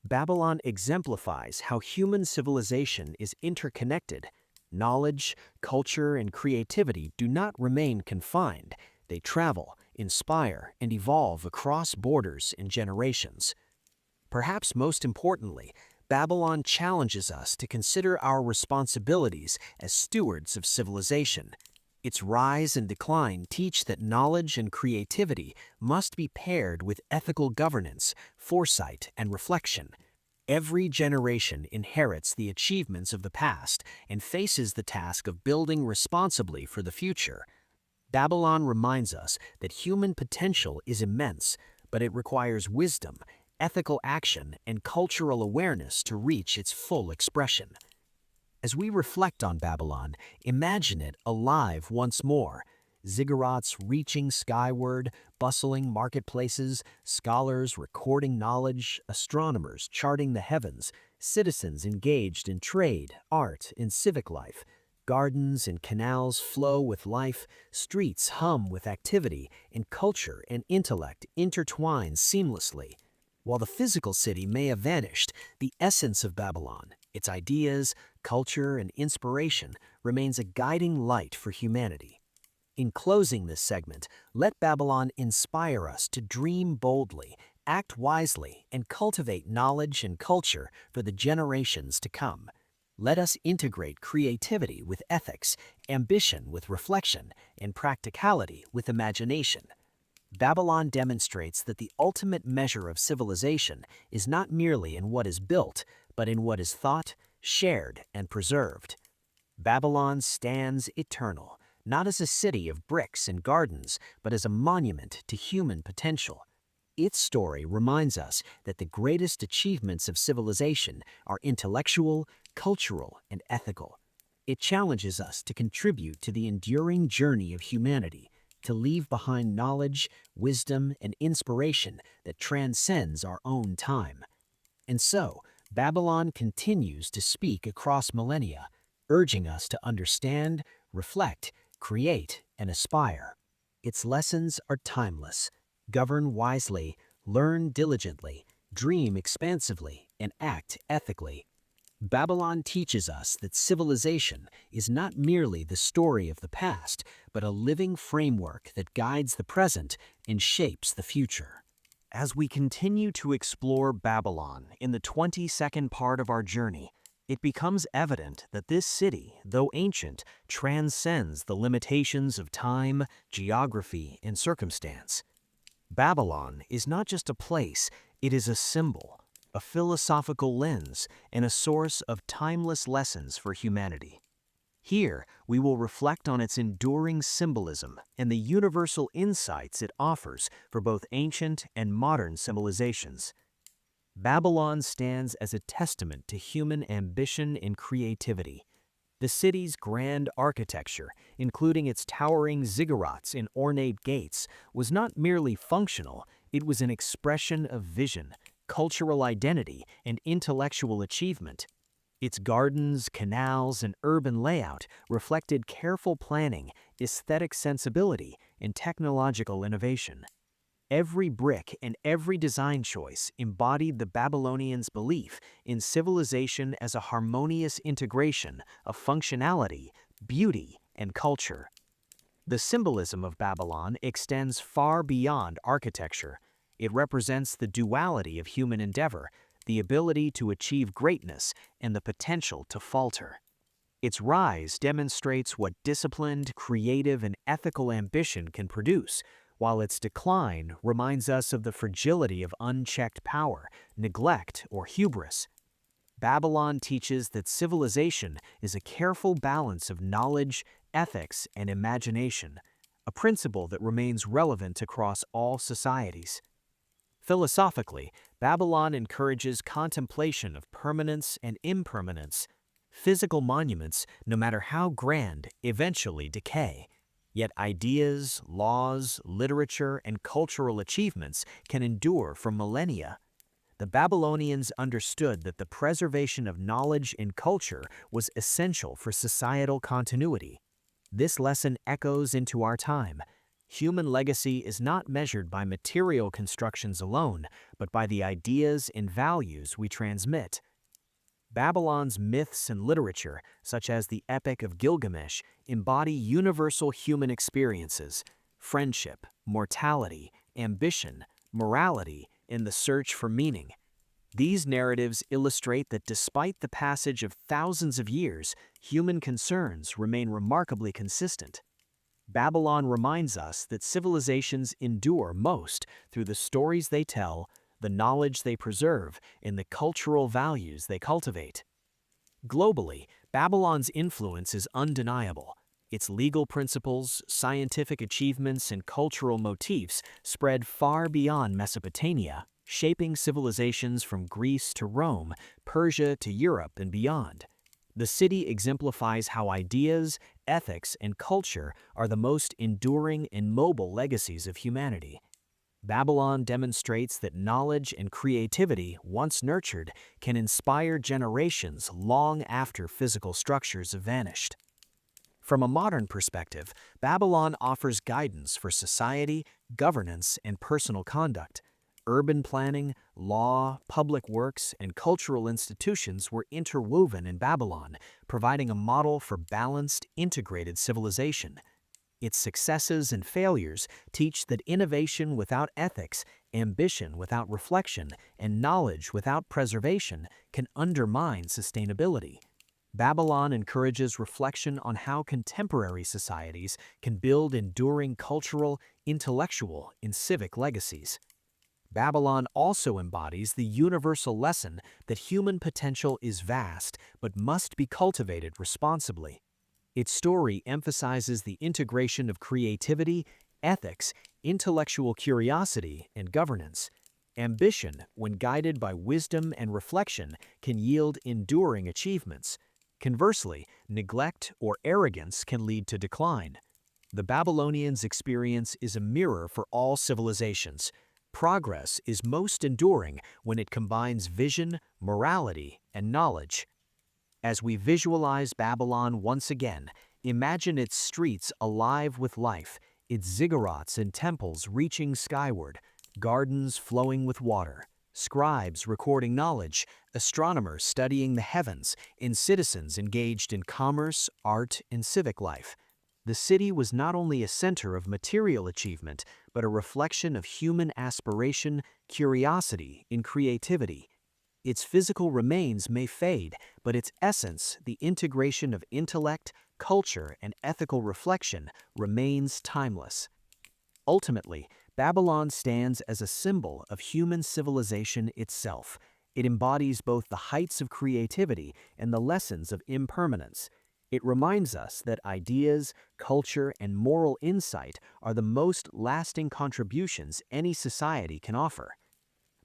Babylon exemplifies how human civilization is interconnected. Knowledge, culture, and creativity do not remain confined. They travel, inspire, and evolve across borders and generations. Perhaps most importantly, Babylon challenges us to consider our responsibilities as stewards of civilization. Its rise and decline teach that knowledge and creativity must be paired with ethical governance, foresight, and reflection. Every generation inherits the achievements of the past and faces the task of building responsibly for the future. Babylon reminds us that human potential is immense, but it requires wisdom, ethical action, and cultural awareness to reach its full expression. As we reflect on Babylon, imagine it alive once more. Ziggurats reaching skyward, bustling marketplaces, scholars recording knowledge, astronomers charting the heavens, citizens engaged in trade, art, and civic life. Gardens and canals flow with life, streets hum with activity, and culture and intellect intertwine seamlessly. While the physical city may have vanished, the essence of Babylon, its ideas, culture, and inspiration, remains a guiding light for humanity. In closing this segment, let Babylon inspire us to dream boldly, act wisely, and cultivate knowledge and culture for the generations to come. Let us integrate creativity with ethics, ambition with reflection, and practicality with imagination. Babylon demonstrates that the ultimate measure of civilization is not merely in what is built, but in what is thought, shared, and preserved. Babylon stands eternal, not as a city of bricks and gardens, but as a monument to human potential. Its story reminds us that the greatest achievements of civilization are intellectual, cultural, and ethical. It challenges us to contribute to the enduring journey of humanity, to leave behind knowledge, wisdom, and inspiration that transcends our own time. And so, Babylon continues to speak across millennia, urging us to understand, reflect, create, and aspire. Its lessons are timeless. Govern wisely, learn diligently, dream expansively, and act ethically. Babylon teaches us that civilization is not merely the story of the past, but a living framework that guides the present and shapes the future. As we continue to explore Babylon in the 22nd part of our journey, it becomes evident that this city, though ancient, transcends the limitations of time, geography, and circumstance. Babylon is not just a place, it is a symbol, a philosophical lens, and a source of timeless lessons for humanity. Here, we will reflect on its enduring symbolism and the universal insights it offers for both ancient and modern civilizations. Babylon stands as a testament to human ambition and creativity. The city's grand architecture, including its towering ziggurats and ornate gates, was not merely functional, it was an expression of vision, cultural identity, and intellectual achievement. Its gardens, canals, and urban layout reflected careful planning, aesthetic sensibility, and technological innovation. Every brick and every design choice embodied the Babylonians' belief in civilization as a harmonious integration of functionality, beauty, and culture. The symbolism of Babylon extends far beyond architecture. It represents the duality of human endeavor, the ability to achieve greatness, and the potential to falter. Its rise demonstrates what disciplined, creative, and ethical ambition can produce, while its decline reminds us of the fragility of unchecked power, neglect, or hubris. Babylon teaches that civilization is a careful balance of knowledge, ethics, and imagination, a principle that remains relevant across all societies. Philosophically, Babylon encourages contemplation of permanence and impermanence. Physical monuments, no matter how grand, eventually decay. Yet ideas, laws, literature, and cultural achievements can endure for millennia. The Babylonians understood that the preservation of knowledge and culture was essential for societal continuity. This lesson echoes into our time. Human legacy is not measured by material constructions alone, but by the ideas and values we transmit. Babylon's myths and literature, such as the Epic of Gilgamesh, embody universal human experiences: friendship, mortality, ambition, morality, and the search for meaning. These narratives illustrate that despite the passage of thousands of years, human concerns remain remarkably consistent. Babylon reminds us that civilizations endure most through the stories they tell, the knowledge they preserve, and the cultural values they cultivate. Globally, Babylon's influence is undeniable. Its legal principles, scientific achievements, and cultural motifs spread far beyond Mesopotamia, shaping civilizations from Greece to Rome, Persia to Europe, and beyond. The city exemplifies how ideas, ethics, and culture are the most enduring and mobile legacies of humanity. Babylon demonstrates that knowledge and creativity, once nurtured, can inspire generations long after physical structures have vanished. From a modern perspective, Babylon offers guidance for society, governance, and personal conduct. Urban planning, law, public works, and cultural institutions were interwoven in Babylon, providing a model for balanced, integrated civilization. Its successes and failures teach that innovation without ethics, ambition without reflection, and knowledge without preservation can undermine sustainability. Babylon encourages reflection on how contemporary societies can build enduring cultural, intellectual, and civic legacies. Babylon also embodies the universal lesson that human potential is vast but must be cultivated responsibly. Its story emphasizes the integration of creativity, ethics, intellectual curiosity, and governance. Ambition, when guided by wisdom and reflection, can yield enduring achievements. Conversely, neglect or arrogance can lead to decline. The Babylonians' experience is a mirror for all civilizations. Progress is most enduring when it combines vision, morality, and knowledge. As we visualize Babylon once again, imagine its streets alive with life, its ziggurats and temples reaching skyward, gardens flowing with water, scribes recording knowledge, astronomers studying the heavens, and citizens engaged in commerce, art, and civic life. The city was not only a center of material achievement, but a reflection of human aspiration, curiosity, and creativity. Its physical remains may fade, but its essence, the integration of intellect, culture, and ethical reflection, remains timeless. Ultimately, Babylon stands as a symbol of human civilization itself. It embodies both the heights of creativity and the lessons of impermanence. It reminds us that ideas, culture, and moral insight are the most lasting contributions any society can offer.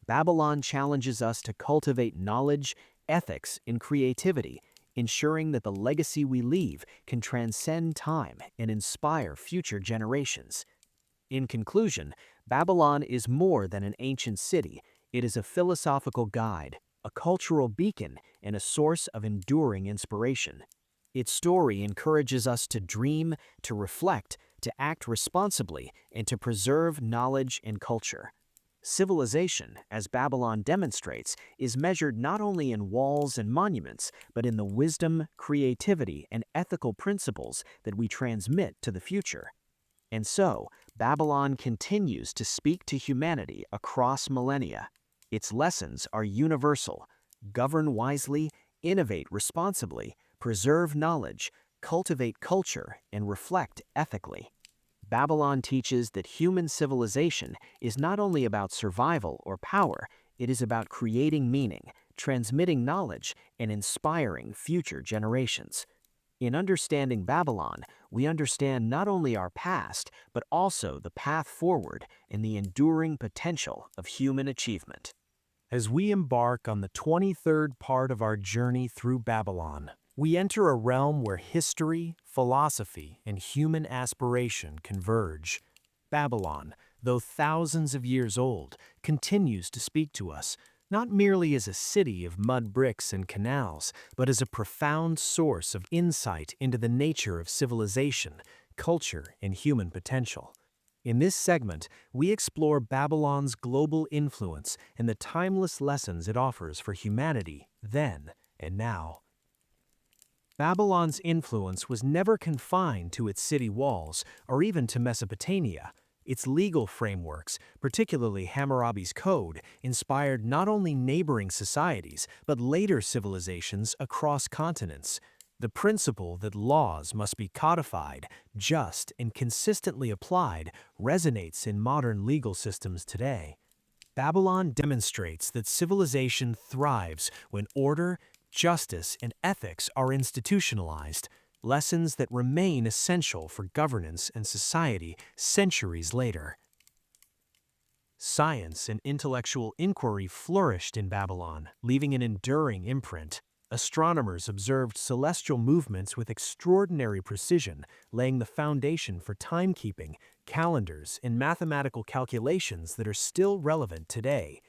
Babylon challenges us to cultivate knowledge, ethics, and creativity, ensuring that the legacy we leave can transcend time and inspire future generations. In conclusion, Babylon is more than an ancient city. It is a philosophical guide, a cultural beacon, and a source of enduring inspiration. Its story encourages us to dream, to reflect, to act responsibly, and to preserve knowledge and culture. Civilization, as Babylon demonstrates, is measured not only in walls and monuments, but in the wisdom, creativity, and ethical principles that we transmit to the future. And so, Babylon continues to speak to humanity across millennia. Its lessons are universal: govern wisely, innovate responsibly, preserve knowledge, cultivate culture, and reflect ethically. Babylon teaches that human civilization is not only about survival or power, it is about creating meaning, transmitting knowledge, and inspiring future generations. In understanding Babylon, we understand not only our past, but also the path forward and the enduring potential of human achievement. As we embark on the 23rd part of our journey through Babylon, we enter a realm where history, philosophy, and human aspiration converge. Babylon, though thousands of years old, continues to speak to us, not merely as a city of mud bricks and canals, but as a profound source of insight into the nature of civilization, culture, and human potential. In this segment, we explore Babylon's global influence and the timeless lessons it offers for humanity then and now. Babylon's influence was never confined to its city walls or even to Mesopotamia. Its legal frameworks, particularly Hammurabi's Code, inspired not only neighboring societies but later civilizations across continents. The principle that laws must be codified, just, and consistently applied resonates in modern legal systems today. Babylon demonstrates that civilization thrives when order, justice, and ethics are institutionalized, lessons that remain essential for governance and society centuries later. Science and intellectual inquiry flourished in Babylon, leaving an enduring imprint. Astronomers observed celestial movements with extraordinary precision, laying the foundation for timekeeping, calendars, and mathematical calculations that are still relevant today.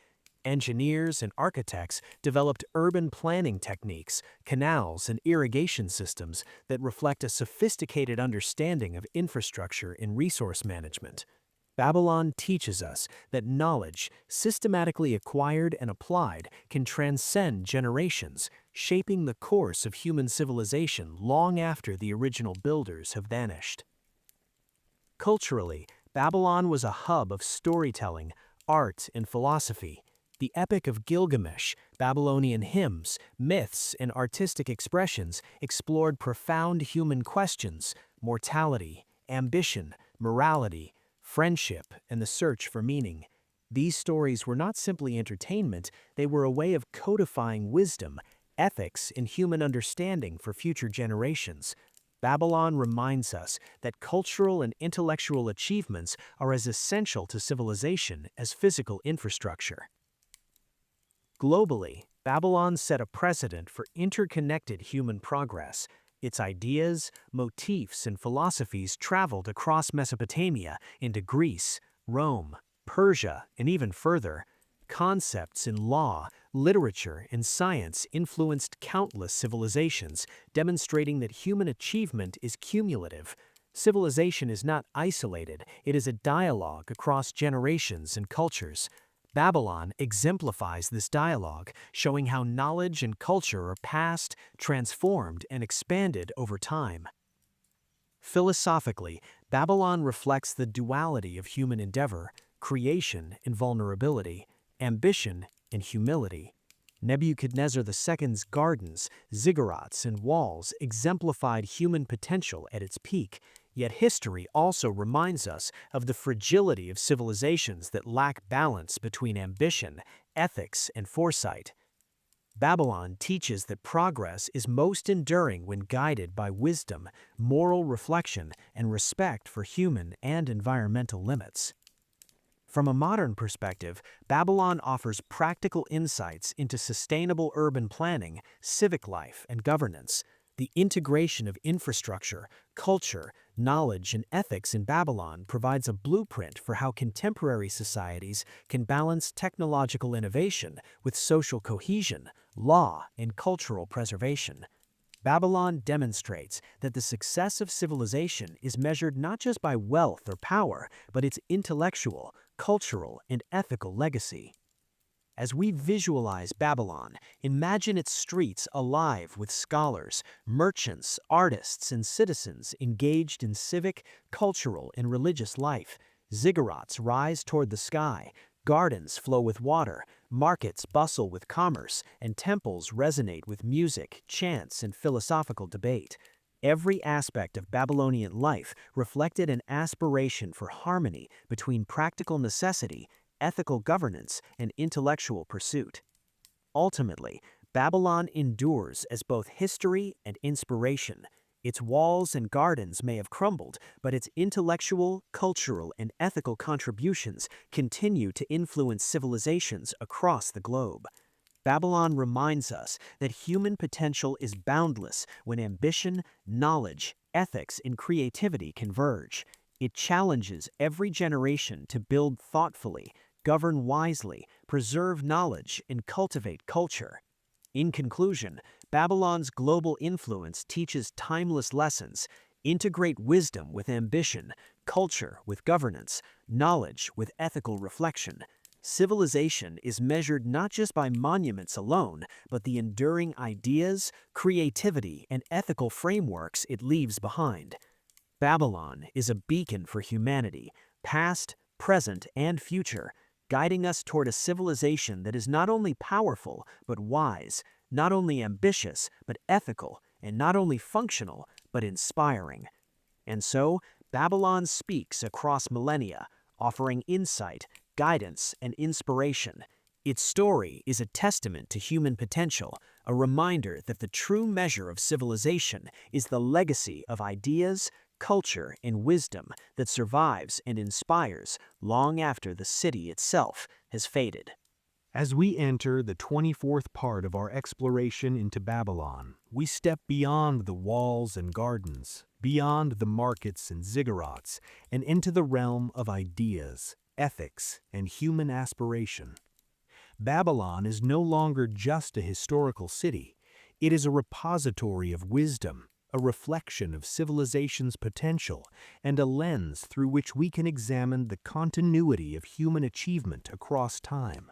Engineers and architects developed urban planning techniques, canals, and irrigation systems that reflect a sophisticated understanding of infrastructure and resource management. Babylon teaches us that knowledge, systematically acquired and applied, can transcend generations, shaping the course of human civilization long after the original builders have vanished. Culturally, Babylon was a hub of storytelling, art, and philosophy. The Epic of Gilgamesh, Babylonian hymns, myths, and artistic expressions explored profound human questions: mortality, ambition, morality, friendship, and the search for meaning. These stories were not simply entertainment, they were a way of codifying wisdom, ethics, and human understanding for future generations. Babylon reminds us that cultural and intellectual achievements are as essential to civilization as physical infrastructure. Globally, Babylon set a precedent for interconnected human progress. Its ideas, motifs, and philosophies traveled across Mesopotamia into Greece, Rome, Persia, and even further. Concepts in law, literature, and science influenced countless civilizations, demonstrating that human achievement is cumulative. Civilization is not isolated, it is a dialogue across generations and cultures. Babylon exemplifies this dialogue, showing how knowledge and culture are passed, transformed, and expanded over time. Philosophically, Babylon reflects the duality of human endeavor: creation and vulnerability, ambition and humility. Nebuchadnezzar II's gardens, ziggurats, and walls exemplified human potential at its peak, yet history also reminds us of the fragility of civilizations that lack balance between ambition, ethics, and foresight. Babylon teaches that progress is most enduring when guided by wisdom, moral reflection, and respect for human and environmental limits. From a modern perspective, Babylon offers practical insights into sustainable urban planning, civic life, and governance. The integration of infrastructure, culture, knowledge, and ethics in Babylon provides a blueprint for how contemporary societies can balance technological innovation with social cohesion, law, and cultural preservation. Babylon demonstrates that the success of civilization is measured not just by wealth or power, but its intellectual, cultural, and ethical legacy. As we visualize Babylon, imagine its streets alive with scholars, merchants, artists, and citizens engaged in civic, cultural, and religious life. Ziggurats rise toward the sky, gardens flow with water, markets bustle with commerce, and temples resonate with music, chants, and philosophical debate. Every aspect of Babylonian life reflected an aspiration for harmony between practical necessity, ethical governance, and intellectual pursuit. Ultimately, Babylon endures as both history and inspiration. Its walls and gardens may have crumbled, but its intellectual, cultural, and ethical contributions continue to influence civilizations across the globe. Babylon reminds us that human potential is boundless when ambition, knowledge, ethics, and creativity converge. It challenges every generation to build thoughtfully, govern wisely, preserve knowledge, and cultivate culture. In conclusion, Babylon's global influence teaches timeless lessons. Integrate wisdom with ambition, culture with governance, knowledge with ethical reflection. Civilization is measured not just by monuments alone, but the enduring ideas, creativity, and ethical frameworks it leaves behind. Babylon is a beacon for humanity, past, present, and future, guiding us toward a civilization that is not only powerful, but wise, not only ambitious, but ethical, and not only functional, but inspiring. And so, Babylon speaks across millennia, offering insight, guidance, and inspiration. Its story is a testament to human potential, a reminder that the true measure of civilization is the legacy of ideas, culture, and wisdom that survives and inspires long after the city itself has faded. As we enter the 24th part of our exploration into Babylon, we step beyond the walls and gardens, beyond the markets and ziggurats, and into the realm of ideas, ethics, and human aspiration. Babylon is no longer just a historical city. It is a repository of wisdom, a reflection of civilization's potential, and a lens through which we can examine the continuity of human achievement across time.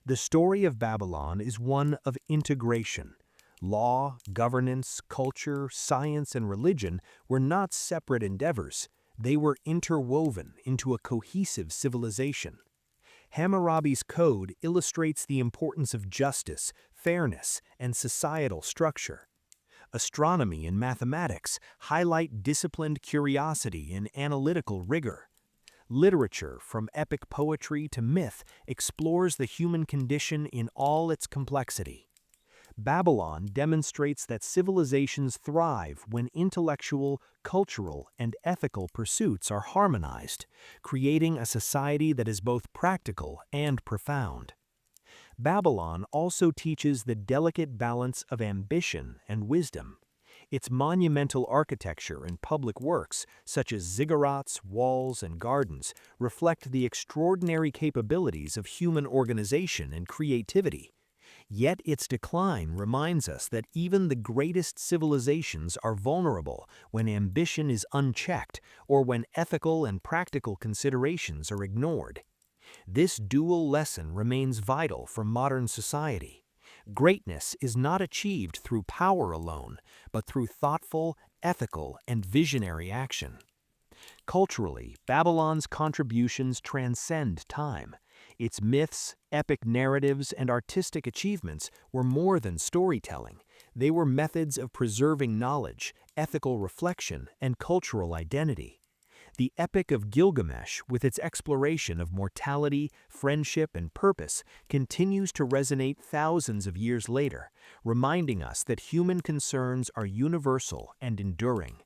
The story of Babylon is one of integration. Law, governance, culture, science, and religion were not separate endeavors. They were interwoven into a cohesive civilization. Hammurabi's code illustrates the importance of justice, fairness, and societal structure. Astronomy and mathematics highlight disciplined curiosity and analytical rigor. Literature, from epic poetry to myth, explores the human condition in all its complexity. Babylon demonstrates that civilizations thrive when intellectual, cultural, and ethical pursuits are harmonized, creating a society that is both practical and profound. Babylon also teaches the delicate balance of ambition and wisdom. Its monumental architecture and public works, such as ziggurats, walls, and gardens, reflect the extraordinary capabilities of human organization and creativity. Yet its decline reminds us that even the greatest civilizations are vulnerable when ambition is unchecked or when ethical and practical considerations are ignored. This dual lesson remains vital for modern society. Greatness is not achieved through power alone, but through thoughtful, ethical, and visionary action. Culturally, Babylon's contributions transcend time. Its myths, epic narratives, and artistic achievements were more than storytelling. They were methods of preserving knowledge, ethical reflection, and cultural identity. The Epic of Gilgamesh, with its exploration of mortality, friendship, and purpose, continues to resonate thousands of years later, reminding us that human concerns are universal and enduring.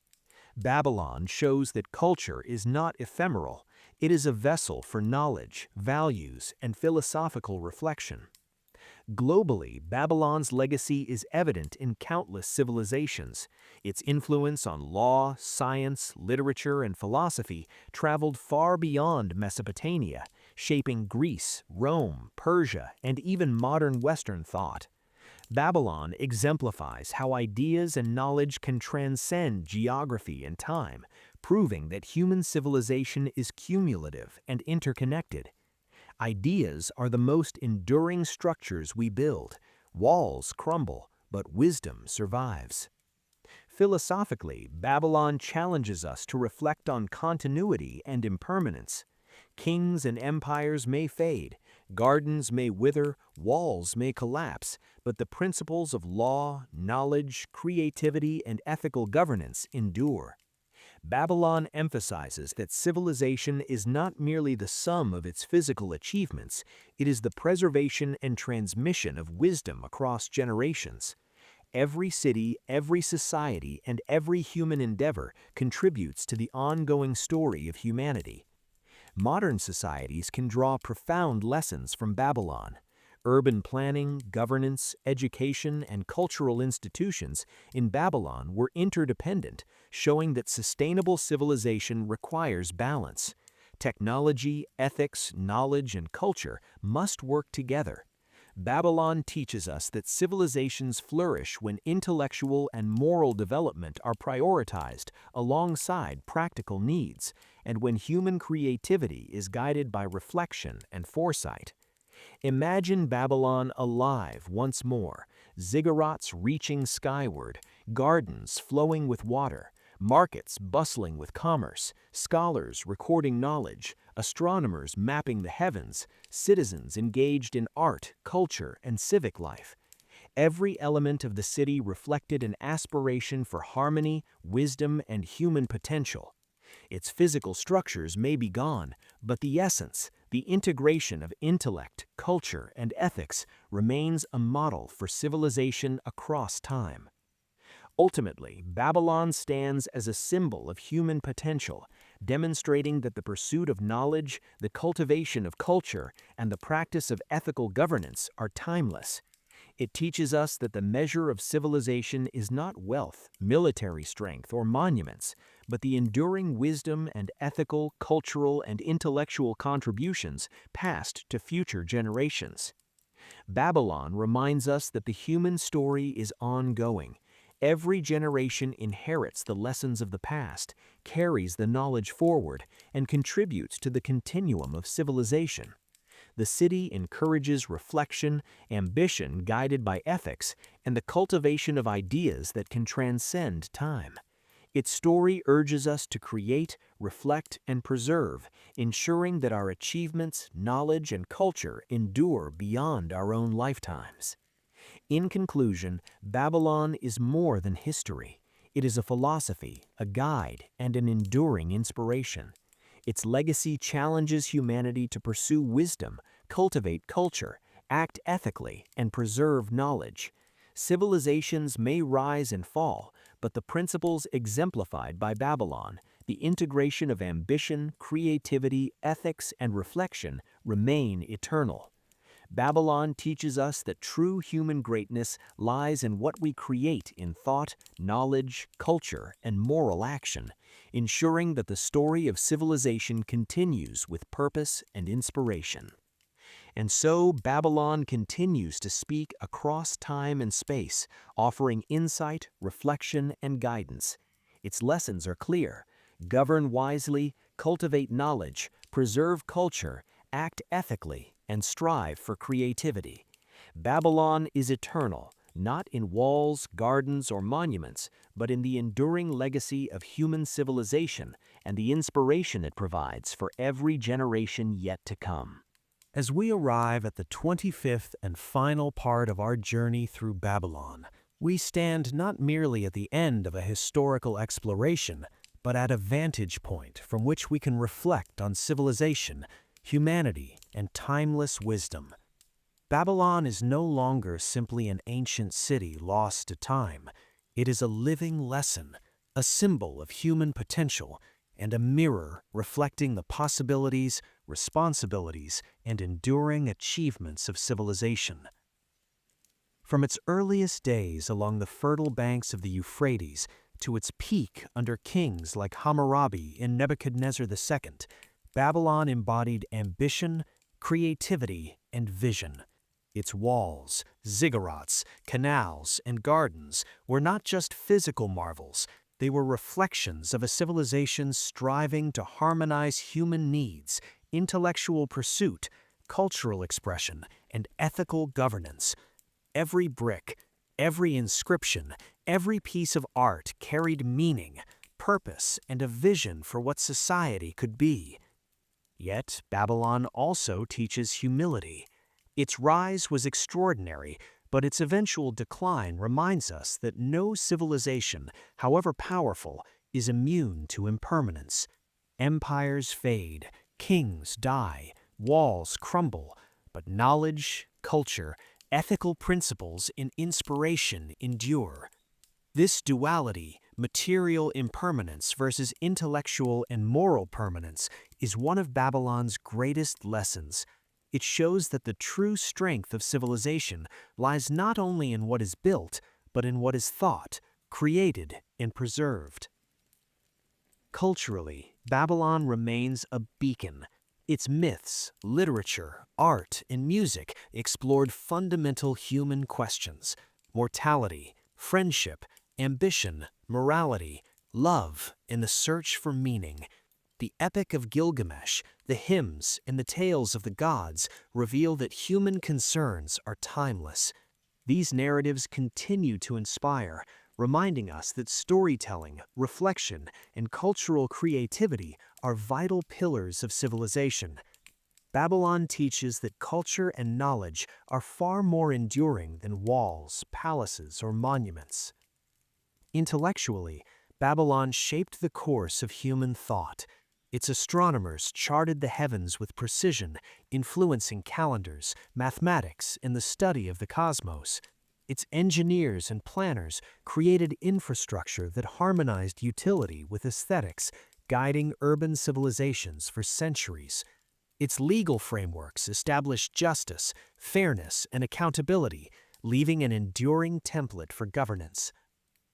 Babylon shows that culture is not ephemeral. It is a vessel for knowledge, values, and philosophical reflection. Globally, Babylon's legacy is evident in countless civilizations. Its influence on law, science, literature, and philosophy traveled far beyond Mesopotamia, shaping Greece, Rome, Persia, and even modern Western thought. Babylon exemplifies how ideas and knowledge can transcend geography and time, proving that human civilization is cumulative and interconnected. Ideas are the most enduring structures we build. Walls crumble, but wisdom survives. Philosophically, Babylon challenges us to reflect on continuity and impermanence. Kings and empires may fade, gardens may wither, walls may collapse, but the principles of law, knowledge, creativity, and ethical governance endure. Babylon emphasizes that civilization is not merely the sum of its physical achievements, it is the preservation and transmission of wisdom across generations. Every city, every society, and every human endeavor contributes to the ongoing story of humanity. Modern societies can draw profound lessons from Babylon. Urban planning, governance, education, and cultural institutions in Babylon were interdependent, showing that sustainable civilization requires balance. Technology, ethics, knowledge, and culture must work together. Babylon teaches us that civilizations flourish when intellectual and moral development are prioritized alongside practical needs, and when human creativity is guided by reflection and foresight. Imagine Babylon alive once more, ziggurats reaching skyward, gardens flowing with water, markets bustling with commerce, scholars recording knowledge, astronomers mapping the heavens, citizens engaged in art, culture, and civic life. Every element of the city reflected an aspiration for harmony, wisdom, and human potential. Its physical structures may be gone, but the essence, the integration of intellect, culture, and ethics remains a model for civilization across time. Ultimately, Babylon stands as a symbol of human potential, demonstrating that the pursuit of knowledge, the cultivation of culture, and the practice of ethical governance are timeless. It teaches us that the measure of civilization is not wealth, military strength, or monuments, but the enduring wisdom and ethical, cultural, and intellectual contributions passed to future generations. Babylon reminds us that the human story is ongoing. Every generation inherits the lessons of the past, carries the knowledge forward, and contributes to the continuum of civilization. The city encourages reflection, ambition guided by ethics, and the cultivation of ideas that can transcend time. Its story urges us to create, reflect, and preserve, ensuring that our achievements, knowledge, and culture endure beyond our own lifetimes. In conclusion, Babylon is more than history. It is a philosophy, a guide, and an enduring inspiration. Its legacy challenges humanity to pursue wisdom, cultivate culture, act ethically, and preserve knowledge. Civilizations may rise and fall, but the principles exemplified by Babylon, the integration of ambition, creativity, ethics, and reflection, remain eternal. Babylon teaches us that true human greatness lies in what we create in thought, knowledge, culture, and moral action, ensuring that the story of civilization continues with purpose and inspiration. And so Babylon continues to speak across time and space, offering insight, reflection, and guidance. Its lessons are clear: govern wisely, cultivate knowledge, preserve culture, act ethically, and strive for creativity. Babylon is eternal, not in walls, gardens, or monuments, but in the enduring legacy of human civilization and the inspiration it provides for every generation yet to come. As we arrive at the 25th and final part of our journey through Babylon, we stand not merely at the end of a historical exploration, but at a vantage point from which we can reflect on civilization, humanity, and timeless wisdom. Babylon is no longer simply an ancient city lost to time. It is a living lesson, a symbol of human potential, and a mirror reflecting the possibilities, responsibilities, and enduring achievements of civilization. From its earliest days along the fertile banks of the Euphrates to its peak under kings like Hammurabi and Nebuchadnezzar II, Babylon embodied ambition, creativity, and vision. Its walls, ziggurats, canals, and gardens were not just physical marvels, they were reflections of a civilization striving to harmonize human needs, intellectual pursuit, cultural expression, and ethical governance. Every brick, every inscription, every piece of art carried meaning, purpose, and a vision for what society could be. Yet, Babylon also teaches humility. Its rise was extraordinary, but its eventual decline reminds us that no civilization, however powerful, is immune to impermanence. Empires fade, kings die, walls crumble, but knowledge, culture, ethical principles, and inspiration endure. This duality, material impermanence versus intellectual and moral permanence, is one of Babylon's greatest lessons. It shows that the true strength of civilization lies not only in what is built, but in what is thought, created, and preserved. Culturally, Babylon remains a beacon. Its myths, literature, art, and music explored fundamental human questions: mortality, friendship, ambition, morality, love, and the search for meaning. The Epic of Gilgamesh, the hymns, and the tales of the gods reveal that human concerns are timeless. These narratives continue to inspire, reminding us that storytelling, reflection, and cultural creativity are vital pillars of civilization. Babylon teaches that culture and knowledge are far more enduring than walls, palaces, or monuments. Intellectually, Babylon shaped the course of human thought. Its astronomers charted the heavens with precision, influencing calendars, mathematics, and the study of the cosmos. Its engineers and planners created infrastructure that harmonized utility with aesthetics, guiding urban civilizations for centuries. Its legal frameworks established justice, fairness, and accountability, leaving an enduring template for governance.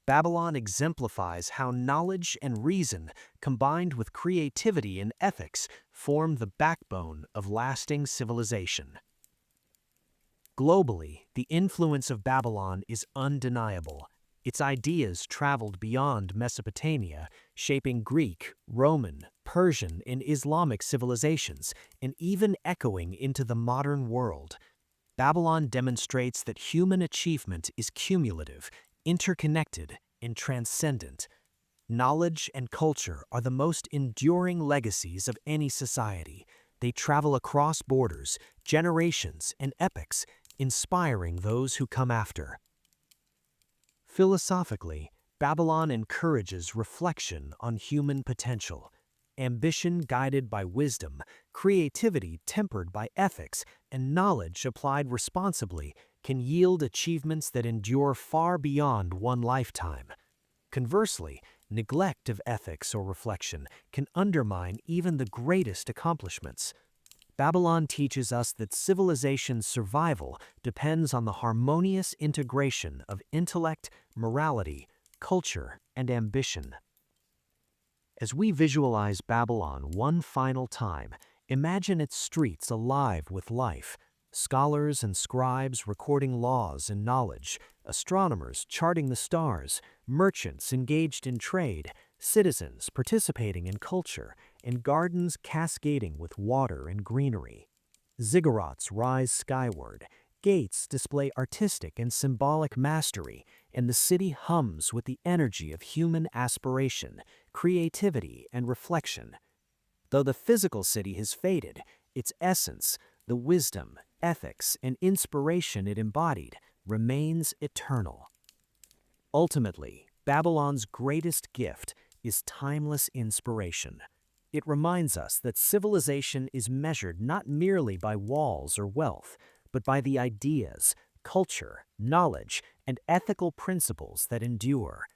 Babylon exemplifies how knowledge and reason, combined with creativity and ethics, form the backbone of lasting civilization. Globally, the influence of Babylon is undeniable. Its ideas traveled beyond Mesopotamia, shaping Greek, Roman, Persian, and Islamic civilizations, and even echoing into the modern world. Babylon demonstrates that human achievement is cumulative, interconnected, and transcendent. Knowledge and culture are the most enduring legacies of any society. They travel across borders, generations, and epochs, inspiring those who come after. Philosophically, Babylon encourages reflection on human potential. Ambition guided by wisdom, creativity tempered by ethics, and knowledge applied responsibly can yield achievements that endure far beyond one lifetime. Conversely, neglect of ethics or reflection can undermine even the greatest accomplishments. Babylon teaches us that civilization's survival depends on the harmonious integration of intellect, morality, culture, and ambition. As we visualize Babylon one final time, imagine its streets alive with life. Scholars and scribes recording laws and knowledge, astronomers charting the stars, merchants engaged in trade, citizens participating in culture, and gardens cascading with water and greenery. Ziggurats rise skyward, gates display artistic and symbolic mastery, and the city hums with the energy of human aspiration, creativity, and reflection. Though the physical city has faded, its essence, the wisdom, ethics, and inspiration it embodied, remains eternal. Ultimately, Babylon's greatest gift is timeless inspiration. It reminds us that civilization is measured not merely by walls or wealth, but by the ideas, culture, knowledge, and ethical principles that endure.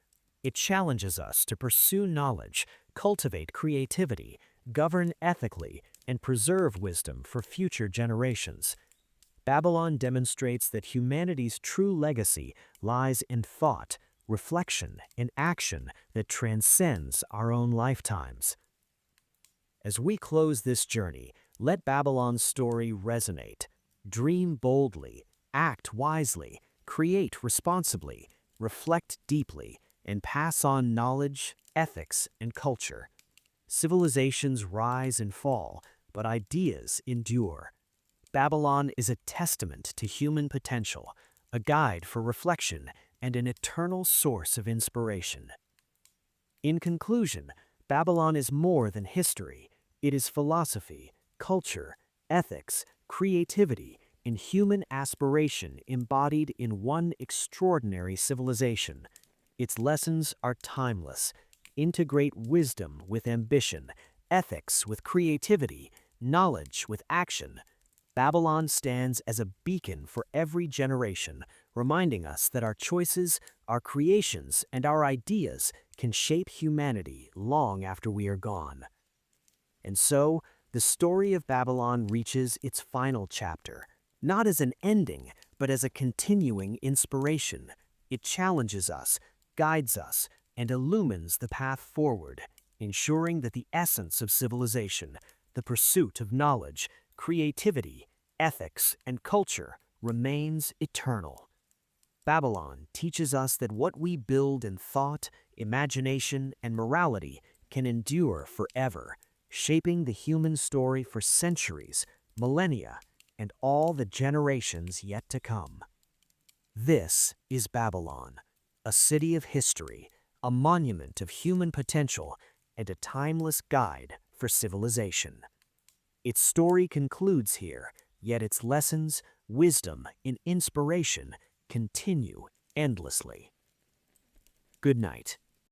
It challenges us to pursue knowledge, cultivate creativity, govern ethically, and preserve wisdom for future generations. Babylon demonstrates that humanity's true legacy lies in thought, reflection, and action that transcends our own lifetimes. As we close this journey, let Babylon's story resonate. Dream boldly, Act wisely, create responsibly, reflect deeply, and pass on knowledge, ethics, and culture. Civilizations rise and fall, but ideas endure. Babylon is a testament to human potential, a guide for reflection, and an eternal source of inspiration. In conclusion, Babylon is more than history. It is philosophy, culture, ethics, creativity, and human aspiration embodied in one extraordinary civilization. Its lessons are timeless. Integrate wisdom with ambition, ethics with creativity, knowledge with action. Babylon stands as a beacon for every generation, reminding us that our choices, our creations, and our ideas can shape humanity long after we are gone. And so, the story of Babylon reaches its final chapter, not as an ending, but as a continuing inspiration. It challenges us, guides us, and illumines the path forward, ensuring that the essence of civilization, the pursuit of knowledge, creativity, ethics, and culture remains eternal. Babylon teaches us that what we build in thought, imagination, and morality can endure forever, shaping the human story for centuries, millennia, and all the generations yet to come. This is Babylon, a city of history, a monument of human potential, and a timeless guide for civilization. Its story concludes here, yet its lessons, wisdom, and inspiration continue endlessly. Good night.